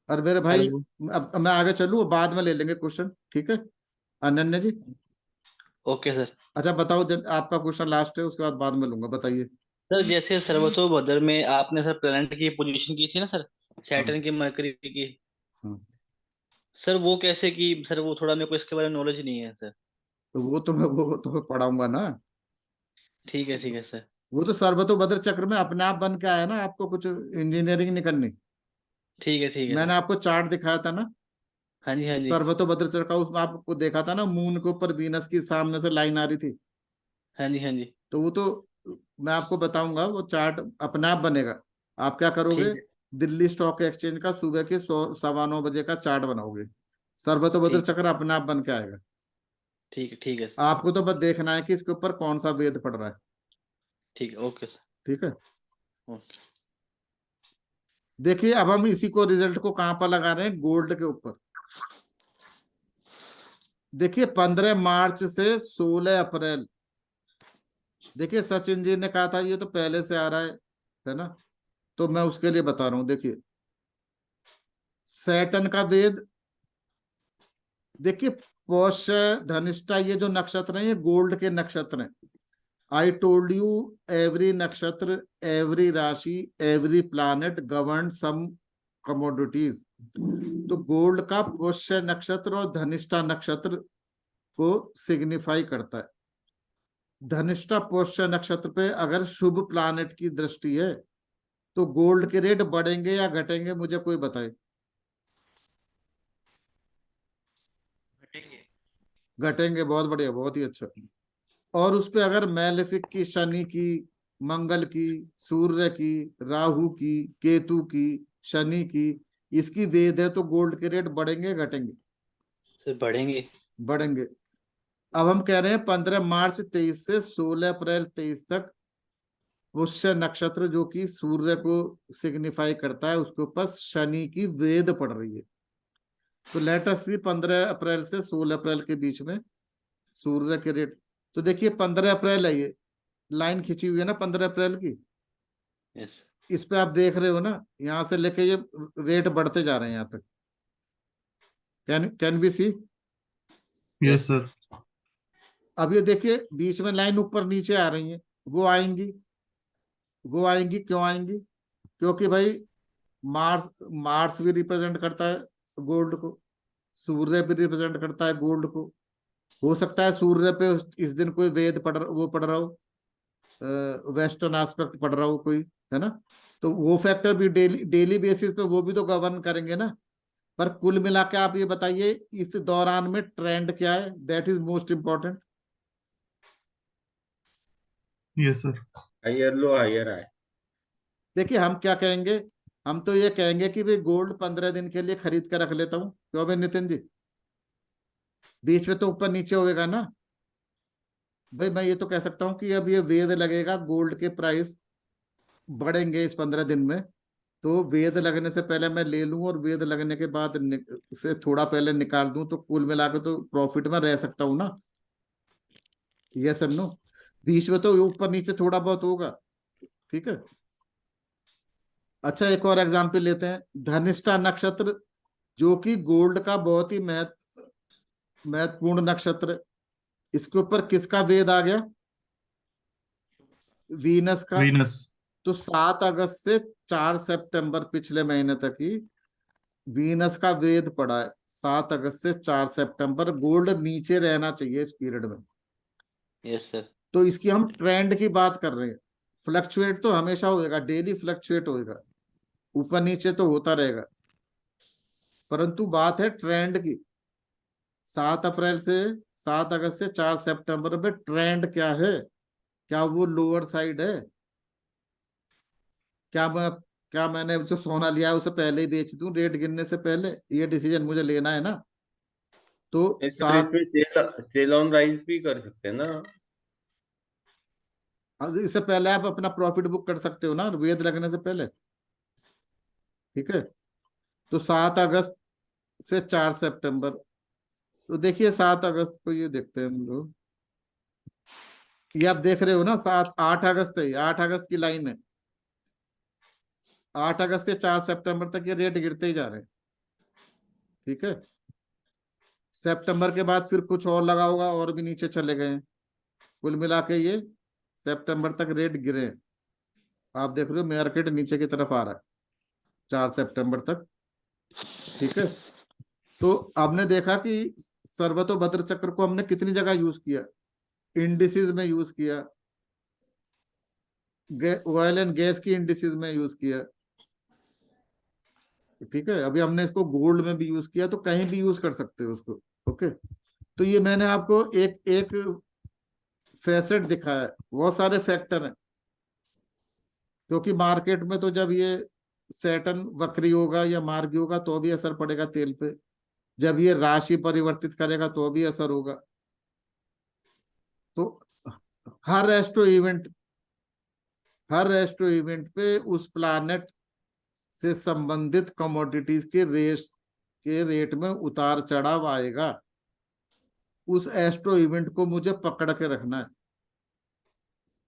और मेरे भाई हेलो। अब मैं आगे चलूं, बाद में ले लेंगे क्वेश्चन। ठीक है अनन्या जी। Okay sir. अच्छा बताओ, आपका क्वेश्चन लास्ट है, उसके बाद में लूंगा, बताइए। सर जैसे सर्वतोभद्र में आपने सर प्लेनेट की पोजीशन की थी ना सर, हाँ सैटर्न की, मरकरी की, हाँ, सर वो कैसे की सर? वो थोड़ा मेरे को इसके बारे में नॉलेज नहीं है सर। तो वो तो मैं पढ़ाऊंगा ना। ठीक है सर। वो तो सर्वतोभद्र चक्र में अपने आप बन के आया ना, आपको कुछ इंजीनियरिंग नहीं करनी। ठीक है मैंने सर। आपको चार्ट दिखाया था ना, हाँ जी हाँ जी। सर्वतोभद्र चक्र का, उसमें आपको देखा था ना, मून के ऊपर वीनस की सामने से लाइन आ रही थी। हाँ जी हाँ जी। तो वो तो मैं आपको बताऊंगा, वो चार्ट अपने आप बनेगा। आप क्या करोगे, ठीक है। दिल्ली स्टॉक एक्सचेंज का सुबह के 9:15 बजे का चार्ट बनाओगे, सर्वतोभद्र ठीक चक्र अपने आप बन के आएगा। ठीक है सर। आपको तो बस देखना है कि इसके ऊपर कौन सा वेद पड़ रहा है। ठीक है, ओके सर, ठीक है। ओके। देखिए अब हम इसी को रिजल्ट को कहां पर लगा रहे हैं, गोल्ड के ऊपर। देखिए 15 मार्च से 16 अप्रैल, देखिए सचिन जी ने कहा था ये तो पहले से आ रहा है ना, तो मैं उसके लिए बता रहा हूं। देखिए सैटर्न का वेद, देखिए पौष धनिष्ठा, ये जो नक्षत्र हैं ये गोल्ड के नक्षत्र हैं। आई टोल्ड यू एवरी नक्षत्र, एवरी राशि, एवरी प्लैनेट गवर्न सम कमोडिटीज। तो गोल्ड का पुष्य नक्षत्र और धनिष्ठा नक्षत्र को सिग्निफाई करता है। धनिष्ठा पुष्य नक्षत्र पे अगर शुभ प्लैनेट की दृष्टि है तो गोल्ड के रेट बढ़ेंगे या घटेंगे, मुझे कोई बताए। घटेंगे, बहुत बढ़िया, बहुत ही अच्छा। और उस पे अगर मैलेफिक की, शनि की, मंगल की, सूर्य की, राहु की, केतु की, शनि की, इसकी वेद है तो गोल्ड के रेट बढ़ेंगे घटेंगे? सर बढ़ेंगे। बढ़ेंगे। अब हम कह रहे हैं 15 मार्च 23 से 16 अप्रैल 23 तक पुष्य नक्षत्र जो कि सूर्य को सिग्निफाई करता है, उसके ऊपर शनि की वेद पड़ रही है। तो लेट अस सी 15 अप्रैल से 16 अप्रैल के बीच में सूर्य के रेट। तो देखिए 15 अप्रैल है, ये लाइन खिंची हुई है ना 15 अप्रैल की, यस इस पे आप देख रहे हो ना, यहां से लेके ये रेट बढ़ते जा रहे हैं यहां तक। Can we see? Yes sir. अब ये देखिए बीच में लाइन ऊपर नीचे आ रही है, वो आएंगी, वो आएंगी, क्यों आएंगी? क्योंकि भाई मार्स, मार्स भी रिप्रेजेंट करता है गोल्ड को, सूर्य भी रिप्रेजेंट करता है गोल्ड को। हो सकता है सूर्य पे इस दिन कोई वेद वो पढ़ रहा हो, वेस्टर्न एस्पेक्ट पढ़ रहा हो कोई, है ना, तो वो फैक्टर भी डेली डेली बेसिस पे वो भी तो गवर्न करेंगे ना। पर कुल मिला के आप ये बताइए इस दौरान में ट्रेंड क्या है, that is most important. Yes sir. Higher low higher high. देखिए हम क्या कहेंगे, हम तो ये कहेंगे कि भाई गोल्ड 15 दिन के लिए खरीद कर रख लेता हूँ, क्यों भाई नितिन जी? बीच में तो ऊपर नीचे होएगा ना भाई। मैं ये तो कह सकता हूँ कि अब ये वेद लगेगा, गोल्ड के प्राइस बढ़ेंगे इस 15 दिन में, तो वेद लगने से पहले मैं ले लूं और वेद लगने के बाद से थोड़ा पहले निकाल दूं, तो कुल मिला के तो प्रॉफिट में रह सकता हूं ना। यस और नो? बीच में तो ऊपर नीचे थोड़ा बहुत होगा, ठीक है। अच्छा एक और एग्जाम्पल लेते हैं, धनिष्ठा नक्षत्र जो कि गोल्ड का बहुत ही महत्वपूर्ण नक्षत्र है। इसके ऊपर किसका वेद आ गया? वीनस का। वीनस। तो 7 अगस्त से 4 सितंबर पिछले महीने तक ही वीनस का वेद पड़ा है। 7 अगस्त से 4 सितंबर गोल्ड नीचे रहना चाहिए इस पीरियड में। Yes sir. तो इसकी हम ट्रेंड की बात कर रहे हैं। फ्लक्चुएट तो हमेशा होएगा, डेली फ्लक्चुएट होएगा, ऊपर नीचे तो होता रहेगा, परंतु बात है ट्रेंड की। 7 अप्रैल से 7 अगस्त से 4 सितंबर में ट्रेंड क्या है? क्या वो लोअर साइड है? क्या मैंने जो सोना लिया है उसे पहले ही बेच दूं रेट गिरने से पहले? ये डिसीजन मुझे लेना है ना। तो सर इसमें सेल ऑन राइज भी कर सकते हैं ना। इससे पहले आप अपना प्रॉफिट बुक कर सकते हो ना वेद लगने से पहले, ठीक है। तो 7 अगस्त से 4 सितंबर, तो देखिए 7 अगस्त को ये देखते हैं हम लोग, ये आप देख रहे हो ना 8 अगस्त है, 8 अगस्त की लाइन है। 8 अगस्त से 4 सितंबर तक ये रेट गिरते ही जा रहे हैं, ठीक है। सितंबर के बाद फिर कुछ और लगा होगा और भी नीचे चले गए हैं। कुल मिला के ये सितंबर तक रेट गिरे हैं। आप देख रहे हो मार्केट नीचे की तरफ आ रहा है 4 सितंबर तक, ठीक है। तो आपने देखा कि सर्वतोभद्र चक्र को हमने कितनी जगह यूज किया, इंडिसेस में यूज किया, ऑयल एंड गैस की इंडिसेस में यूज किया, ठीक है। अभी हमने इसको गोल्ड में भी यूज किया, तो कहीं भी यूज कर सकते हो उसको, ओके। तो ये मैंने आपको एक एक फैसेट दिखाया है, बहुत सारे फैक्टर हैं, क्योंकि मार्केट में तो जब ये सैटर्न वक्री होगा या मार्गी होगा तो भी असर पड़ेगा तेल पे, जब ये राशि परिवर्तित करेगा तो भी असर होगा। तो हर एस्ट्रो इवेंट हर एस्ट्रो इवेंट पे उस प्लानेट से संबंधित कमोडिटीज के रेट में उतार चढ़ाव आएगा। उस एस्ट्रो इवेंट को मुझे पकड़ के रखना है,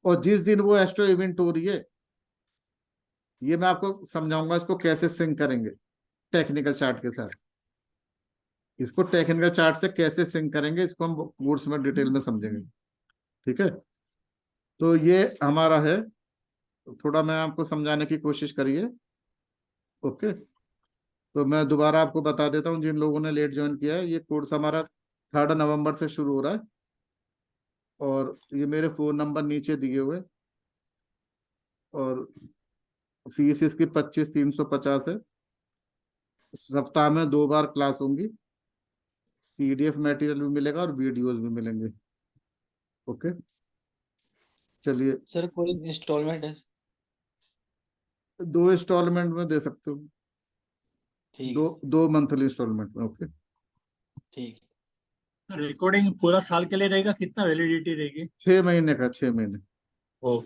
और जिस दिन वो एस्ट्रो इवेंट हो रही है, ये मैं आपको समझाऊंगा इसको कैसे सिंक करेंगे टेक्निकल चार्ट के साथ। इसको टेक्निकल चार्ट से कैसे सिंक करेंगे, इसको हम कोर्स में डिटेल में समझेंगे। ठीक है, तो ये हमारा है, थोड़ा मैं आपको समझाने की कोशिश करिए। ओके, तो मैं दोबारा आपको बता देता हूँ जिन लोगों ने लेट ज्वाइन किया है, ये कोर्स हमारा 3 नवंबर से शुरू हो रहा है, और ये मेरे फोन नंबर नीचे दिए हुए, और फीस इसकी 25,350 है। सप्ताह में 2 बार क्लास होंगी, PDF मटेरियल भी मिलेगा और वीडियोस भी मिलेंगे। ओके, चलिए, सर कोई इंस्टॉलमेंट है? 2 इंस्टॉलमेंट में दे सकते हो, ठीक दो मंथली इंस्टॉलमेंट में। ओके, ठीक। रिकॉर्डिंग पूरा साल के लिए रहेगा? कितना वैलिडिटी रहेगी? 6 महीने का, 6 महीने। ओ,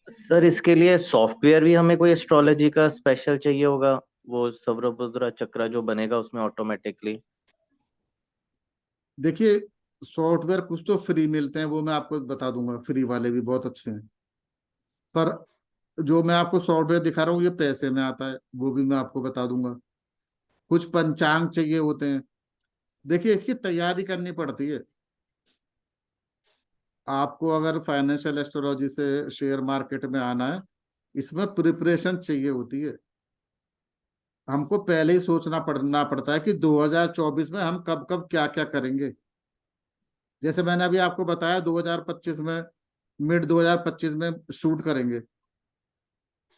सर इसके लिए सॉफ्टवेयर भी हमें कोई एस्ट्रोलॉजी का स्पेशल चाहिए होगा, वो सौरभद्रा चक्र जो बनेगा उसमें ऑटोमेटिकली? देखिए, सॉफ्टवेयर कुछ तो फ्री मिलते हैं, वो मैं आपको बता दूंगा, फ्री वाले भी बहुत अच्छे हैं, पर जो मैं आपको सॉफ्टवेयर दिखा रहा हूँ ये पैसे में आता है, वो भी मैं आपको बता दूंगा। कुछ पंचांग चाहिए होते हैं। देखिए, इसकी तैयारी करनी पड़ती है आपको। अगर फाइनेंशियल एस्ट्रोलॉजी से शेयर मार्केट में आना है, इसमें प्रिपरेशन चाहिए होती है। हमको पहले ही सोचना पड़ता है कि 2024 में हम कब कब क्या क्या करेंगे। जैसे मैंने अभी आपको बताया, 2025 में, मिड 2025 में शूट करेंगे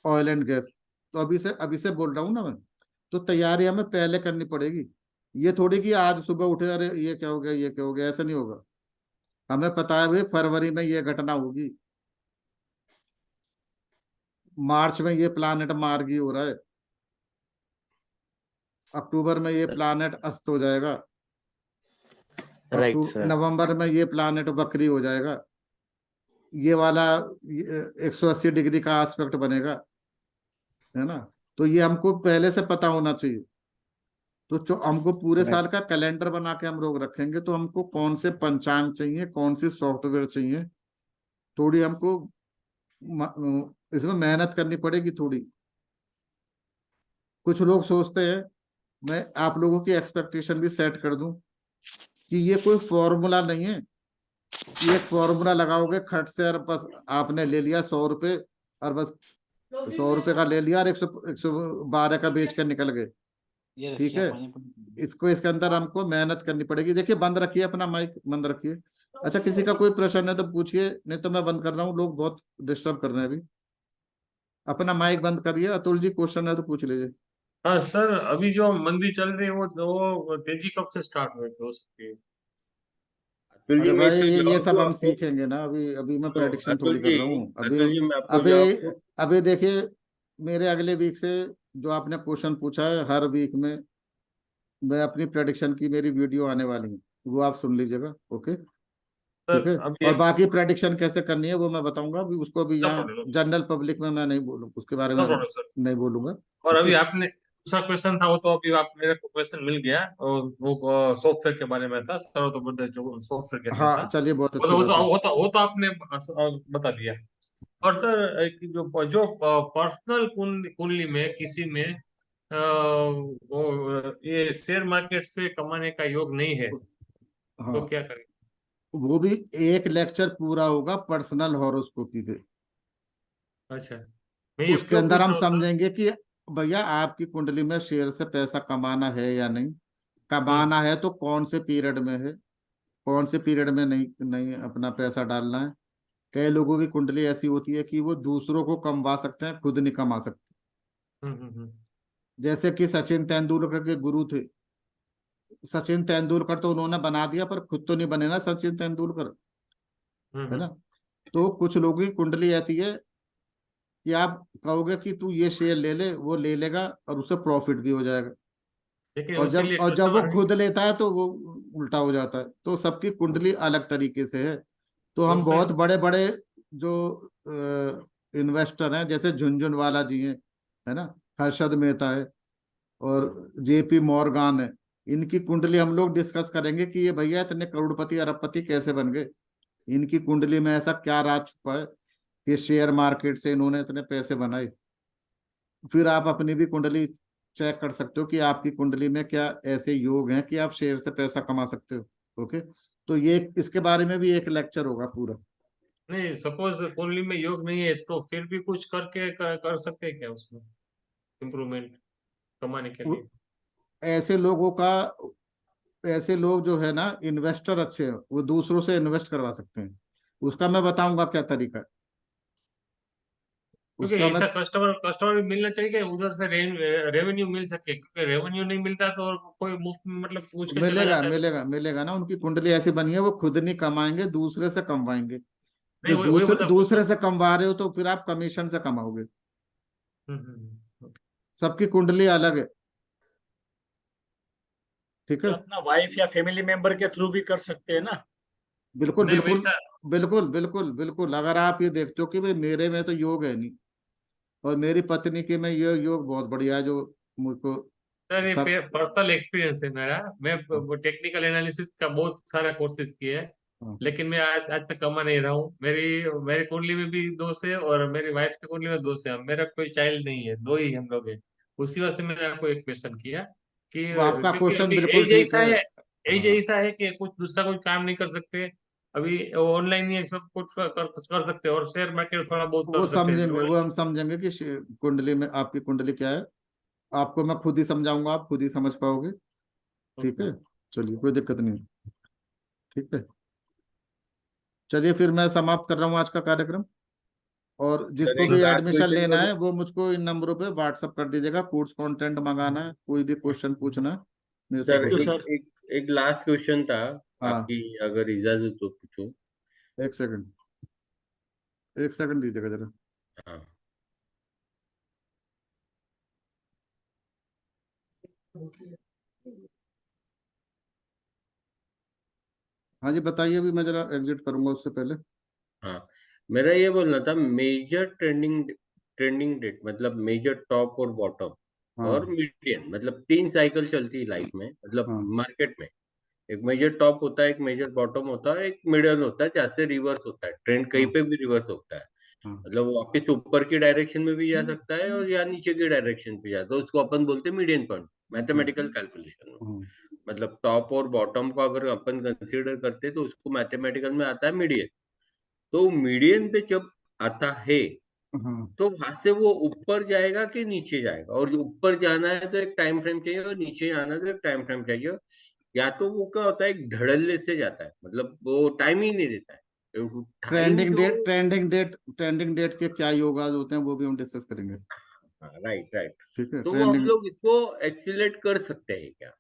ऑयल एंड गैस, तो अभी से बोल रहा हूँ ना मैं। तो तैयारी हमें पहले करनी पड़ेगी। ये थोड़ी कि आज सुबह उठे अरे ये क्या हो गया, ये क्या हो गया, ऐसा नहीं होगा। हमें पता है भाई फरवरी में ये घटना होगी, मार्च में ये प्लानेट मार्गी हो रहा है, अक्टूबर में ये प्लानेट अस्त हो जाएगा, राइट सर। नवंबर में ये प्लानेट वक्री हो जाएगा, ये वाला 180 डिग्री का एस्पेक्ट बनेगा, है ना। तो ये हमको पहले से पता होना चाहिए। तो जो हमको पूरे साल का कैलेंडर बना के हम लोग रखेंगे, तो हमको कौन से पंचांग चाहिए, कौन सी सॉफ्टवेयर चाहिए, थोड़ी हमको इसमें मेहनत करनी पड़ेगी थोड़ी। कुछ लोग सोचते हैं, मैं आप लोगों की एक्सपेक्टेशन भी सेट कर दूं, कि ये कोई फॉर्मूला नहीं है कि एक फॉर्मूला लगाओगे खट से और बस आपने ले लिया 100 रुपए, और बस 100 रुपए का ले लिया और 112 का बेच कर निकल गए। ये ठीक रखिए है, पानी। इसको इसके अंदर हमको मेहनत करनी पड़ेगी। देखिए, बंद रखिए अपना माइक, बंद रखिए। अच्छा, किसी का कोई प्रश्न है तो पूछिए, नहीं तो मैं बंद कर रहा हूँ, लोग बहुत डिस्टर्ब कर रहे हैं अभी। अपना माइक बंद करिए। अतुल जी, क्वेश्चन है तो पूछ लीजिए। हाँ सर, अभी जो मंदी चल रही है वो तेजी कब से स्टार्ट हो सकती है? अतुल जी अरे मैं भाई, इसका ये जवाब सब दूं हम आपको? सीखेंगे ना, अभी मैं तो प्रेडिक्शन अतुल थोड़ी कर जी, रहा हूँ अभी। अतुल जी मैं आपको अभी जवाब दूं? अभी देखिए, मेरे अगले वीक से जो आपने क्वेश्चन पूछा है, हर वीक में मैं अपनी प्रेडिक्शन की मेरी वीडियो आने वाली है, वो आप सुन लीजिएगा। ओके, ठीक सर है। अभी और एक बाकी प्रेडिक्शन कैसे करनी है वो मैं बताऊंगा अभी, उसको अभी नो यहाँ प्रॉब्लम, जनरल पब्लिक में मैं नहीं बोलूँ, उसके बारे में सर। नहीं बोलूंगा। और अभी ओके, आपने दूसरा क्वेश्चन था, वो तो अभी आप मेरे को क्वेश्चन मिल गया, और वो सॉफ्टवेयर के बारे में था सर, तो जो सॉफ्टवेयर के लिए हाँ था, चलिए, बहुत वो अच्छी तो वो बात तो है। वो तो वो तो आपने बता दिया। और सर जो जो पर्सनल कुंडली में किसी में वो ये शेयर मार्केट से कमाने का योग नहीं है, तो हाँ, क्या करें? वो भी एक लेक्चर पूरा होगा पर्सनल हॉरोस्कोपी पे। अच्छा, मैं ये उसके क्यों अंदर पूछ हम रहा हूँ सर? समझेंगे कि भैया आपकी कुंडली में शेयर से पैसा कमाना है या नहीं, हम्म कमाना है तो कौन से पीरियड में है, कौन से पीरियड में नहीं नहीं अपना पैसा डालना है। कई लोगों की कुंडली ऐसी होती है कि वो दूसरों को कमवा सकते हैं, खुद नहीं कमा सकते। हम्म हम्म हम्म जैसे कि सचिन तेंदुलकर के गुरु थे, सचिन तेंदुलकर तो उन्होंने बना दिया, पर खुद तो नहीं बने ना सचिन तेंदुलकर, है ना। तो कुछ लोगों की कुंडली ऐसी है कि आप कहोगे कि तू ये शेयर ले ले, वो ले लेगा और उससे प्रॉफिट भी हो जाएगा, लेकिन और उसके जब लिए वो कस्टमर खुद लेता है तो वो उल्टा हो जाता है। तो सबकी कुंडली अलग तरीके से है। तो हम और बहुत सर बड़े बड़े जो इन्वेस्टर हैं, जैसे झुनझुनवाला जी हैं, है ना, हर्षद मेहता है, और जेपी मॉर्गन है, इनकी कुंडली हम लोग डिस्कस करेंगे कि ये भैया इतने करोड़पति अरबपति कैसे बन गए, इनकी कुंडली में ऐसा क्या राज छुपा है कि शेयर मार्केट से इन्होंने इतने पैसे बनाए। फिर आप अपनी भी कुंडली चेक कर सकते हो कि आपकी कुंडली में क्या ऐसे योग हैं कि आप शेयर से पैसा कमा सकते हो। ओके, तो ये इसके बारे में भी एक लेक्चर होगा पूरा। नहीं, सपोज कुंडली में योग नहीं है तो फिर भी कुछ करके कर सकते हैं क्या उसमें इम्प्रूवमेंट कमाने के उ- लिए? ऐसे लोगों का, ऐसे लोग जो है ना इन्वेस्टर अच्छे हैं, वो दूसरों से इन्वेस्ट करवा सकते हैं। उसका मैं बताऊंगा क्या तरीका है क्योंकि उसका। मैं ऐसा कस्टमर भी मिलना चाहिए कि उधर से रेवेन्यू मिल सके, क्योंकि रेवेन्यू नहीं मिलता तो और कोई मुफ्त में मतलब पूछ के चला मिलेगा जाता है। मिलेगा मिलेगा ना, उनकी कुंडली ऐसी बनी है वो खुद नहीं कमाएंगे, दूसरे से कमवाएंगे। नहीं, जो वही बता दूसरे से कमवा रहे हो तो फिर आप कमीशन से कमाओगे। ओके। सबकी कुंडली अलग है, ठीक है। तो अपना वाइफ या फैमिली मेंबर के थ्रू भी कर सकते हैं ना? बिल्कुल नहीं बिल्कुल वैसा बिल्कुल बिल्कुल बिल्कुल। अगर आप ये देखते हो कि भाई मेरे में तो योग है नहीं, और मेरी पत्नी के में ये योग बहुत बढ़िया है, जो मुझको सर सब। ये पर्सनल एक्सपीरियंस है मेरा। मैं टेक्निकल एनालिसिस का बहुत सारा कोर्सेज किए हैं, हाँ, लेकिन मैं आज तक कमा नहीं रहा हूँ। मेरी कुंडली में भी दोष है और मेरी वाइफ की कुंडली में दोष है। मेरा कोई चाइल्ड नहीं है, दो ही हम लोग हैं। उसी वास्ते मैंने आपको एक क्वेश्चन किया कि वो आपका क्योंकि क्वेश्चन अभी बिल्कुल एज ठीक ऐसा है। है, एज हाँ, ऐसा है कि कुछ दूसरा कोई काम नहीं कर सकते। अभी ऑनलाइन ही सब कुछ कर सकते हैं और शेयर मार्केट थोड़ा बहुत वो कर सकते हैं। समझेंगे, वो हम समझेंगे कि कुंडली में आपकी कुंडली क्या है। आपको मैं खुद ही समझाऊंगा, आप खुद ही समझ पाओगे। ठीक है, चलिए कोई दिक्कत नहीं, ठीक है। चलिए फिर मैं समाप्त कर रहा हूँ आज का कार्यक्रम। और सर जिसको एक भी लास्ट एडमिशन क्वेश्चन लेना करूँ? है वो मुझको इन नंबरों पे व्हाट्सअप कर दीजिएगा। कोर्स कंटेंट मंगाना है, कोई भी क्वेश्चन पूछना है, मेरे से सर पूछ तो एक सकते सर एक एक लास्ट क्वेश्चन था, हैं। हाँ, आपकी अगर इजाजत हो पूछूं? एक सेकंड, एक सेकंड दीजिएगा जरा। हाँ। हाँ जी बताइए, अभी मैं जरा एग्जिट करूंगा उससे पहले। हाँ, मेरा ये बोलना था, मेजर ट्रेंडिंग डेट मतलब मेजर टॉप और बॉटम और हाँ मीडियन, मतलब 3 साइकिल चलती है लाइफ में, मतलब हाँ मार्केट में। एक मेजर टॉप होता है, एक मेजर बॉटम होता है, एक मिडल होता है, जहाँ से रिवर्स होता है, ट्रेंड कहीं हाँ पे भी रिवर्स होता है। हाँ मतलब वो वापस ऊपर की डायरेक्शन में भी जा सकता है और या नीचे की डायरेक्शन पे जाता है, उसको अपन बोलते हैं मीडियन पॉइंट, हाँ मैथमेटिकल कैलकुलेशन में। हाँ मतलब टॉप और बॉटम को अगर अपन कंसीडर करते हैं तो उसको मैथमेटिकल में आता है मीडियन। तो मीडियन पे जब आता है हाँ। तो वहां से वो ऊपर जाएगा कि नीचे जाएगा, और जो ऊपर जाना है तो एक टाइम फ्रेम चाहिए और नीचे जाना है तो एक टाइम फ्रेम चाहिए। या तो वो क्या होता है, एक धड़ल्ले से जाता है, मतलब वो टाइम ही नहीं देता है, टाइम ट्रेंडिंग जो। डेट, ट्रेंडिंग डेट के क्या योगाज होते हैं वो भी हम डिस्कस करेंगे। Right right. ठीक है, तो वो हम ट्रेंडिंग। लोग इसको एक्सीलेट कर सकते हैं क्या?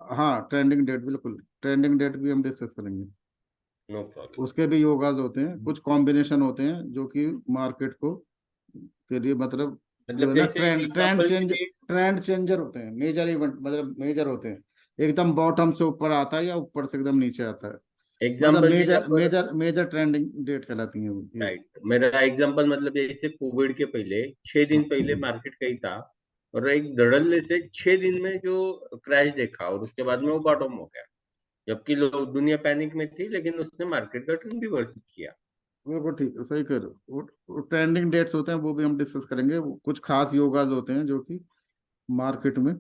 हाँ ट्रेंडिंग डेट, बिल्कुल ट्रेंडिंग डेट भी हम डिस्कस करेंगे। No problem. उसके भी योगाज होते हैं, कुछ कॉम्बिनेशन होते हैं जो कि मार्केट को के लिए, मतलब जो मतलब है ना जैसे ट्रेंड ट्रेंड एग्जांपल के चेंज, लिए। ट्रेंड चेंजर होते हैं, मेजर इवेंट, मतलब मेजर होते हैं। एकदम बॉटम से ऊपर आता है या ऊपर से एकदम नीचे आता है, मतलब एग्जांपल के लिए पर। मेजर ट्रेंडिंग डेट कहलाती है वो ये। राइट, मेरा एग्जांपल मतलब जैसे कोविड के पहले 6 दिन पहले मार्केट कहीं था, और एक धड़ल्ले से 6 दिन में जो क्रैश देखा और उसके बाद में वो बॉटम हो गया, जबकि लोग दुनिया पैनिक में थी, लेकिन उसने मार्केट का ट्रेंड रिवर्स किया। बिल्कुल ठीक है, सही कह रहे हो। वो ट्रेंडिंग डेट्स होते हैं, वो भी हम डिस्कस करेंगे। वो कुछ खास योगाज होते हैं जो कि मार्केट में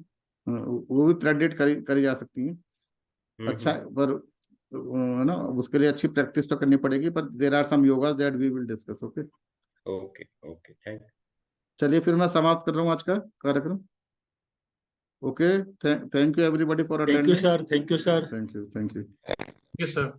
वो भी प्रेडिक्ट करी जा सकती हैं। अच्छा हम्म। है, पर ना उसके लिए अच्छी प्रैक्टिस तो करनी पड़ेगी, पर there are some yoga that we will discuss. Okay, okay okay, thank. चलिए फिर मैं समाप्त कर रहा हूँ आज का कार्यक्रम। Okay, thank you everybody for thank you attending. Sir, thank you sir. Thank you, thank you. Yes sir.